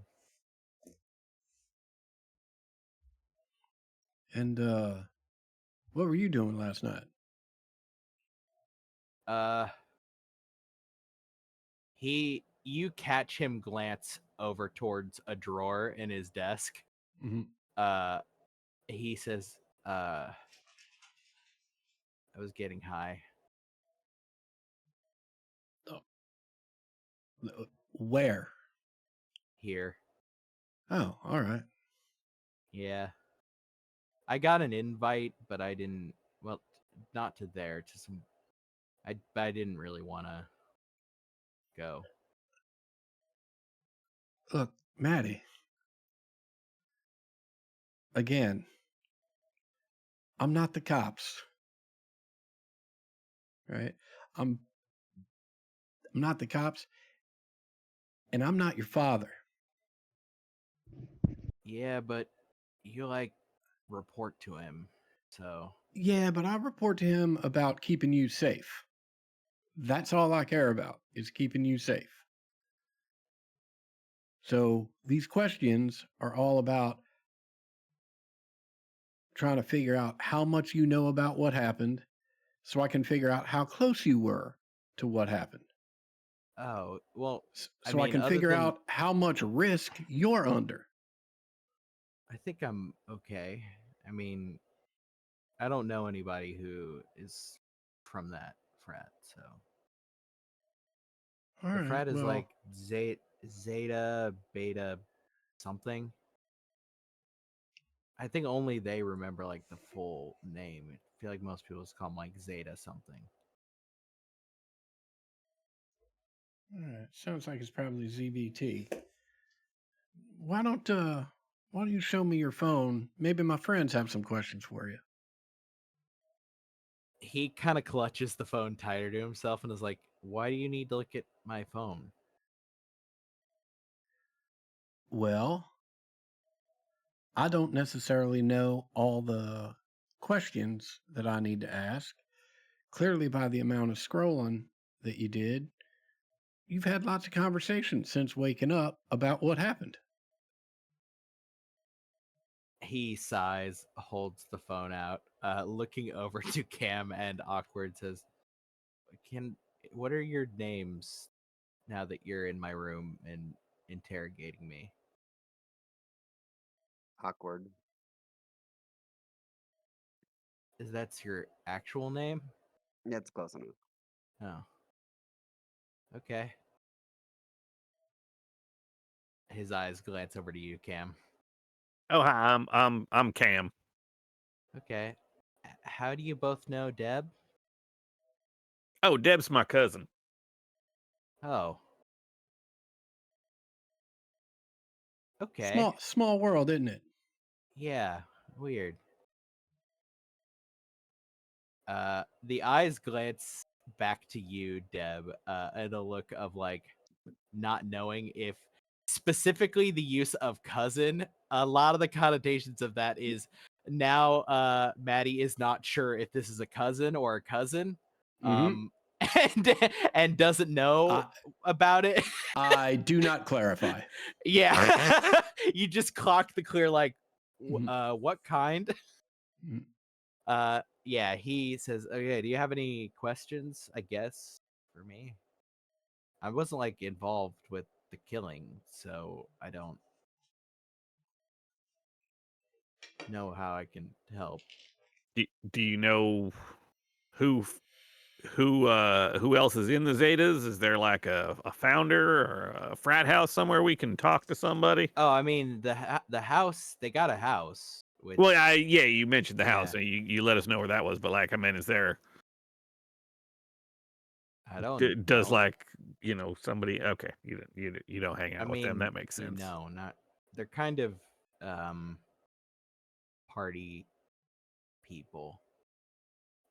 And what were you doing last night? You catch him glance over towards a drawer in his desk. Mhm. He says, I was getting high. Where? Here. Oh, all right. Yeah. I got an invite, but I didn't, well, not to there, to some, I didn't really want to go. Look, Maddie. Again, I'm not the cops. Right? I'm not the cops, and I'm not your father. Yeah, but you like report to him, so Yeah, but I report to him about keeping you safe. That's all I care about is keeping you safe. So these questions are all about trying to figure out how much you know about what happened so I can figure out how close you were to what happened. oh well. I So I mean, can other figure than out how much risk you're under. I think I'm okay. I mean, I don't know anybody who is from that frat, so All the right. frat is Well, like Zeta Beta something. I think only they remember like the full name. I feel like most people just call them like Zeta something. all right. Sounds like it's probably ZVT. Why don't you show me your phone? Maybe my friends have some questions for you. He kind of clutches the phone tighter to himself and is like, "Why do you need to look at my phone?" Well, I don't necessarily know all the questions that I need to ask. Clearly, by the amount of scrolling that you did, you've had lots of conversations since waking up about what happened. He sighs, holds the phone out, looking over to Cam and awkward says, what are your names now that you're in my room and interrogating me?" Awkward. that's your actual name? That's close enough. Oh. Okay. His eyes glance over to you, Cam. Oh, hi, I'm Cam. Okay. How do you both know Deb? Oh, Deb's my cousin. Oh. Okay. Small world, isn't it? Yeah. Weird. The eyes glance back to you, Deb, and a look of like not knowing if specifically the use of cousin. A lot of the connotations of that is now Maddie is not sure if this is a cousin or a cousin. Mhm. And doesn't know about it. I do not clarify. Yeah. You just clock the clear like Mhm. what kind? Mhm. Yeah, he says, okay, do you have any questions, I guess, for me? I wasn't like involved with the killing, so I don't know how I can help. Do you know who who else is in the Zetas? Is there like a founder or a frat house somewhere we can talk to somebody? Oh, I mean the house, they got a house, which Well, yeah, you mentioned the house, Yeah. and you let us know where that was. But like, I mean, is there I don't does know. like somebody? Okay, you don't hang I out with them. mean, That makes sense. no, not they're kind of party people.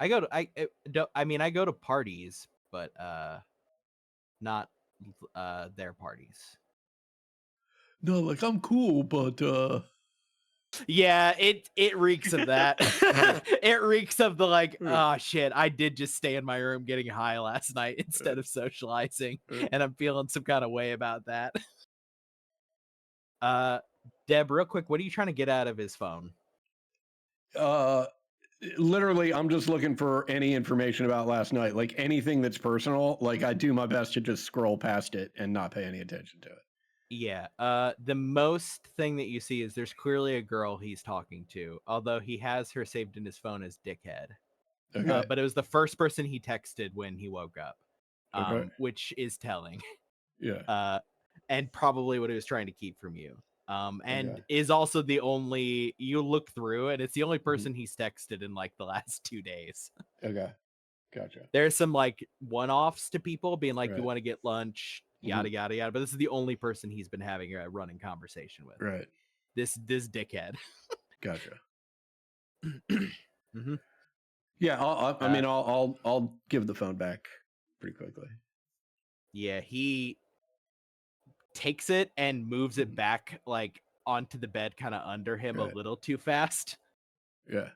I go to I mean I go to parties, but not their parties. No, like I'm cool, but Yeah, it reeks of that. It reeks of the like, oh shit, I did just stay in my room getting high last night instead of socializing, and I'm feeling some kind of way about that. Deb, real quick, what are you trying to get out of his phone? literally I'm just looking for any information about last night, like anything that's personal. Like I do my best to just scroll past it and not pay any attention to it. Yeah, the most thing that you see is there's clearly a girl he's talking to, although he has her saved in his phone as Dickhead. Okay. But it was the first person he texted when he woke up, Okay. which is telling. Yeah. And probably what he was trying to keep from you. And Okay. is also the only you look through, and it's the only Mm-hmm. person he's texted in like the last 2 days. Okay. Gotcha. There's some like one-offs to people being like, "You Right. want to get lunch?" Yada yada yada. But this is the only person he's been having a running conversation with. Right. This dickhead. Gotcha. Hmm. Yeah. I mean, I'll give the phone back pretty quickly. Yeah, he takes it and moves it back like onto the bed, kind of under him a Right. little too fast. Yeah.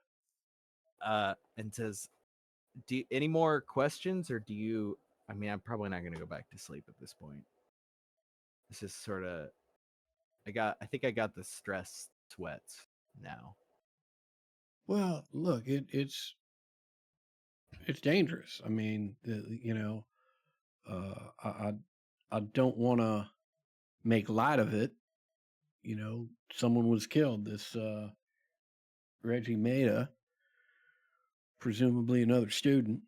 And says, any more questions, or do you? I mean, I'm probably not going to go back to sleep at this point. This is sort of. I think I got the stress sweats now. Well, look, it's dangerous. I mean, I don't want to make light of it. Someone was killed. This Reggie Maida, presumably another student,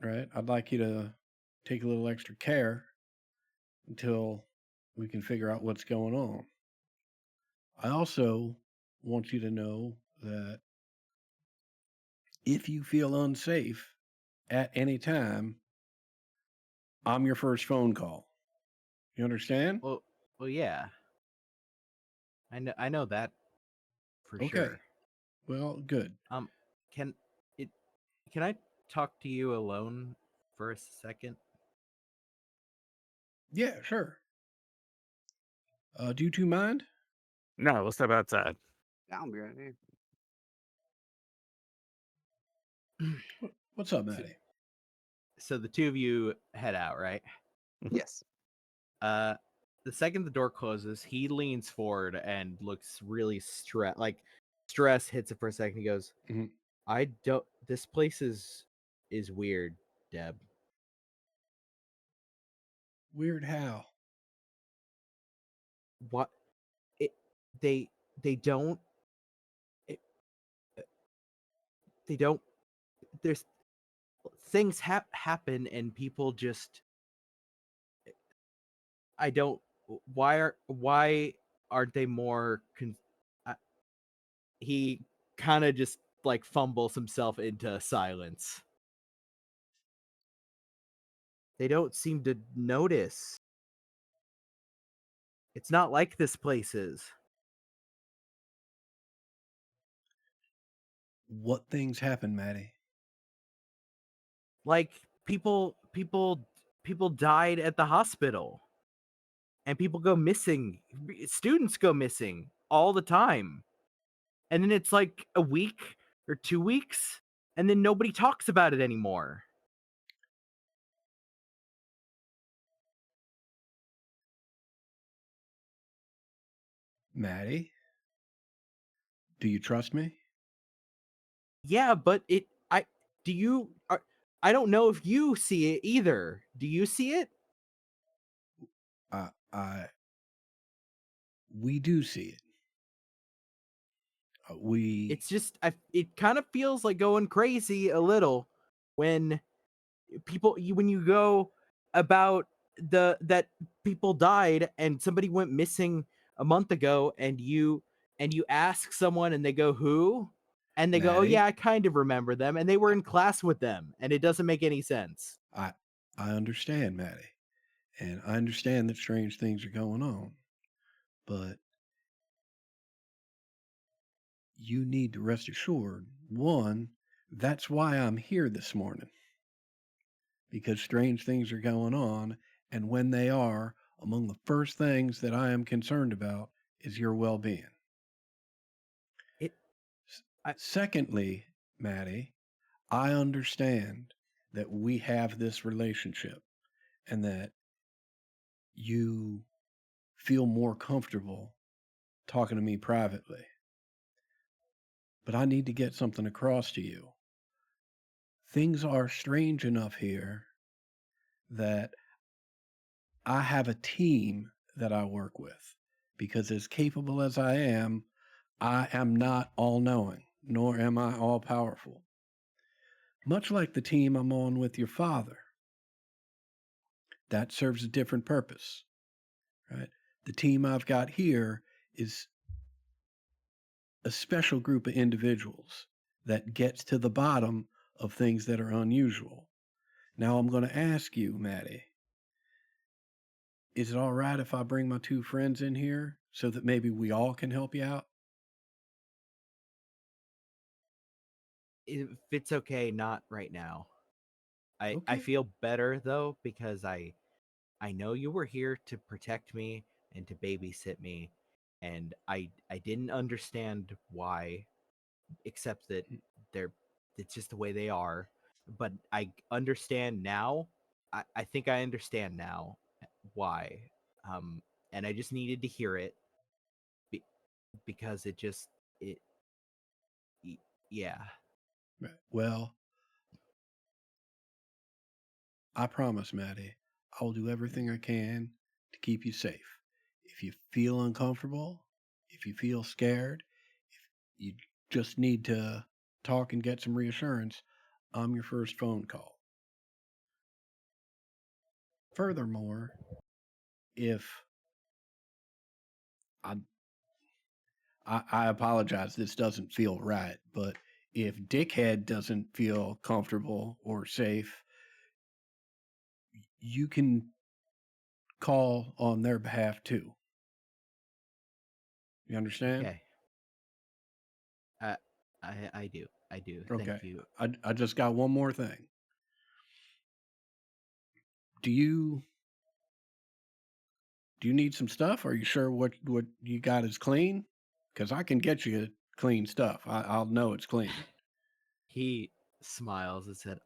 right? I'd like you to take a little extra care until we can figure out what's going on. I also want you to know that if you feel unsafe at any time, I'm your first phone call. You understand? Well, yeah. I know that for Okay. sure. Well, good. Can I talk to you alone for a second? Yeah, sure. Do you two mind? No, let's step outside. I'll be right here. What's up, Maddie? So the two of you head out, right? Yes. The second the door closes, he leans forward and looks really stressed. Like stress hits it for a second. He goes, Mhm. "I don't. This place is weird, Deb. Weird how? What? It they don't. It, they don't. There's things happen, and people just. I don't. Why aren't they more? He kind of just like fumbles himself into silence. They don't seem to notice. It's not like this place is. What things happen, Maddie? Like people died at the hospital. And people go missing. Students go missing all the time. And then it's like a week or 2 weeks and then nobody talks about it anymore. Maddie, do you trust me? Yeah, but I don't know if you see it either. Do you see it? We do see it. It's just it kind of feels like going crazy a little when when you go about that people died and somebody went missing a month ago, and you ask someone and they go, who? And they go, oh Maddie? yeah, I kind of remember them, and they were in class with them, and it doesn't make any sense. I understand, Maddie, and I understand that strange things are going on, but you need to rest assured, one, that's why I'm here this morning, because strange things are going on, and when they are, among the first things that I am concerned about is your well-being. Secondly, Maddie, I understand that we have this relationship and that you feel more comfortable talking to me privately. But I need to get something across to you. Things are strange enough here that I have a team that I work with, because as capable as I am not all-knowing, nor am I all-powerful. Much like the team I'm on with your father. That serves a different purpose, right? The team I've got here is a special group of individuals that gets to the bottom of things that are unusual. Now I'm going to ask you, Maddie, is it all right if I bring my 2 friends in here so that maybe we all can help you out? If it's okay, not right now. I Okay. feel better though, because I know you were here to protect me and to babysit me, and I didn't understand why, except that it's just the way they are. But I understand now. I think I understand now why. And I just needed to hear it because yeah. Right. Well, I promise, Maddie, I'll do everything I can to keep you safe. If you feel uncomfortable, if you feel scared, if you just need to talk and get some reassurance, I'm your first phone call. Furthermore, if I apologize, this doesn't feel right, but if Dickhead doesn't feel comfortable or safe, you can call on their behalf too. You understand? Okay. I do. I do. Okay. Thank you. I just got one more thing. Do you need some stuff? Are you sure what you got is clean? Because I can get you clean stuff. I'll know it's clean. He smiles and said,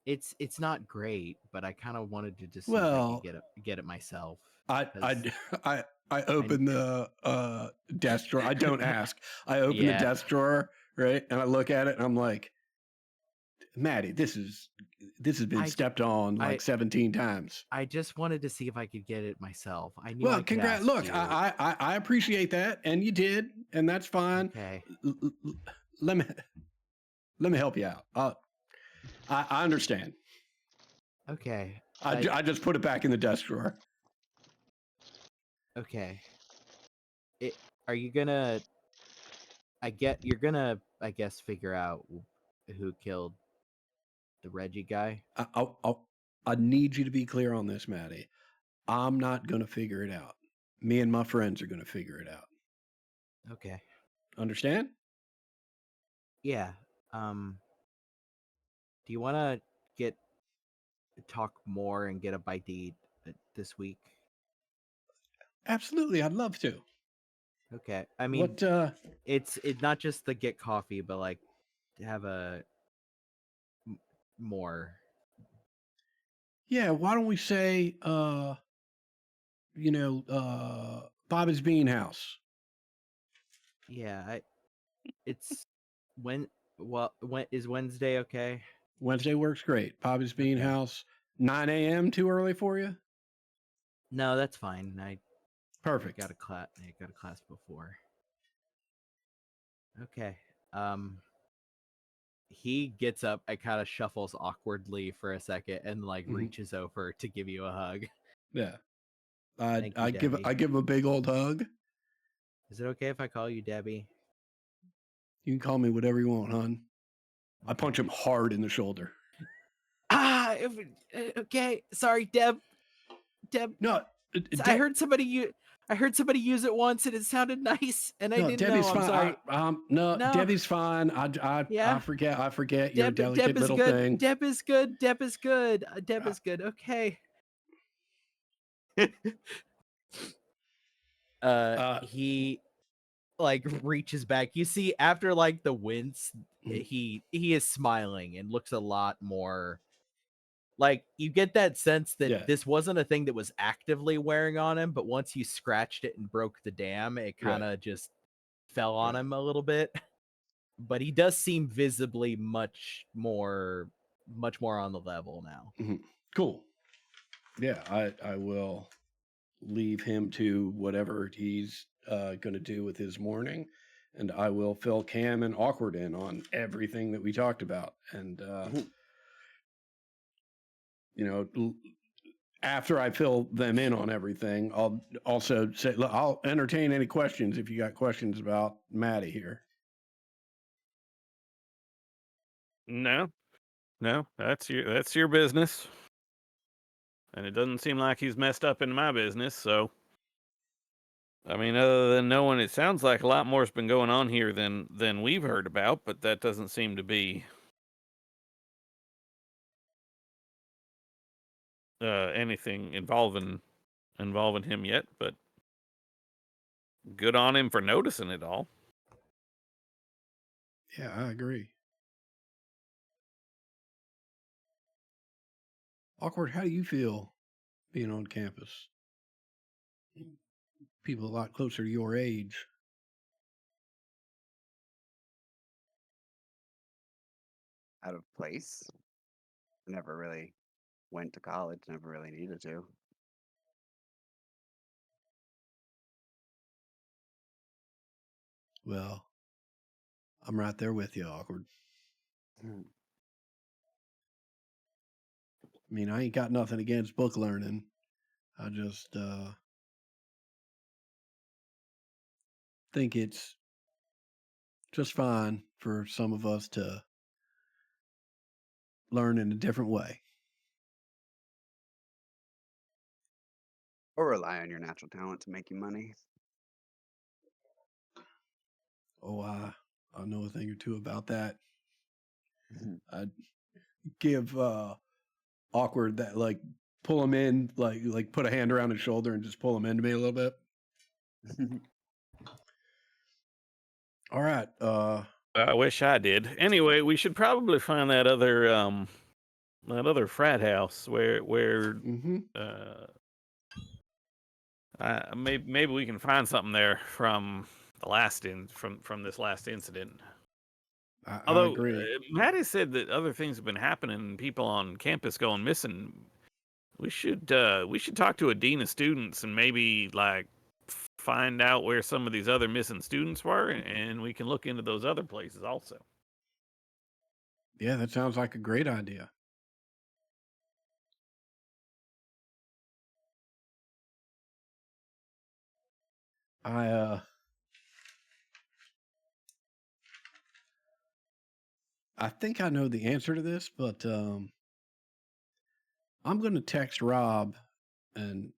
it's not great, but I kind of wanted to just see if I Well, could get it myself. I open the desk drawer. I don't ask. I open the Yeah. desk drawer, right? And I look at it and I'm like, Maddie, this has been stepped on like 17 times. I just wanted to see if I could get it myself. I knew. Well, I could ask look, you. I appreciate that, and you did, and that's fine. Okay. Let me Let me help you out. I understand. Okay. I just put it back in the desk drawer. Okay. Are you gonna? You're gonna, I guess, figure out who killed the Reggie guy. I need you to be clear on this, Maddie. I'm not going to figure it out. Me and my friends are going to figure it out. Okay. Understand? Yeah. Do you want to talk more and get a bite to eat this week? Absolutely. I'd love to. Okay. I mean, What? it's not just the get coffee, but like to have a more. Yeah. Why don't we say, Bobby's Bean House? Yeah. It's when is Wednesday okay? Wednesday works great. Bobby's Bean Okay. House. 9 a.m. Too early for you? No, that's fine. I Perfect. got a class before. Okay. He gets up and kind of shuffles awkwardly for a second and like Mhm. reaches over to give you a hug. Yeah. Thank you, I give Debbie. him a big old hug. Is it okay if I call you Debbie? You can call me whatever you want, hon. I punch him hard in the shoulder. Okay. Sorry, Deb. No, I heard somebody use it once and it sounded nice, and I no, didn't Debbie's know. fine. I'm sorry. No, No. Debbie's fine. Yeah. I forget. You're a Deb delicate is little good. thing. Deb is good. Deb is good. Deb is good. Okay. He like reaches back. You see, after like the wince, he is smiling and looks a lot more like, you get that sense that this wasn't a thing that was actively wearing on him, but once you scratched it and broke the dam, it kind of just fell on him a little bit. But he does seem visibly much more on the level now. Cool. Yeah, I will leave him to whatever he's going to do with his morning, and I will fill Cam and Awkward in on everything that we talked about. And after I fill them in on everything, I'll also say, look, I'll entertain any questions if you got questions about Maddie here. No, that's your business, and it doesn't seem like he's messed up in my business. So, I mean, other than knowing, it sounds like a lot more's been going on here than we've heard about, but that doesn't seem to be anything involving him yet. But good on him for noticing it all. Yeah, I agree. Awkward, how do you feel being on campus? People a lot closer to your age. Out of place. Never really went to college, never really needed to. Well, I'm right there with you, Awkward. I mean, I ain't got nothing against book learning. I just think it's just fine for some of us to learn in a different way. Or rely on your natural talent to make you money. Oh, I know a thing or two about that. I'd give Awkward that, like, pull him in, like put a hand around his shoulder and just pull him into me a little bit. All right. I wish I did. Anyway, we should probably find that other frat house where maybe we can find something there from this last incident. Although I agree. Maddie said that other things have been happening and people on campus going missing. We should talk to a dean of students and maybe like find out where some of these other missing students were, and we can look into those other places also. Yeah, that sounds like a great idea. I I think I know the answer to this, but I'm going to text Rob and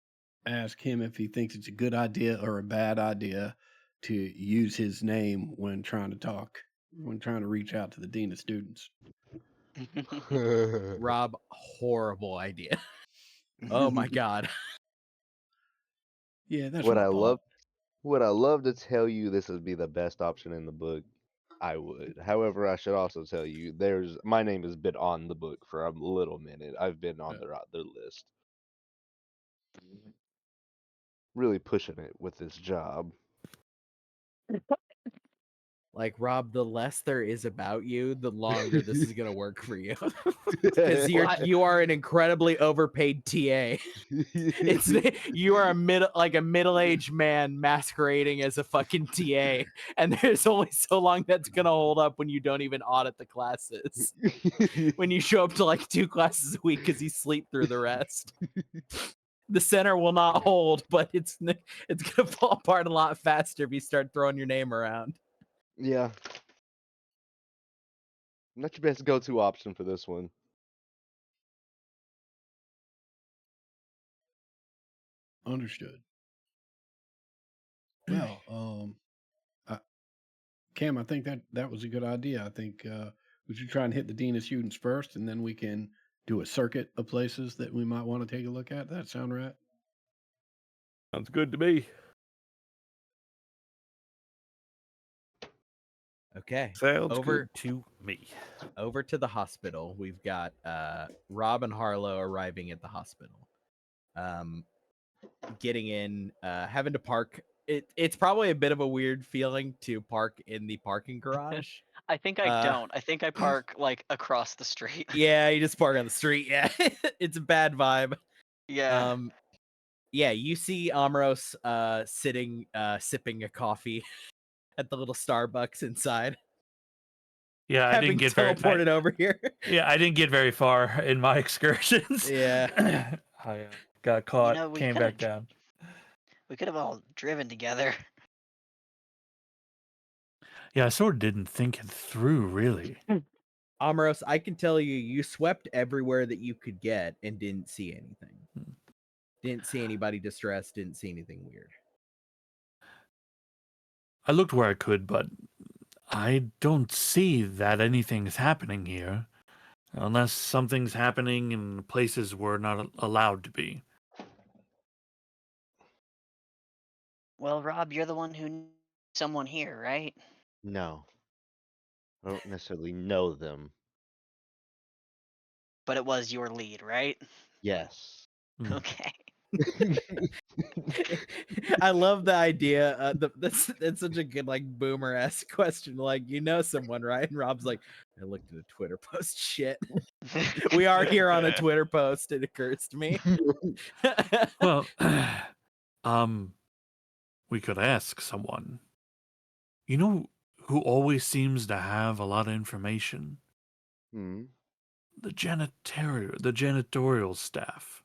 ask him if he thinks it's a good idea or a bad idea to use his name when trying to talk, when trying to reach out to the dean of students. Rob, horrible idea. Oh my god. Yeah, that's Would what I I thought. love would I love to tell you this would be the best option in the book? I would. However, I should also tell you my name has been on the book for a little minute. I've been on the list. Really pushing it with this job. Like, Rob, the less there is about you, the longer this is gonna work for you. Because you are an incredibly overpaid TA. You are a middle-aged man masquerading as a fucking TA, and there's only so long that's gonna hold up when you don't even audit the classes. When you show up to like 2 classes a week because you sleep through the rest. The center will not hold, but it's gonna fall apart a lot faster if you start throwing your name around. Yeah. Not your best go-to option for this one. Understood. Well, Cam, I think that was a good idea. I think we should try and hit the dean of students first, and then we can do a circuit of places that we might want to take a look at. That sound right? Sounds good to me. Okay. Sounds Over good to me. over to the hospital. We've got Rob and Harlow arriving at the hospital. Getting in, having to park. It's probably a bit of a weird feeling to park in the parking garage. I think I don't. I think I park like across the street. Yeah, you just park on the street. Yeah, it's a bad vibe. Yeah. Yeah, you see Amros sitting sipping a coffee at the little Starbucks inside. Yeah, I Having didn't get teleported over here. Yeah, I didn't get very far in my excursions. Yeah. I got caught, we came kinda back down. We could have all driven together. Yeah, I sort of didn't think it through, really. Amros, I can tell you, you swept everywhere that you could get and didn't see anything. Didn't see anybody distressed, didn't see anything weird. I looked where I could, but I don't see that anything's happening here. Unless something's happening in places we're not allowed to be. Well, Rob, you're the one who knew someone here, right? No. I don't necessarily know them. But it was your lead, right? Yes. Okay. I love the idea. That's such a good like boomer-esque question. Like, you know someone, right? And Rob's like, I looked at a Twitter post. Shit. We are here on a Twitter post. It occurs to me. Well, we could ask someone. You know who always seems to have a lot of information? Hmm. The janitorial staff.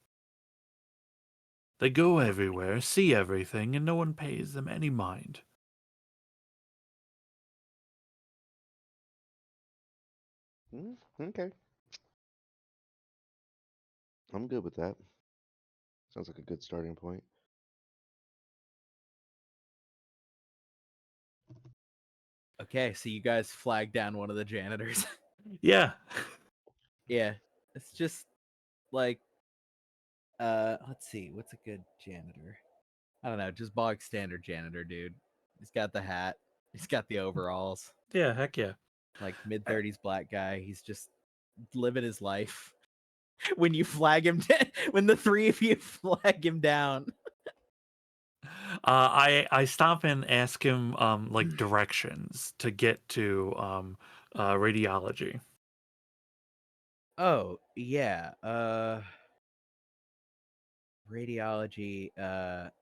They go everywhere, see everything, and no one pays them any mind. Okay. I'm good with that. Sounds like a good starting point. Okay, so you guys flag down one of the janitors. Yeah. Yeah. It's just like let's see, what's a good janitor? I don't know, just bog standard janitor, dude. He's got the hat, he's got the overalls. Yeah, heck yeah. Like mid-30s black guy. He's just living his life. When you flag him when the three of you flag him down. I stop and ask him like directions to get to radiology. Oh, yeah. Radiology,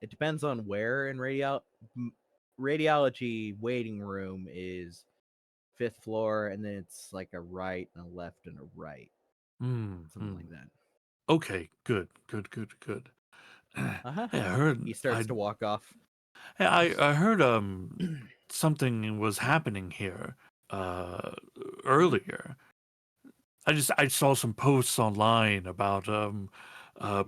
it depends on where in radiology waiting room is 5th floor, and then it's like a right and a left and a right, something like that. Okay, good. Uh-huh. Hey, I heard He starts to walk off. hey, I heard something was happening here earlier. I saw some posts online about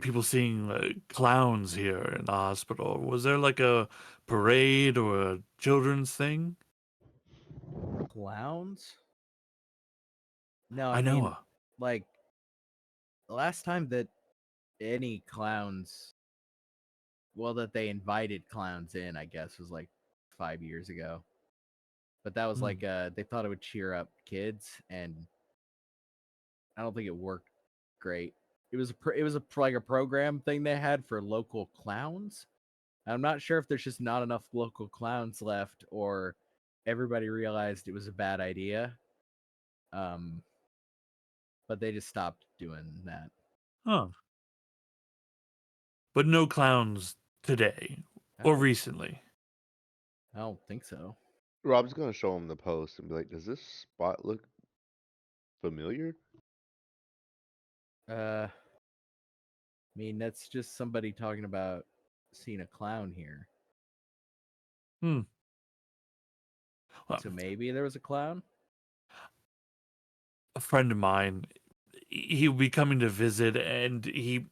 people seeing clowns here in the hospital. Was there like a parade or a children's thing? Clowns? No, I I know. mean, like, the last time that any clowns, well, that they invited clowns in, I guess, was like 5 years ago. But that was like, they thought it would cheer up kids, and I don't think it worked great. It was like a program thing they had for local clowns. I'm not sure if there's just not enough local clowns left, or everybody realized it was a bad idea. But they just stopped doing that. Huh. But no clowns today or recently. I don't think so. Rob's gonna show him the post and be like, "Does this spot look familiar?" I mean, that's just somebody talking about seeing a clown here. Well, So maybe there was a clown? a friend of mine, he will be coming to visit, and he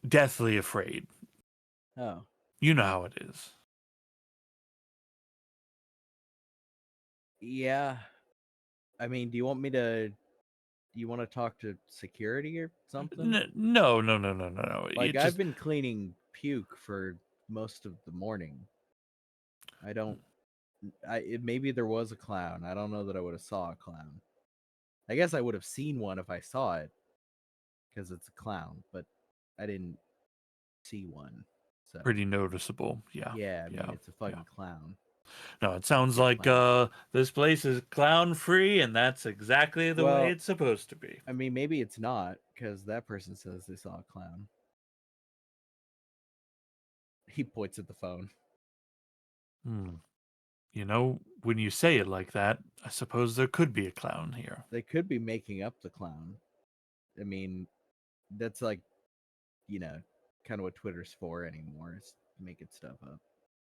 deathly afraid. Oh. You know how it is. Yeah. I mean, do you want to talk to security or something? No. Like, It I've just been cleaning puke for most of the morning. I don't. Maybe there was a clown. I don't know that I would have saw a clown. I guess I would have seen one if I saw it, because it's a clown. But I didn't see one. So pretty noticeable. Yeah. yeah, I mean, it's a fucking clown. No, it sounds Big like clown. this place is clown free, and that's exactly the way Well, it's supposed to be. I mean, maybe it's not, because that person says they saw a clown. He points at the phone. You know, when you say it like that, I suppose there could be a clown here. They could be making up the clown. I mean, that's like, kind of what Twitter's for anymore, is making stuff up.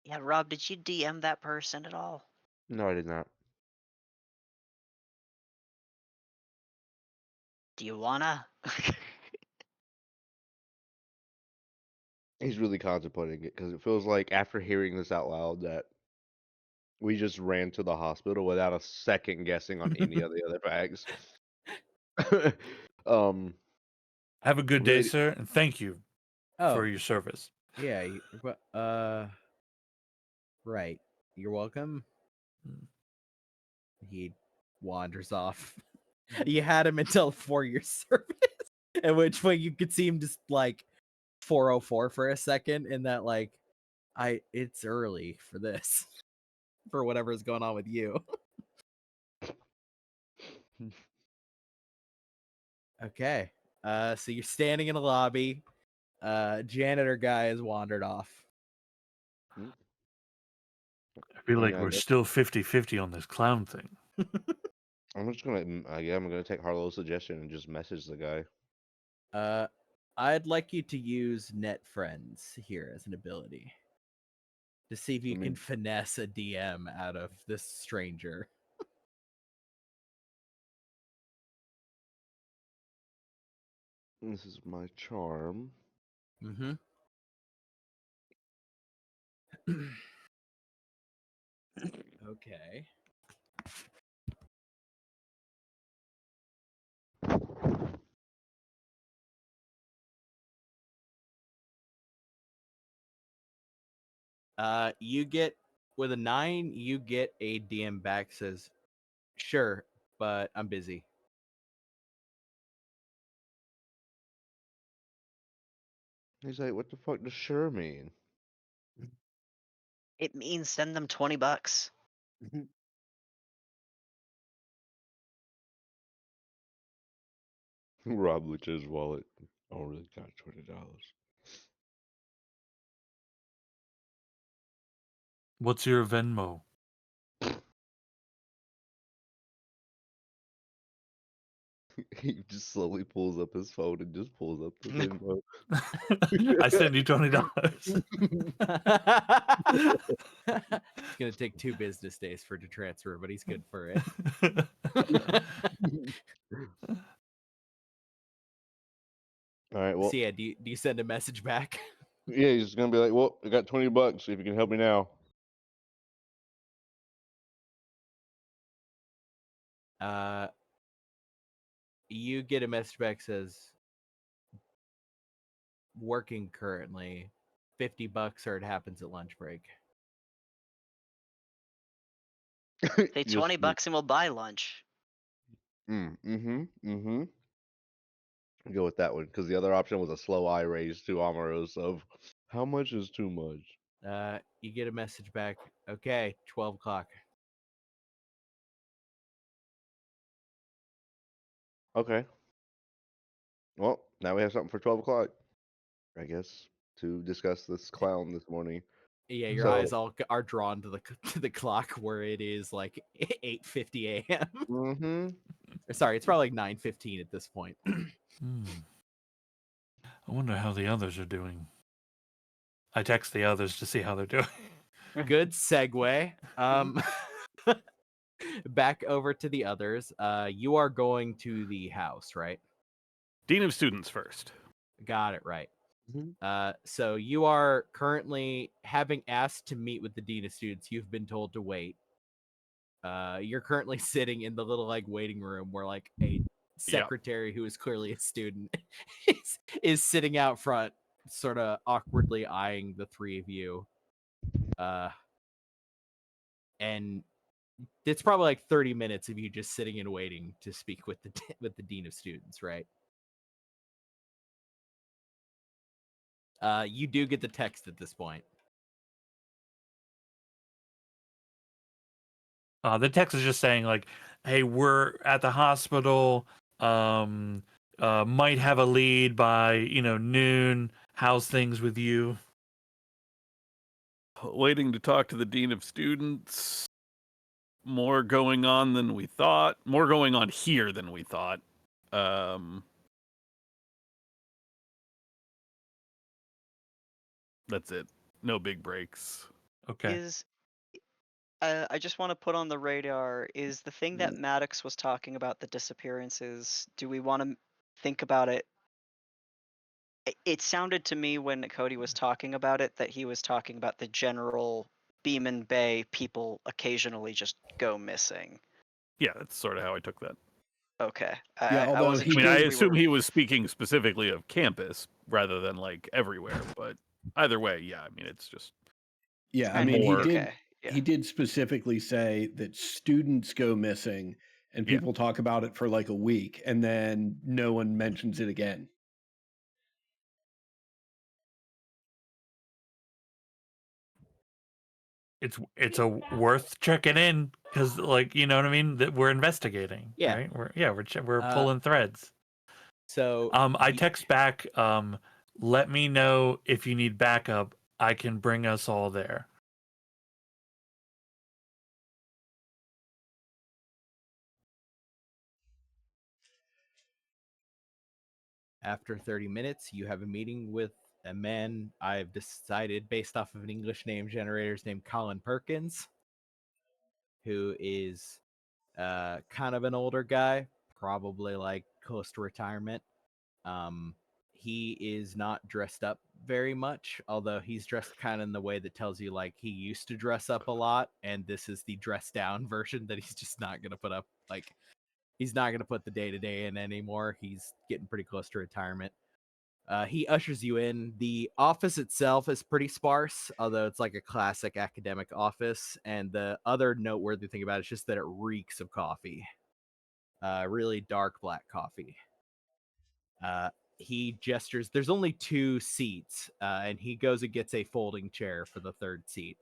Yeah, Rob, did you DM that person at all? No, I did not. Do you wanna? He's really contemplating it because it feels like after hearing this out loud that we just ran to the hospital without a second guessing on any of the other facts. um, Have a good day, really, sir, and thank you Oh, for your service. yeah. Right. You're welcome. He wanders off. You had him until 4-year service, at which point you could see him just like 404 for a second, and that like, it's early for this, for whatever is going on with you. Okay. So you're standing in a lobby. Janitor guy has wandered off. I feel like I we're guess still 50-50 on this clown thing. I'm just gonna. I'm gonna take Harlow's suggestion and just message the guy. I'd like you to use Net Friends here as an ability to see if you can finesse a DM out of this stranger. This is my charm. Mm-hmm. Okay. You get, with a 9, you get a DM back, says, "Sure, but I'm busy." He's like, "What the fuck does sure mean?" It means send them $20. Rob looked at his wallet. I don't really got $20. What's your Venmo? He just slowly pulls up his phone and just pulls up the Venmo. I send you $20. It's gonna take 2 business days for it to transfer, but he's good for it. All right, well, So yeah, do you send a message back? yeah, he's gonna be like, "Well, I got $20 if you can help me now." You get a message back says working currently, $50 or it happens at lunch break. Say You'll see. $20 and we'll buy lunch. Mm-hmm. Go with that one because the other option was a slow eye raise to Amaros of how much is too much. You get a message back. Okay, 12 o'clock. Okay. Well, now we have something for 12 o'clock, I guess, to discuss this clown this morning. Yeah, your So- eyes all are drawn to the clock where it is like 8:50 a.m. Mm-hmm. Sorry, it's probably like 9:15 at this point. I wonder how the others are doing. I text the others to see how they're doing. Good segue. Back over to the others. You are going to the house, right? Dean of Students first. Got it right. Mhm. So you are currently having asked to meet with the dean of students. You've been told to wait. You're currently sitting in the little like waiting room where like a secretary who is clearly a student is sitting out front, sort of awkwardly eyeing the three of you. And it's probably like 30 minutes of you just sitting and waiting to speak with the dean of students, right? You do get the text at this point. The text is just saying like, "Hey, we're at the hospital. Might have a lead by noon. How's things with you?" Waiting to talk to the Dean of Students. More going on than we thought. More going on here than we thought. That's it. No big breaks. Okay. Is I just want to put on the radar, is the thing that Maddox was talking about, the disappearances, do we want to think about it? It sounded to me when Cody was talking about it that he was talking about the general Beeman Bay people occasionally just go missing. Yeah, that's sort of how I took that. Okay. Yeah, I although wasn't he I mean, sure I if we assume were- he was speaking specifically of campus rather than like everywhere, but either way, yeah, I mean, it's just Yeah, I And- mean, more- Okay. he did specifically say that students go missing and Yeah. people talk about it for like a week and then no one mentions it again. It's a worth checking in because like you know what I mean, that we're investigating. Yeah. Right. We're pulling threads. So I text back. Let me know if you need backup. I can bring us all there. after 30 minutes, you have a meeting with a man I've decided based off of an English name generator is named Colin Perkins, who is kind of an older guy, probably like close to retirement. He is not dressed up very much, although he's dressed kind of in the way that tells you like he used to dress up a lot, and this is the dressed down version that he's just not gonna put up. Like he's not gonna put the day to day in anymore. He's getting pretty close to retirement. He ushers you in. The office itself is pretty sparse, although it's like a classic academic office. And the other noteworthy thing about it is just that it reeks of coffee. Really dark black coffee. He gestures. There's only 2 seats, and he goes and gets a folding chair for the 3rd seat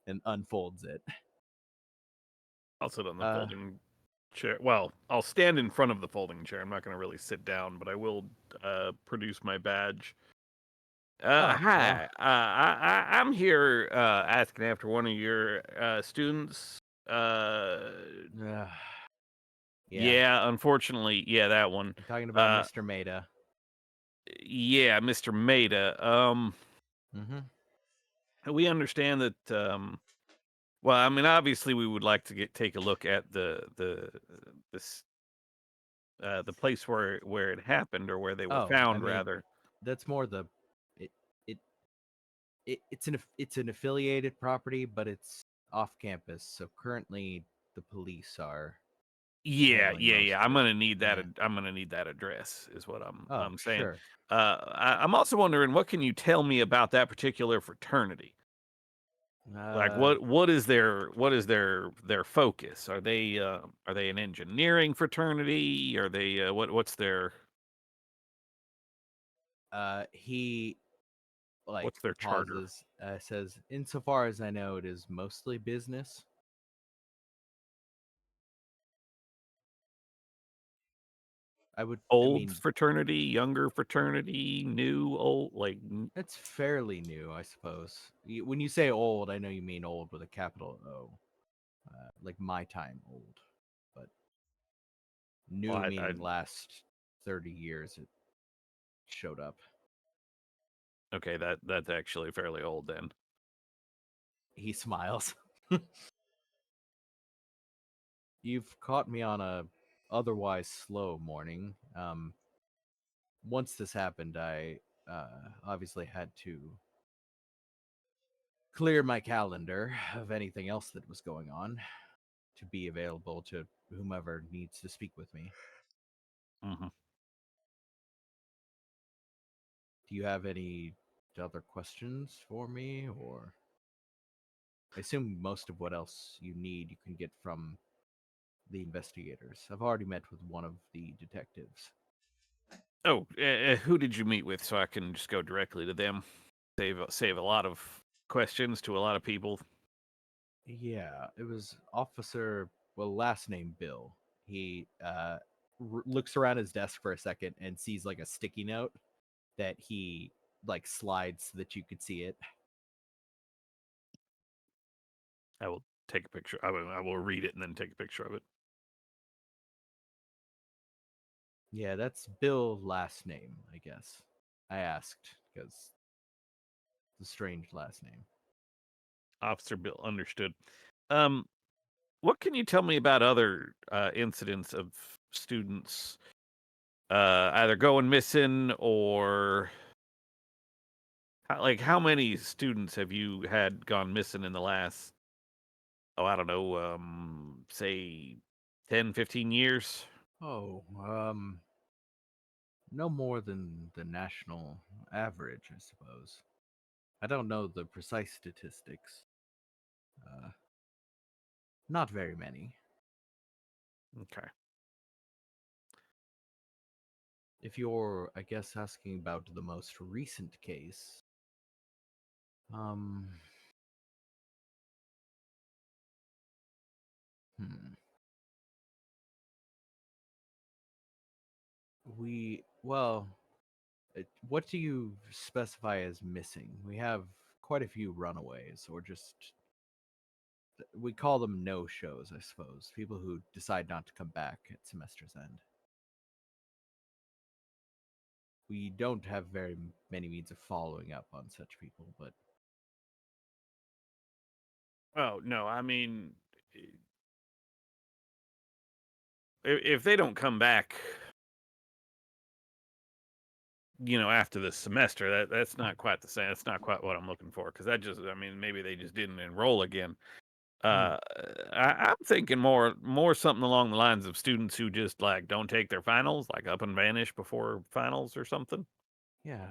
and unfolds it. I'll sit on the folding chair. Well, I'll stand in front of the folding chair. I'm not going to really sit down, but I will produce my badge. Hi, I'm here asking after one of your students. Yeah, Yeah, unfortunately, yeah, that one. I'm talking about Mr. Maida. Yeah, Mr. Maida. We understand that. Well, I mean, obviously, we would like to take a look at this the place where it happened, or where they were Oh, found, I mean, rather. that's more the it it, it's an affiliated property, but it's off campus. So currently, the police are Yeah, handling most yeah. of I'm it. gonna need that. Yeah. I'm gonna need that address. Is what Oh, I'm saying. sure. I'm also wondering, what can you tell me about that particular fraternity? Like, what is their focus? Are they an engineering fraternity? Are they what's their He like what's their charter? pauses, says, "Insofar as I know, it is mostly business." I Old mean, fraternity, younger fraternity, new, old, it's fairly new, I suppose. When you say old, I know you mean old with a capital O, like my time old, but new well, meaning last 30 years it showed up. okay, that's actually fairly old then. He smiles. You've caught me on a otherwise slow morning. Once this happened, I obviously had to clear my calendar of anything else that was going on to be available to whomever needs to speak with me. Mm-hmm. Do you have any other questions for me, or I assume most of what else you need you can get from the investigators. I've already met with one of the detectives. Oh, who did you meet with, so I can just go directly to them? Save a lot of questions to a lot of people. Yeah, it was Officer, well, last name Bill. He looks around his desk for a second and sees like a sticky note that he like slides so that you could see it. I will take a picture. I will read it and then take a picture of it. Yeah, that's Bill last name, I guess. I asked because it's a strange last name. Officer Bill, understood. What can you tell me about other incidents of students either going missing, or like, how many students have you had gone missing in the last, I don't know, say 10, 15 years? Oh, no more than the national average, I suppose. I don't know the precise statistics. Uh, Not very many. Okay. If you're, I guess, asking about the most recent case, um, hmm. Well, what do you specify as missing? We have quite a few runaways, or just, we call them no-shows, I suppose. People who decide not to come back at semester's end. We don't have very many means of following up on such people, but Oh, no, I mean, if they don't come back, after this semester, that's not quite the same. That's not quite what I'm looking for, because that just, I mean, maybe they just didn't enroll again. I'm thinking more something along the lines of students who just like don't take their finals, like up and vanish before finals or something, yeah.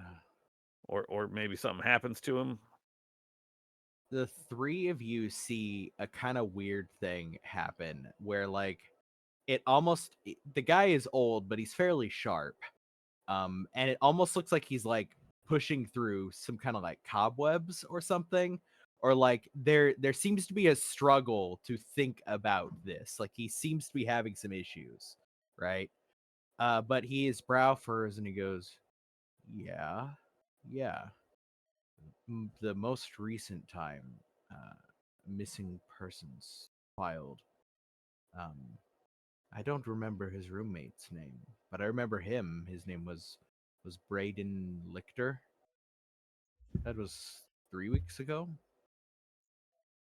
or maybe something happens to them. The three of you see a kind of weird thing happen where, like, the guy is old, but he's fairly sharp. And it almost looks like he's like pushing through some kind of like cobwebs or something, or like there seems to be a struggle to think about this. Like, he seems to be having some issues, right? But his brow furrows and he goes, "Yeah, yeah. The most recent time missing persons filed, um, I don't remember his roommate's name, but I remember him. His name was Braden Lichter. That was 3 weeks ago.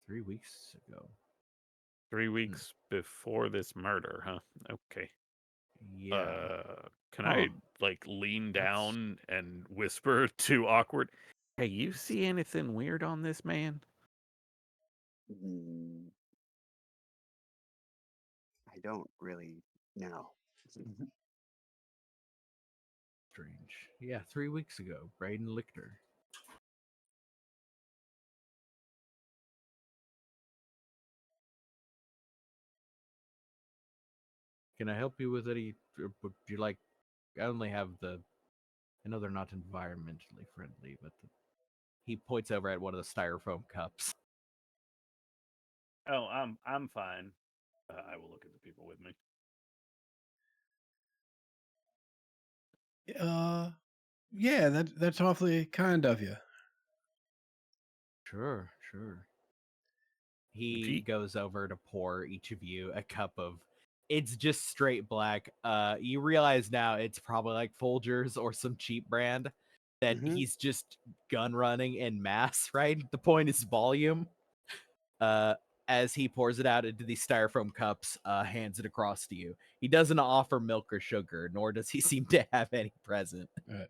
3 weeks ago. 3 weeks before this murder, huh? Okay. Yeah. Can Huh. I like lean That's- down and whisper to Awkward, "Hey, you see anything weird on this man?" Mm, I don't really know. Strange. Yeah, 3 weeks ago, Braden Lichter. Can I help you with any? Would you like? I only have the. I know they're not environmentally friendly, but he points over at one of the styrofoam cups. Oh, I'm fine. I will look at the people with me. Yeah, that's awfully kind of you. Sure, sure. He Gee. goes over to pour each of you a cup of. It's just straight black. You realize now it's probably like Folgers or some cheap brand that Mhm. he's just gun running in mass. Right. The point is volume. As he pours it out into these styrofoam cups, hands it across to you. He doesn't offer milk or sugar, nor does he seem to have any present. Right.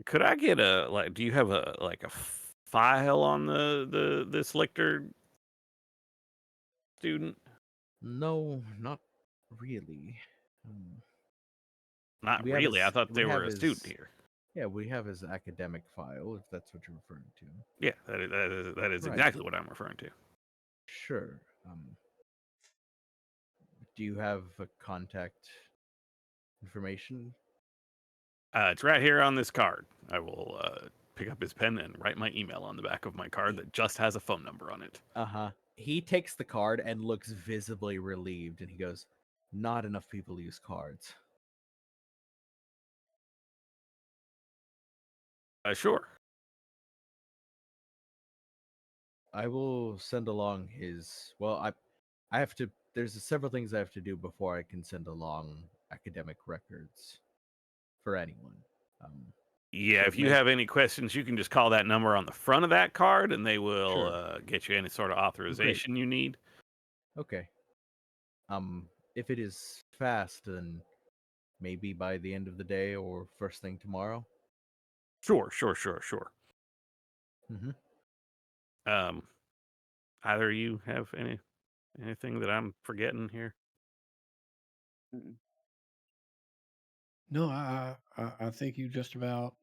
Could I get a like? Do you have a like a file on this Lichter student? No, not really. Not We have really. I his- thought we they were have a student his- here. Yeah, we have his academic file, if that's what you're referring to. Yeah, that is Right. exactly what I'm referring to. Sure. Do you have a contact information? It's right here on this card. I will pick up his pen and write my email on the back of my card that just has a phone number on it. Uh-huh. He takes the card and looks visibly relieved, and he goes, "Not enough people use cards." Sure. I will send along his. Well, I have to. There's several things I have to do before I can send along academic records for anyone. Yeah, So if you may- have any questions, you can just call that number on the front of that card, and they will Sure. get you any sort of authorization you need. Okay. If it is fast, then maybe by the end of the day or first thing tomorrow. Sure. Mm-hmm. Either of you have anything that I'm forgetting here? Mm-mm. No, I think you just about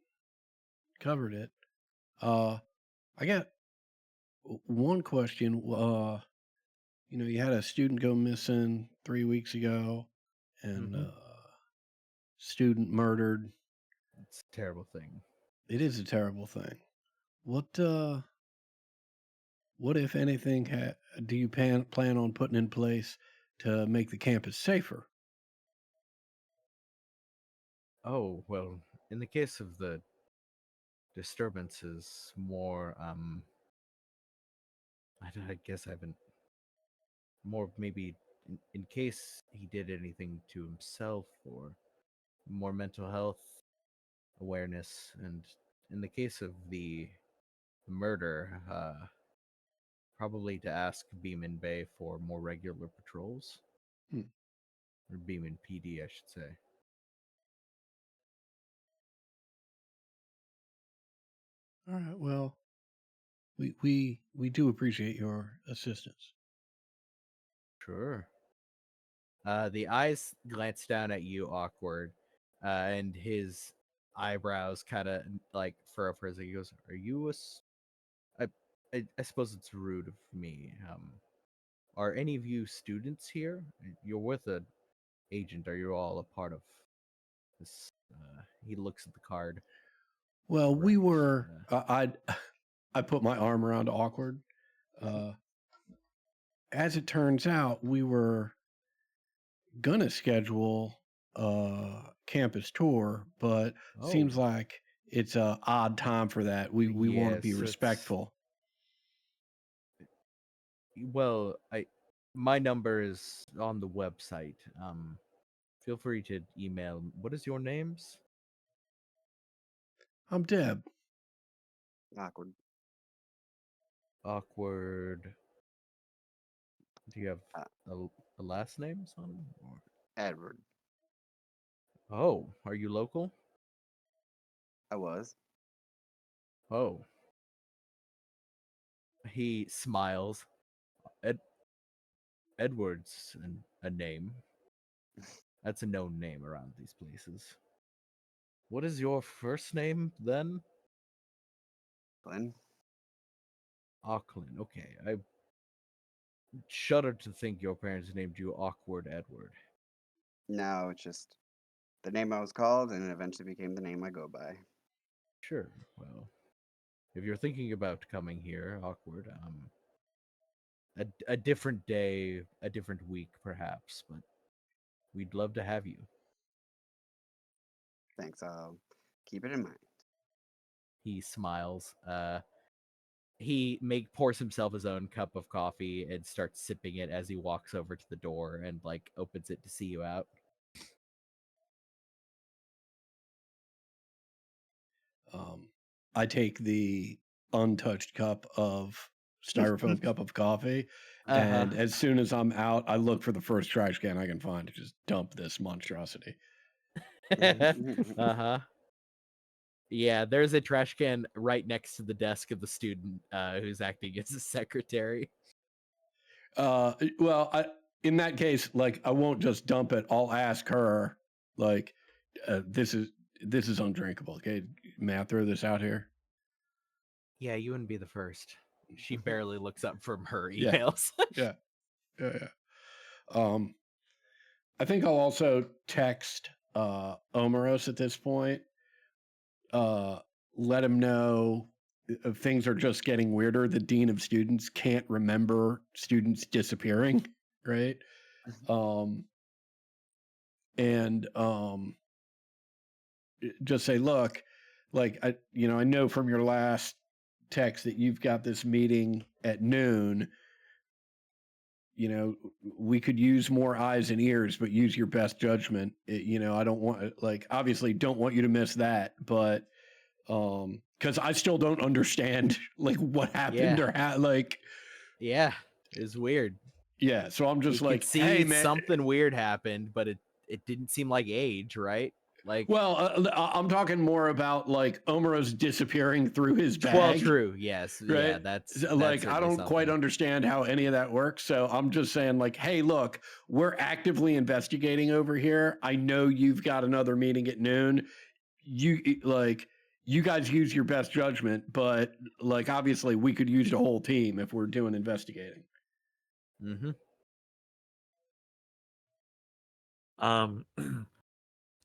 covered it. I got one question. You had a student go missing 3 weeks ago, and Mhm. student murdered. It's a terrible thing. It is a terrible thing. What if anything do you plan on putting in place to make the campus safer? Oh, well, in the case of the disturbances, more, I guess I haven't, more maybe in case he did anything to himself or more mental health awareness. And in the case of the murder, probably to ask Beeman Bay for more regular patrols. Hmm. Or Beeman PD, I should say. All right. Well, we do appreciate your assistance. Sure. The eyes glance down at you, awkward, and his eyebrows kind of like furrow for a second. He goes, "Are you a? I suppose it's rude of me. Are any of you students here? You're with an agent. Are you all a part of this?" He looks at the card. Well, we Right. were. I put my arm around awkward. As it turns out, we were gonna schedule a campus tour, but seems Oh, like it's a odd time for that. We want to be yes, respectful. Well, my number is on the website. Feel free to email. What is your names? I'm Deb. Awkward. Awkward. Do you have Uh, a last name, son? Or... Edward. Oh, are you local? I was. Oh. He smiles. Edward's a name. That's a known name around these places. What is your first name then? Glenn. Auckland. Okay, I shudder to think your parents named you Awkward Edward. No, it's just the name I was called, and it eventually became the name I go by. Sure. Well, if you're thinking about coming here, Awkward, a different day, a different week, perhaps, but we'd love to have you. Thanks. I'll keep it in mind. He smiles. He pours himself his own cup of coffee and starts sipping it as he walks over to the door and like opens it to see you out. I take the untouched cup of styrofoam cup of coffee, and as soon as I'm out, I look for the first trash can I can find to just dump this monstrosity. Yeah, there's a trash can right next to the desk of the student who's acting as a secretary. Well, in that case, like, I won't just dump it. I'll ask her, like, this is undrinkable. Okay, may I throw this out here? Yeah, you wouldn't be the first. She barely looks up from her Yeah. emails. Yeah. I think I'll also text Omeros at this point. Let him know if things are just getting weirder. The dean of students can't remember students disappearing, right? And just say, look, like, I know from your last text that you've got this meeting at noon. We could use more eyes and ears, but use your best judgment. I don't want, like, obviously don't want you to miss that, but because I still don't understand like what happened or yeah, it's weird. Yeah, so I'm just You like, could see hey man, something weird happened, but it didn't seem like age, right? Like, well, I'm talking more about like Omeros disappearing through his bag. well, true, yes, Right? yeah, that's like, I don't quite something. understand how any of that works. So I'm just saying, like, hey, look, we're actively investigating over here. I know you've got another meeting at noon. You guys use your best judgment, but like, obviously we could use the whole team if we're doing investigating.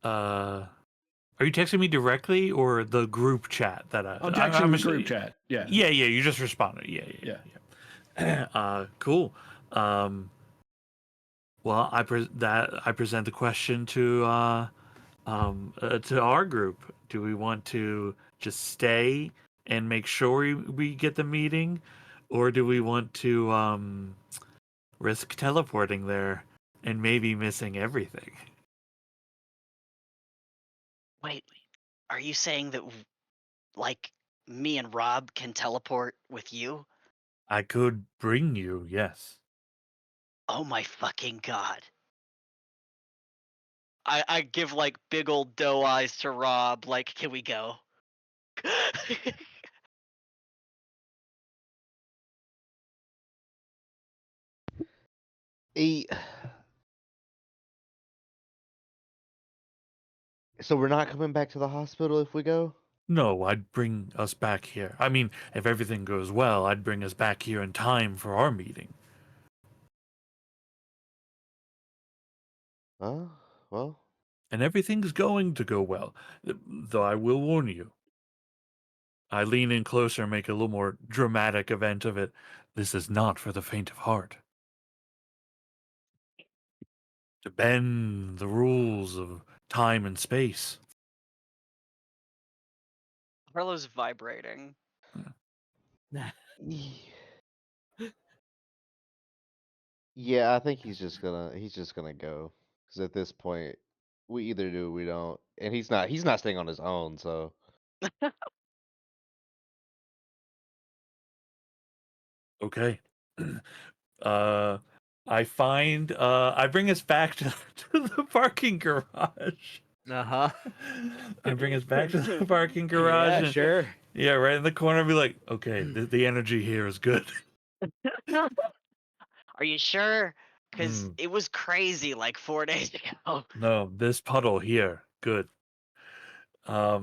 Are you texting me directly or the group chat that I'm texting the group chat. Yeah. Yeah, you just responded. Yeah. Cool. Well, I present the question to our group. Do we want to just stay and make sure we get the meeting, or do we want to risk teleporting there and maybe missing everything? Wait, are you saying that, like, me and Rob can teleport with you? I could bring you, yes. Oh my fucking god. I give, like, big old doe eyes to Rob, like, can we go? So we're not coming back to the hospital if we go? No, I'd bring us back here. I mean, if everything goes well, I'd bring us back here in time for our meeting. Well. And everything's going to go well, though I will warn you. I lean in closer and make a little more dramatic event of it. This is not for the faint of heart. To bend the rules of time and space. Carlo's vibrating. Yeah, I think he's just gonna go. Because at this point, we either do or we don't. And he's not staying on his own, so Okay. I find I bring us back to, to the parking garage. Uh-huh. I bring us back to the parking garage. Yeah, and- sure. Yeah, right in the corner. Be like, okay, the energy here is good. Are you sure? Because Mm. it was crazy like 4 days ago. No, this puddle here, good. Yeah,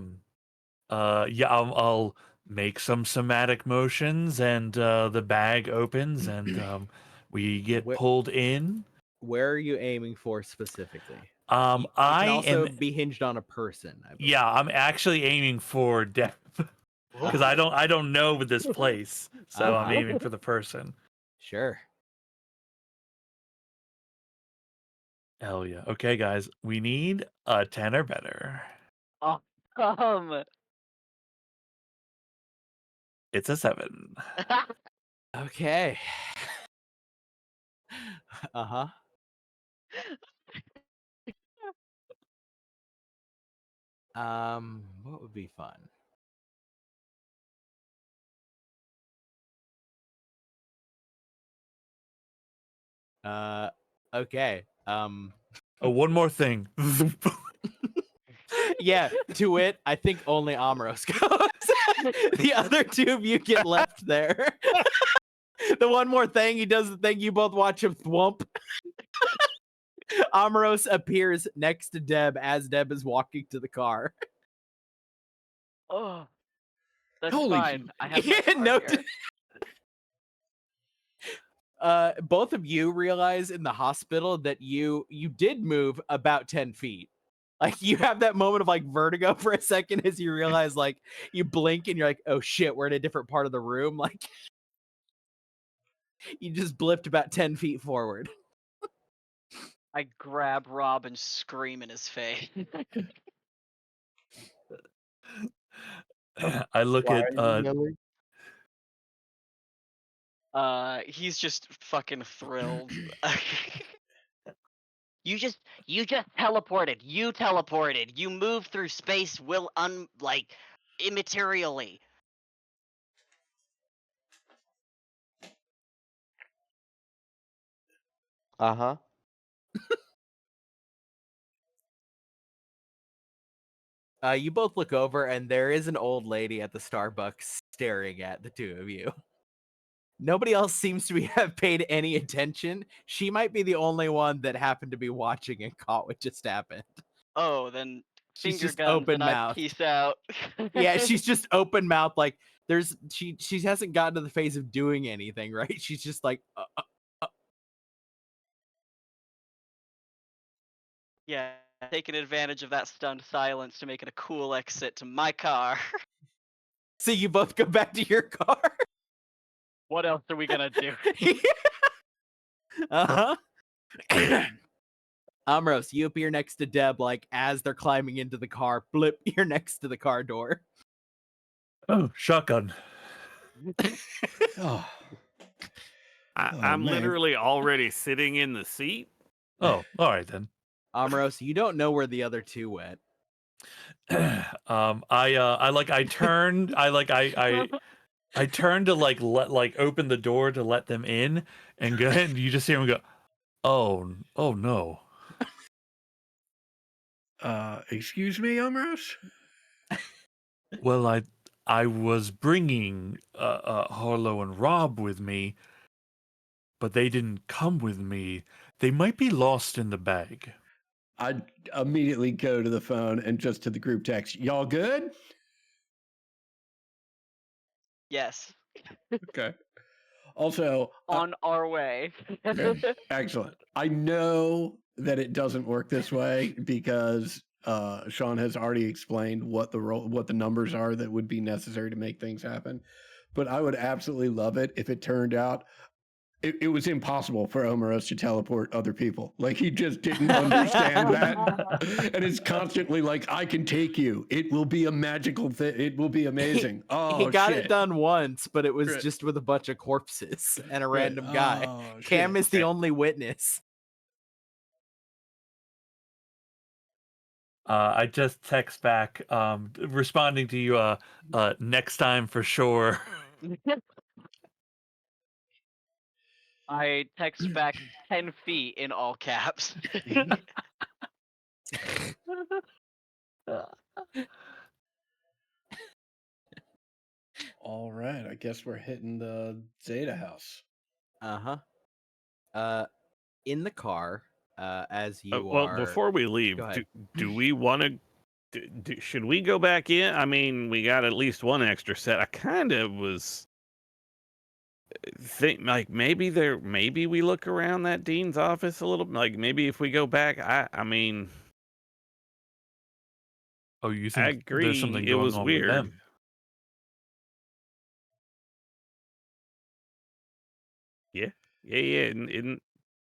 I'll make some somatic motions, and the bag opens, and we get Wh- pulled in. Where are you aiming for specifically? It I can also am. be hinged on a person. I believe. Yeah, I'm actually aiming for death because I don't know this place, so I'm Uh-huh. aiming for the person. Sure. Hell yeah. Okay, guys, we need a 10 or better. Um, It's a 7. Okay. Uh-huh. What would be fun? Okay. Oh, one more thing. Yeah, to it, I think only Amros goes. The other two of you get left there. The one more thing, he does the thing, you both watch him thwomp. Amros appears next to Deb as Deb is walking to the car. oh, that's Holy fine. I have my Yeah, car no here. both of you realize in the hospital that you did move about 10 feet. Like you have that moment of like vertigo for a second as you realize like you blink and you're like, oh shit, we're in a different part of the room. Like you just blipped about 10 feet forward. I grab Rob and scream in his face. I look why at are you yelling? He's just fucking thrilled. You just teleported. You teleported. You moved through space immaterially. Uh-huh. You both look over and there is an old lady at the Starbucks staring at the two of you. Nobody else seems to have paid any attention. She might be the only one that happened to be watching and caught what just happened. Oh, then She's finger just guns open and I mouth. peace out. Yeah, she's just open mouth. Like she hasn't gotten to the phase of doing anything, right? She's just like, Yeah, taking advantage of that stunned silence to make it a cool exit to my car. So you both go back to your car. What else are we gonna do? Uh-huh. Amros, you appear next to Deb, like as they're climbing into the car. Blip, you're next to the car door. oh, shotgun. Oh, I'm man. literally already sitting in the seat. Oh, all right then. Amros, you don't know where the other two went. I turned I turned to let open the door to let them in, and go and you just hear him go, oh no. Excuse me, Amros? Well, I was bringing Harlow and Rob with me, but they didn't come with me. They might be lost in the bag. I'd immediately go to the phone and just to the group text, y'all good? Yes. Okay. Also, On our way. okay, excellent. I know that it doesn't work this way because Sean has already explained what the numbers are that would be necessary to make things happen. But I would absolutely love it if it turned out it was impossible for Omeros to teleport other people. Like he just didn't understand that, and it's constantly like, "I can take you. It will be a magical thing. It will be amazing." Oh, he got shit. it done once, but it was Right. just with a bunch of corpses and a Right. random guy. Oh, Cam shit. is the only witness. I just text back, responding to you. Next time for sure. I text back 10 feet in all caps. All right, I guess we're hitting the Zeta house. Uh-huh. In the car, as you well, are. before we leave, Go ahead. do we want to? Should we go back in? I mean, we got at least one extra set. I kind of was think like maybe we look around that dean's office a little. Like maybe if we go back, I mean, Oh, you I think there's agree. something It going was on with weird. them? Yeah.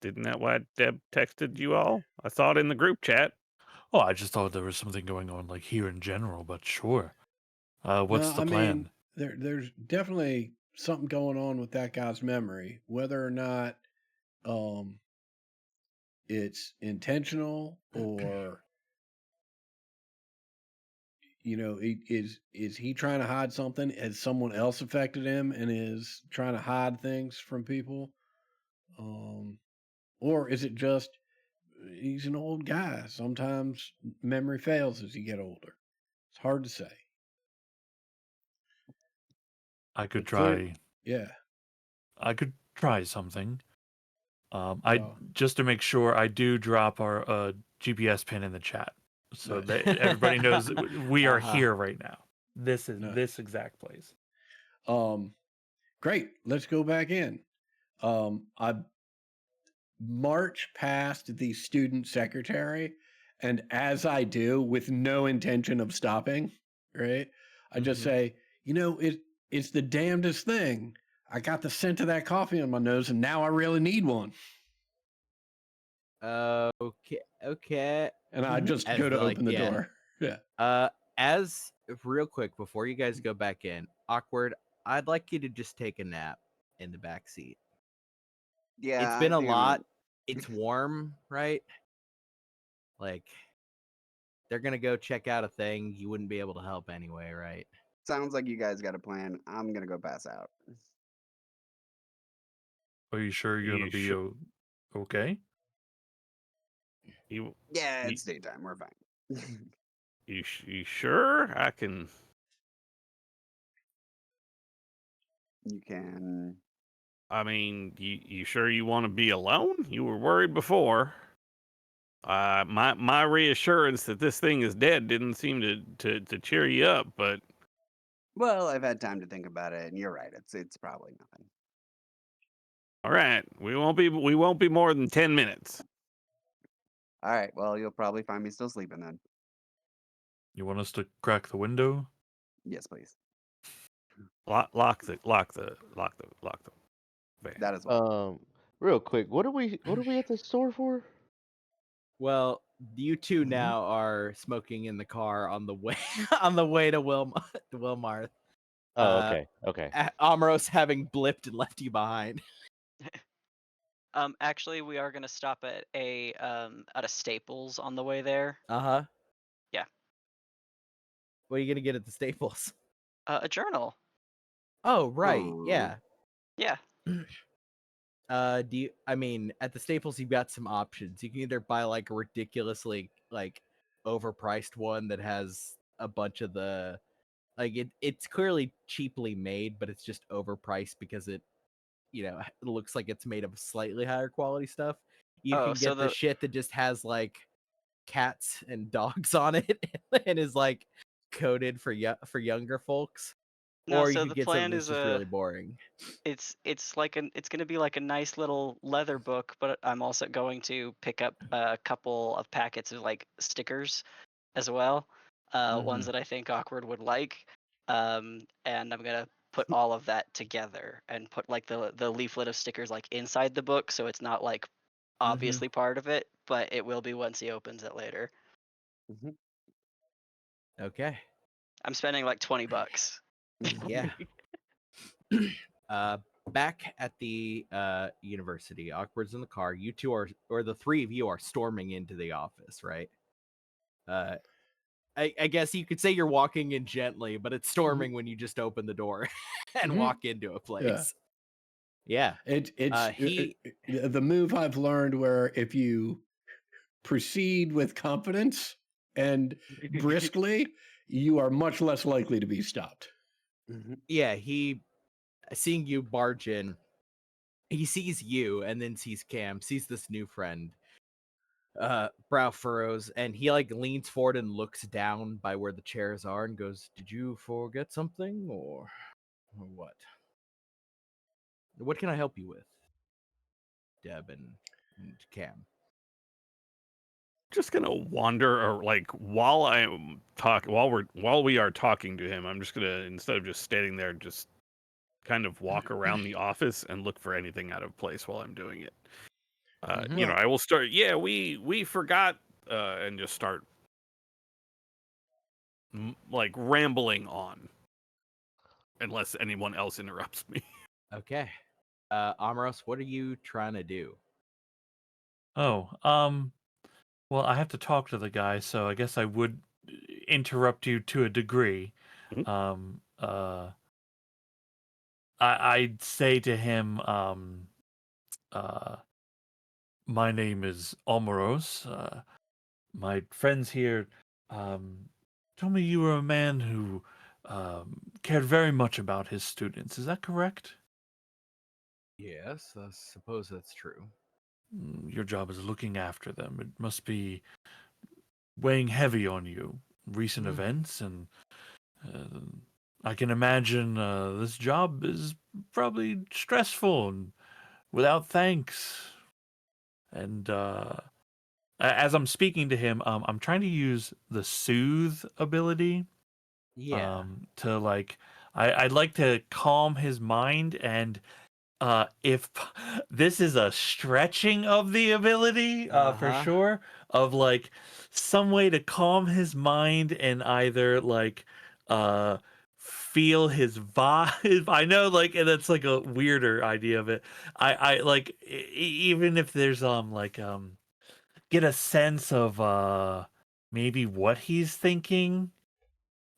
Didn't that why Deb texted you all? I saw it in the group chat. Oh, I just thought there was something going on, like here in general. But sure. What's No, the I plan? mean, there's definitely something going on with that guy's memory, whether or not it's intentional or is he trying to hide something? Has someone else affected him and is trying to hide things from people? Or is it just he's an old guy? Sometimes memory fails as you get older. It's hard to say. I could But clear- try. Yeah. I could try something. I Well, just to make sure, I do drop our GPS pin in the chat so Right. that everybody knows that we are Uh-huh. here right now. This is Nice. this exact place. Great. Let's go back in. I march past the student secretary, and as I do, with no intention of stopping, right? I just Mhm. say, it's the damnedest thing. I got the scent of that coffee on my nose, and now I really need one. Okay. And I just As go to the, like, open the yeah. door. Yeah. As real quick before you guys go back in, Awkward, I'd like you to just take a nap in the back seat. Yeah, It's I been a think I'm lot. gonna- It's warm, right? Like they're gonna go check out a thing. You wouldn't be able to help anyway, right? Sounds like you guys got a plan. I'm gonna go pass out. Are you sure you're You gonna be sure? okay? You Yeah, you it's daytime. We're fine. you sure? I can. You can. I mean, you sure you want to be alone? You were worried before. My reassurance that this thing is dead didn't seem to cheer you up, but Well, I've had time to think about it, and you're right. It's probably nothing. all right, we won't be more than 10 minutes. All right. Well, you'll probably find me still sleeping then. You want us to crack the window? Yes, please. Lock the van. That as well. Real quick, what are we at the store for? Well, you two now are smoking in the car on the way on the way to Wilmarth. Oh, okay, okay. Amros having blipped and left you behind. Actually, we are gonna stop at a Staples on the way there. Uh-huh. Yeah. What are you gonna get at the Staples? A journal. Oh, right. Ooh. Yeah. Yeah. I mean, at the Staples you've got some options. You can either buy like a ridiculously like overpriced one that has a bunch of the like it's clearly cheaply made, but it's just overpriced because it looks like it's made of slightly higher quality stuff. You Oh, can so get the the shit that just has like cats and dogs on it and is like coded for younger folks. no, Or you so could the get something plan that's is just really boring. it's gonna be like a nice little leather book, but I'm also going to pick up a couple of packets of like stickers as well. Ones that I think Awkward would like. And I'm gonna put all of that together and put like the leaflet of stickers like inside the book, so it's not like obviously part of it, but it will be once he opens it later. Okay. I'm spending like $20. Yeah. Back at the university, Awkward's in the car. You two are, or the three of you are storming into the office, right? I guess you could say you're walking in gently, but it's storming when you just open the door and walk into a place. Yeah. It's the move I've learned where if you proceed with confidence and briskly, you are much less likely to be stopped. Yeah, he seeing you barge in, he sees you and then sees Cam, sees this new friend. Brow furrows, and he like leans forward and looks down by where the chairs are and goes, "Did you forget something or what? What can I help you with, Deb and Cam?" Just gonna wander, or like while we are talking to him, I'm just gonna, instead of just standing there, just kind of walk around the office and look for anything out of place while I'm doing it. You know, I will start. Yeah, we forgot, and just start like rambling on, unless anyone else interrupts me. Okay. Amaros, what are you trying to do? Oh, well, I have to talk to the guy, so I guess I would interrupt you to a degree. I'd say to him, my name is Omoros. My friends here told me you were a man who cared very much about his students. Is that correct? Yes, I suppose that's true. Your job is looking after them. It must be weighing heavy on you. Recent events, and I can imagine this job is probably stressful and without thanks. And as I'm speaking to him, I'm trying to use the soothe ability. Yeah. To like, I'd like to calm his mind, and if this is a stretching of the ability, for sure, of like some way to calm his mind and either like feel his vibe. I know, like, and that's like a weirder idea of it. I like even if there's get a sense of maybe what he's thinking.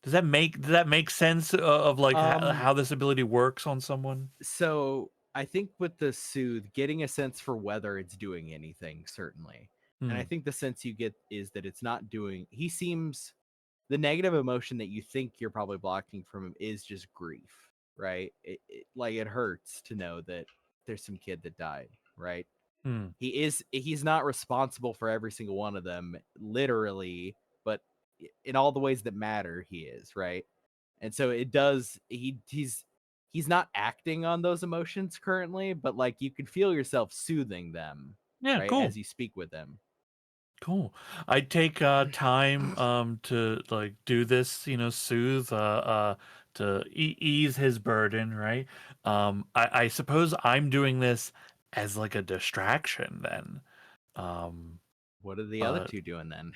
Does that make sense of like how this ability works on someone? So I think with the soothe, getting a sense for whether it's doing anything, certainly. And I think the sense you get is that it's not doing. He seems, the negative emotion that you think you're probably blocking from him is just grief, right? Like it hurts to know that there's some kid that died, right? He's not responsible for every single one of them, literally, but in all the ways that matter, he is, right? And so it does. He's not acting on those emotions currently, but like you can feel yourself soothing them, Yeah, right, cool. as you speak with them. Cool. I take time to like do this, soothe to ease his burden, right? I suppose I'm doing this as like a distraction then. What are the other two doing then?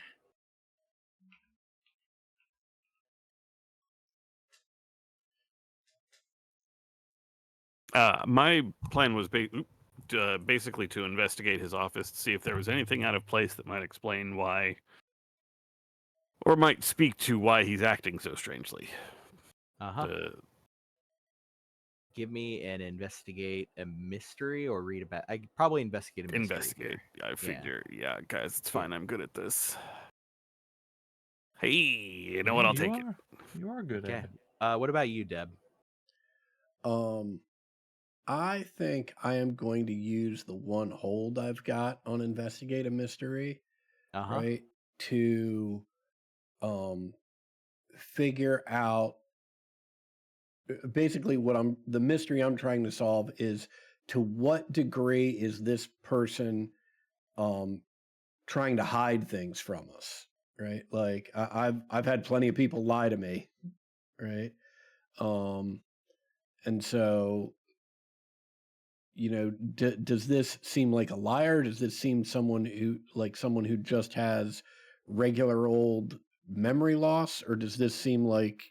My plan was basically to investigate his office to see if there was anything out of place that might explain why, or might speak to why he's acting so strangely. Give me an investigate a mystery or read about. I could probably investigate a mystery. Investigate. I figure. Yeah, guys, it's fine. I'm good at this. Hey, you know what? I'll take it. You are good at it. What about you, Deb? I think I am going to use the one hold I've got on investigate a mystery, right, to figure out basically the mystery I'm trying to solve is to what degree is this person trying to hide things from us, right? Like I've had plenty of people lie to me, right? And so, does this seem like a liar? Does this seem someone who just has regular old memory loss, or does this seem like,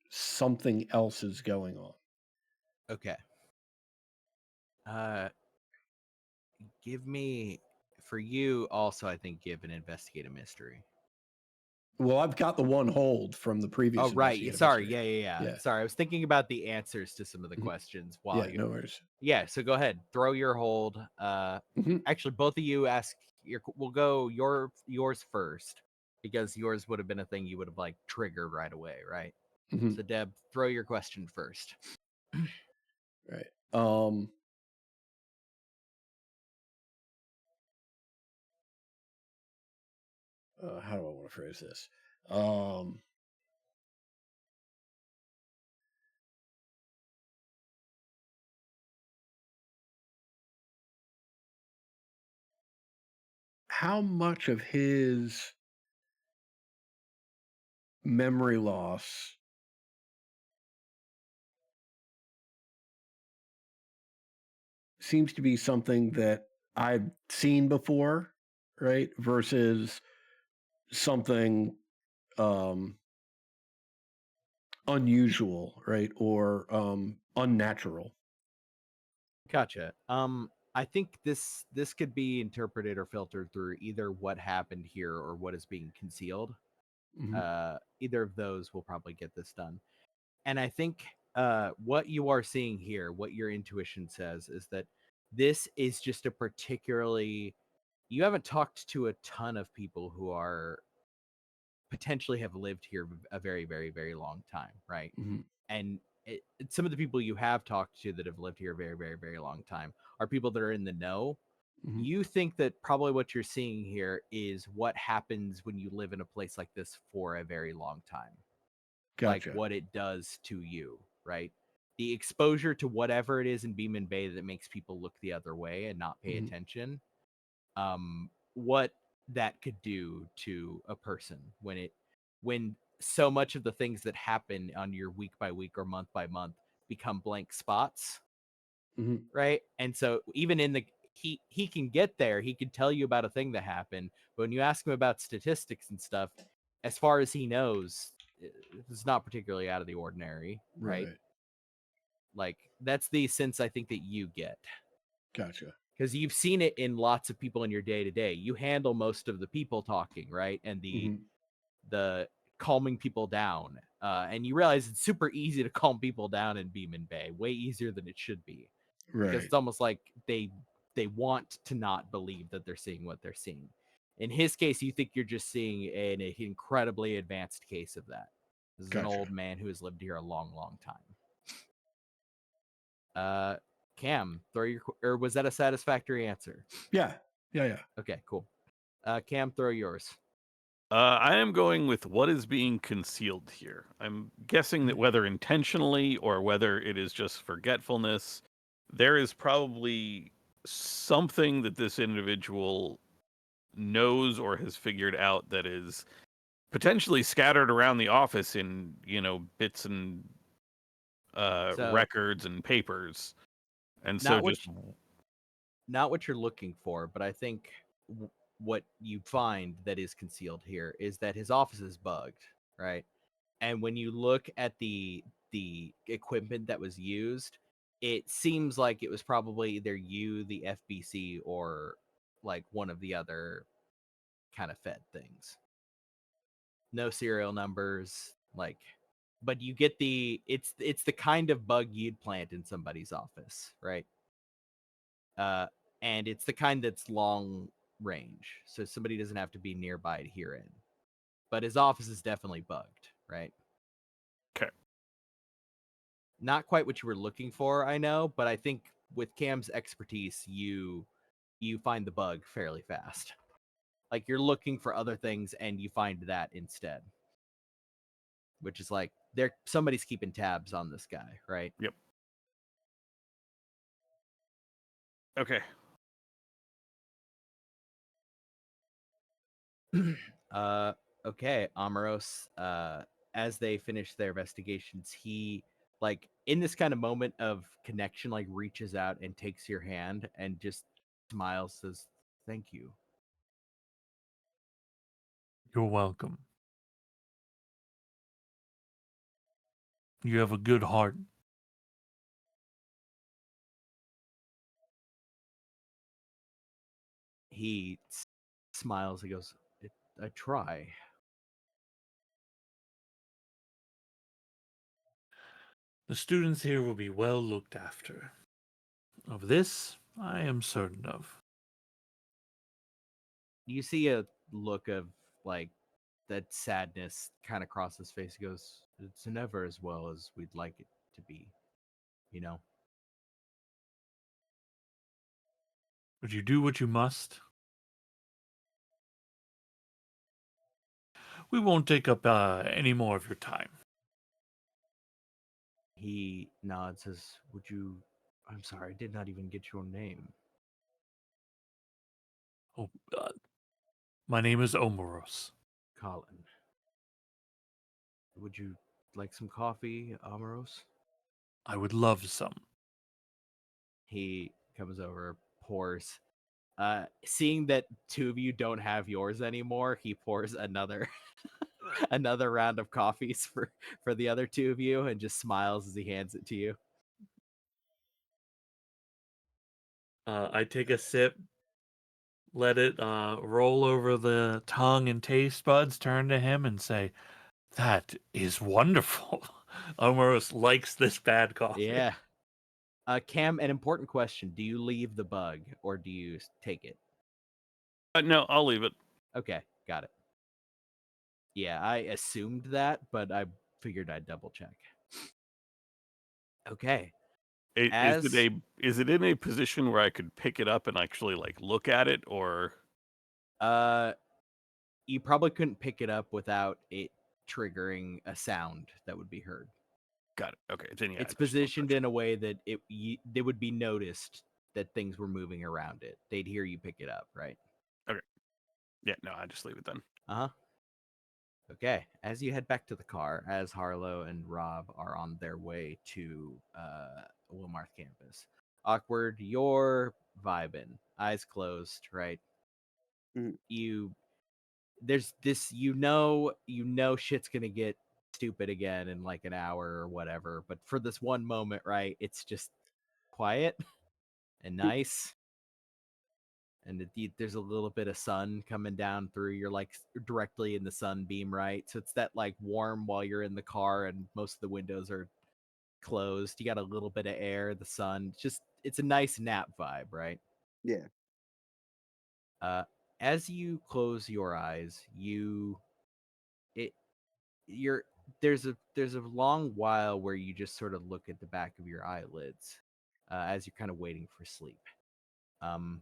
something else is going on? Okay. Uh, give me for you also. I think give an investigate a mystery. Well, I've got the one hold from the previous Oh right. investigative Sorry. mystery. Yeah. Yeah. Sorry, I was thinking about the answers to some of the Mhm. questions while Yeah, you. no worries. Yeah. So go ahead. Throw your hold. Mhm. Actually, both of you ask. We'll go yours first because yours would have been a thing you would have like triggered right away, right? Mhm. So Deb, throw your question first. Right. How do I want to phrase this? How much of his memory loss seems to be something that I've seen before, right? Versus something unusual, right? Or unnatural. Gotcha. I think this could be interpreted or filtered through either what happened here or what is being concealed. Mhm. Either of those will probably get this done. And I think what you are seeing here, what your intuition says, is that this is just a particularly. You haven't talked to a ton of people who are potentially have lived here a very, very, very long time, right? Mhm. And some of the people you have talked to that have lived here a very, very, very long time are people that are in the know. Mhm. You think that probably what you're seeing here is what happens when you live in a place like this for a very long time, like Gotcha. what it does to you, right? The exposure to whatever it is in Beeman Bay that makes people look the other way and not pay Mhm. attention. What that could do to a person when so much of the things that happen on your week by week or month by month become blank spots, Mhm. right? And so even in the he can get there, he can tell you about a thing that happened, but when you ask him about statistics and stuff, as far as he knows, it's not particularly out of the ordinary, right? Right. Like that's the sense I think that you get. Gotcha. Because you've seen it in lots of people in your day to day. You handle most of the people talking, right? And Mhm. the calming people down. And you realize it's super easy to calm people down in Beeman Bay, way easier than it should be. Because Right. it's almost like they want to not believe that they're seeing what they're seeing. In his case, you think you're just seeing an incredibly advanced case of that. This is an Gotcha. old man who has lived here a long, long time. Cam, or was that a satisfactory answer? Yeah. Yeah. Okay, cool. Cam, throw yours. I am going with what is being concealed here. I'm guessing that whether intentionally or whether it is just forgetfulness, there is probably something that this individual knows or has figured out that is potentially scattered around the office in, bits and So records and papers. And so not what just not what you're looking for, but I think what you find that is concealed here is that his office is bugged, right? And when you look at the equipment that was used, it seems like it was probably either you, the FBC, or like one of the other kind of Fed things. No serial numbers, like, but you get it's the kind of bug you'd plant in somebody's office, right? And it's the kind that's long range, so somebody doesn't have to be nearby to hear it. But his office is definitely bugged, right? okay. Not quite what you were looking for, I know, but I think with Cam's expertise, you find the bug fairly fast. Like you're looking for other things and you find that instead. Which is like somebody's keeping tabs on this guy, right? Yep. Okay. Okay, Amaros, as they finish their investigations, he like in this kind of moment of connection, like reaches out and takes your hand and just smiles, says, "Thank you." You're welcome. You have a good heart. He smiles. He goes, "I try." The students here will be well looked after. Of this, I am certain of. You see a look of like that sadness kind of cross his face. He goes, "It's never as well as we'd like it to be, you know." Would you do what you must? We won't take up any more of your time. He nods, says, "Would you? I'm sorry, I did not even get your name." Oh, my name is Omoros. "Colin. Would you like some coffee, Amaros?" I would love some. He comes over, pours. Seeing that two of you don't have yours anymore, he pours another another round of coffees for the other two of you, and just smiles as he hands it to you. I take a sip, let it roll over the tongue and taste buds, turn to him and say, "That is wonderful." Omoros likes this bad coffee. Yeah. Cam, an important question: do you leave the bug or do you take it? No, I'll leave it. Okay, got it. Yeah, I assumed that, but I figured I'd double check. Okay. Is it in a position where I could pick it up and actually like look at it, or You probably couldn't pick it up without it triggering a sound that would be heard. got it? Okay, then yeah, It's I just won't positioned touch in a way that they would be noticed that things were moving around it. They'd hear you pick it up, right? it. Okay, yeah, no, I just leave it then. Uh-huh. Okay. As you head back to the car, as Harlow and Rob are on their way to Wilmarth campus, Awkward, you're vibing, eyes closed, right? Mhm. There's this, shit's gonna get stupid again in like an hour or whatever, but for this one moment, right, it's just quiet and nice. And there's a little bit of sun coming down through. You're like directly in the sunbeam, right? So it's that like warm while you're in the car and most of the windows are closed. You got a little bit of air, the sun. It's a nice nap vibe, right? Yeah. Uh, as you close your eyes, it you're there's a long while where you just sort of look at the back of your eyelids as you're kind of waiting for sleep. Um,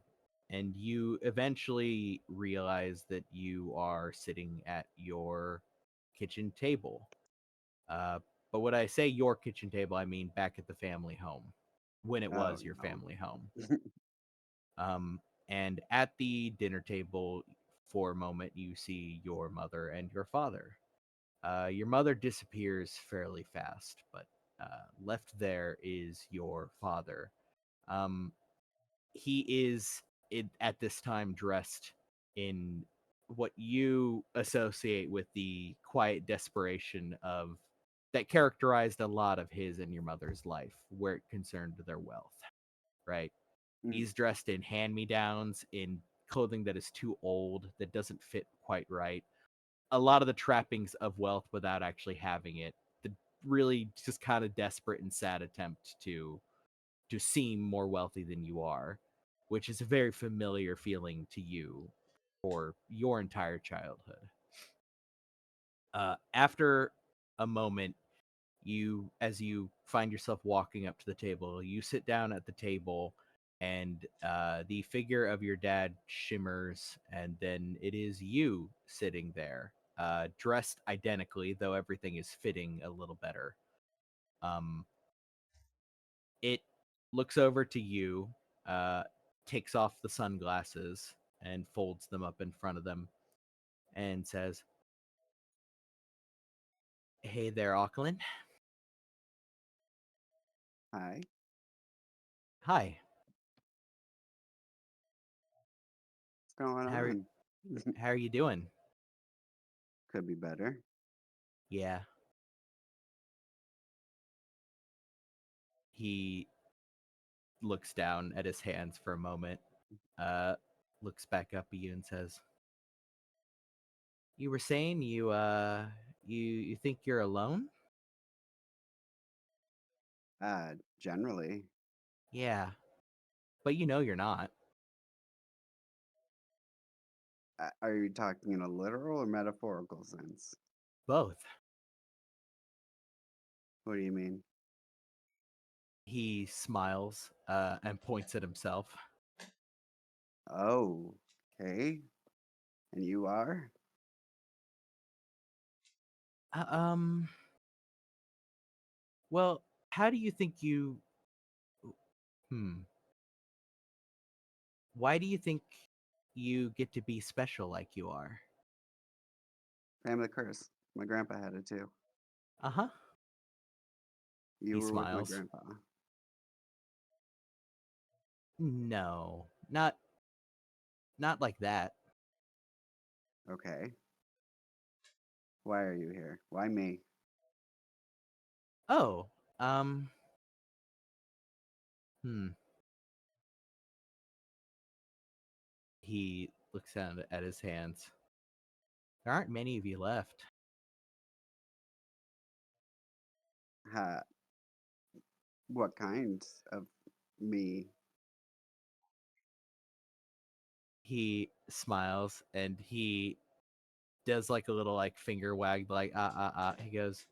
and you eventually realize that you are sitting at your kitchen table. Uh, but when I say your kitchen table, I mean back at the family home when it Oh was your no. family home. Um, and at the dinner table, for a moment, you see your mother and your father. Your mother disappears fairly fast, but left there is your father. Um, he is at this time dressed in what you associate with the quiet desperation of that characterized a lot of his and your mother's life, where it concerned their wealth. Right? Mhm. He's dressed in hand-me-downs, in clothing that is too old, that doesn't fit quite right. A lot of the trappings of wealth without actually having it. The really just kind of desperate and sad attempt to seem more wealthy than you are, which is a very familiar feeling to you for your entire childhood. After a moment, as you find yourself walking up to the table, you sit down at the table, and the figure of your dad shimmers, and then it is you sitting there, dressed identically, though everything is fitting a little better. Um, it looks over to you, uh, takes off the sunglasses and folds them up in front of them, and says, "Hey there, Auckland." Hi. Hi. What's going How are, on? how are you doing? Could be better. Yeah. He looks down at his hands for a moment, looks back up at you and says, "You were saying you think you're alone?" Generally. Yeah. But you know you're not. Are you talking in a literal or metaphorical sense? Both. What do you mean? He smiles and points at himself. Oh, okay. And you are? Uh, um well, how do you think you why do you think you get to be special like you are? Family curse. My grandpa had it too. Uh-huh. You He were with my smiles. grandpa. No, not like that. Okay. Why are you here? Why me? Oh, um, hmm. He looks down at his hands. There aren't many of you left. Ha, what kind of me? He smiles and he does like a little like finger wag, like He goes,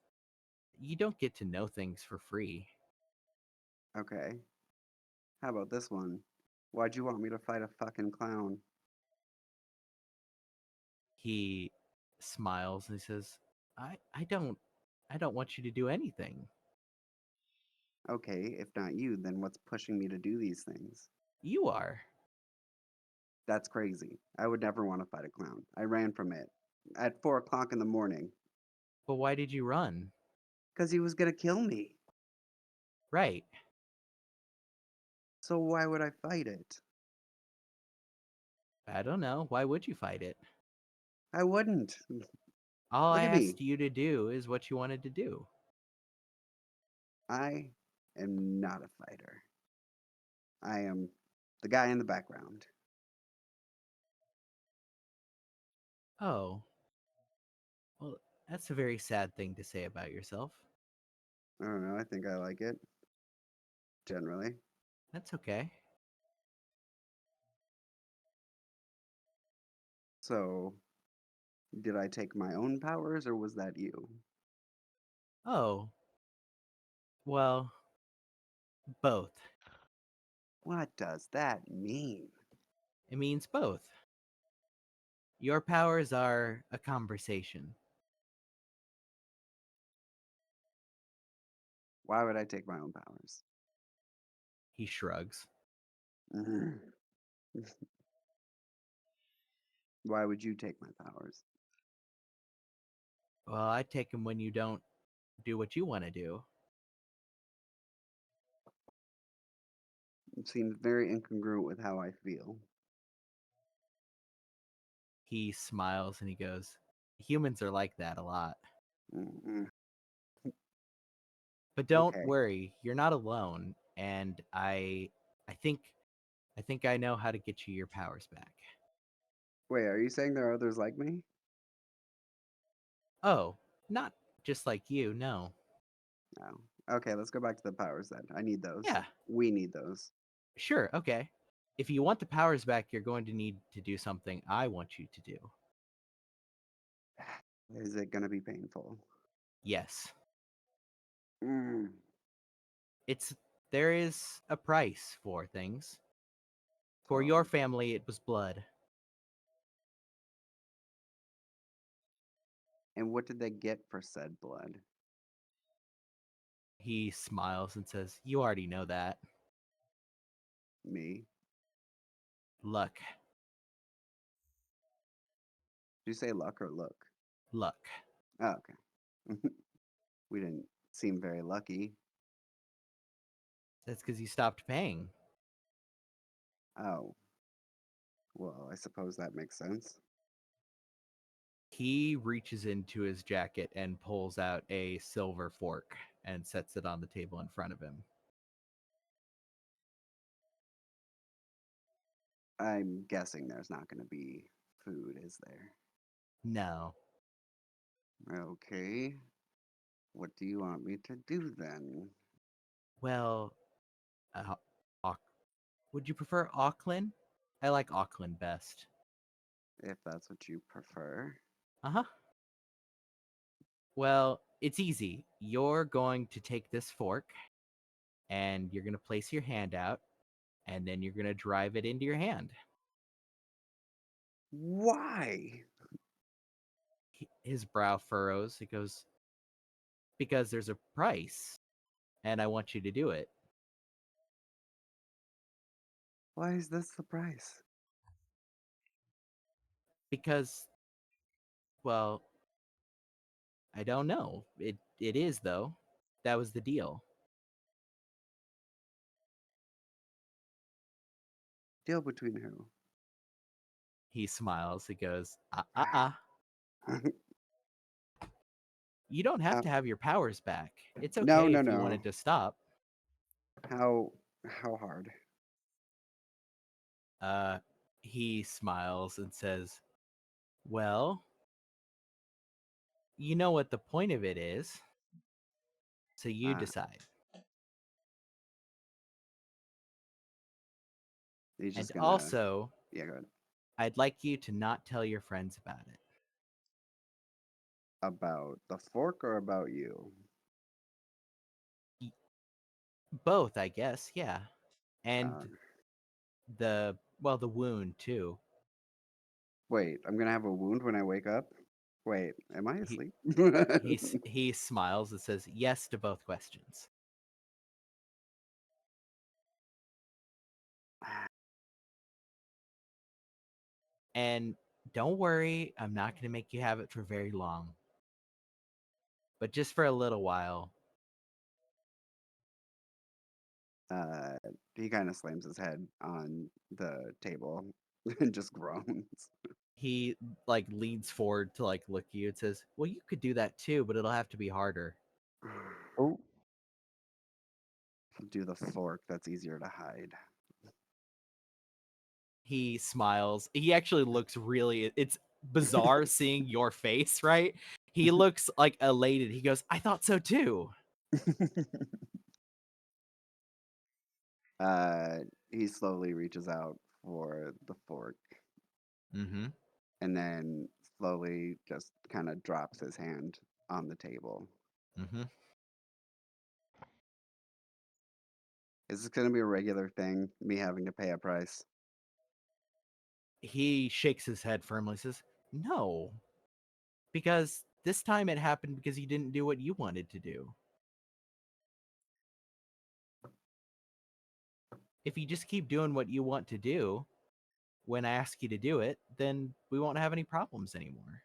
"You don't get to know things for free." Okay. How about this one? Why'd you want me to fight a fucking clown? He smiles and he says, I don't want you to do anything. Okay, if not you, then what's pushing me to do these things? You are." That's crazy. I would never want to fight a clown. I ran from it at 4 o'clock in the morning But why did you run? because he was gonna kill me. Right. So why would I fight it? I don't know. Why would you fight it? I wouldn't. All Look I at me. asked you to do is what you wanted to do. I am not a fighter. I am the guy in the background. Oh, well, that's a very sad thing to say about yourself. I don't know. I think I like it. Generally. That's okay. So, did I take my own powers or was that you? Oh, well, both. What does that mean? It means both. Your powers are a conversation. Why would I take my own powers? He shrugs. Why would you take my powers? Well, I take them when you don't do what you want to do. It seems very incongruent with how I feel. He smiles and he goes, "Humans are like that a lot. Mm-mm. But don't Okay. worry, you're not alone, and I think I know how to get you your powers back." Wait, are you saying there are others like me? Oh, not just like you, no. No. Okay, let's go back to the powers then. I need those. Yeah, We need those. sure, okay. If you want the powers back, you're going to need to do something I want you to do. Is it going to be painful? Yes. Mm. There is a price for things. For So, your family, it was blood. and what did they get for said blood? He smiles and says, "You already know that. Me? Luck. Did you say luck or look? Luck." Oh, okay. We didn't seem very lucky. That's because you stopped paying. Oh. Well, I suppose that makes sense. He reaches into his jacket and pulls out a silver fork and sets it on the table in front of him. I'm guessing there's not going to be food, is there? No. Okay. What do you want me to do then? Well, would you prefer Auckland? I like Auckland best. If that's what you prefer. Uh-huh. Well, it's easy. You're going to take this fork and you're going to place your hand out and then you're going to drive it into your hand. Why? His brow furrows. He goes, because there's a price and I want you to do it. Why is this the price? Because, well, I don't know. It is, though. That was the deal. Deal between who? He smiles. He goes, You don't have Uh, to have your powers back. It's no, okay no, if you no. wanted to stop. How hard? He smiles and says, well, you know what the point of it is. So you Uh, decide. He's And just gonna. also, Yeah, go ahead. I'd like you to not tell your friends about it. About the fork or about you? Both, I guess, yeah. And Uh, the wound too. Wait, I'm gonna have a wound when I wake up? Wait, am I He asleep? he smiles and says yes to both questions. And don't worry, I'm not going to make you have it for very long. But just for a little while. He kind of slams his head on the table and just groans. He like leans forward to like look at you and says, well, you could do that too, but it'll have to be harder. Oh, Do the fork, that's easier to hide. He smiles. He actually looks really, it's bizarre seeing your face, right? He looks like elated. He goes, I thought so too. He slowly reaches out for the fork Mm-hmm. and then slowly just kind of drops his hand on the table. Mm-hmm. Is this going to be a regular thing, me having to pay a price? He shakes his head firmly, says, no. Because this time it happened because you didn't do what you wanted to do. If you just keep doing what you want to do when I ask you to do it, then we won't have any problems anymore.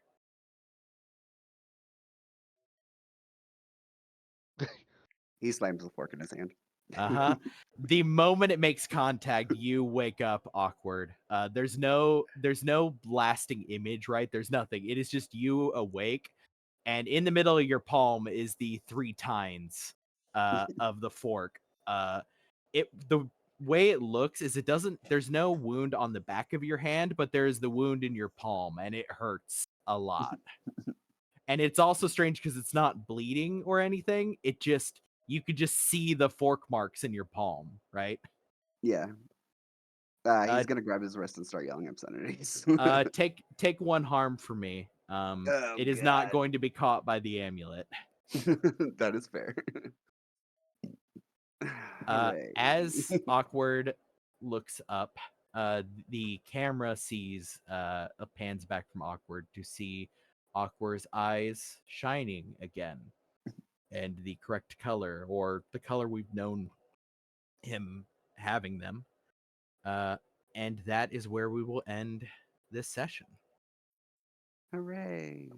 He slams the fork in his hand. Uh-huh. The moment it makes contact, you wake up awkward. There's no lasting image, right? There's nothing. It is just you awake, and in the middle of your palm is the 3 tines of the fork. The way it looks is there's no wound on the back of your hand, but there's the wound in your palm, and it hurts a lot. And it's also strange because it's not bleeding or anything. You could just see the fork marks in your palm, right? Yeah. Uh, He's going to grab his wrist and start yelling obscenities. take 1 harm for me. Oh, It is not God. going to be caught by the amulet. That is fair. As Awkward looks up, the camera pans back from Awkward to see Awkward's eyes shining again, and the correct color, or the color we've known him having them. And that is where we will end this session. Hooray.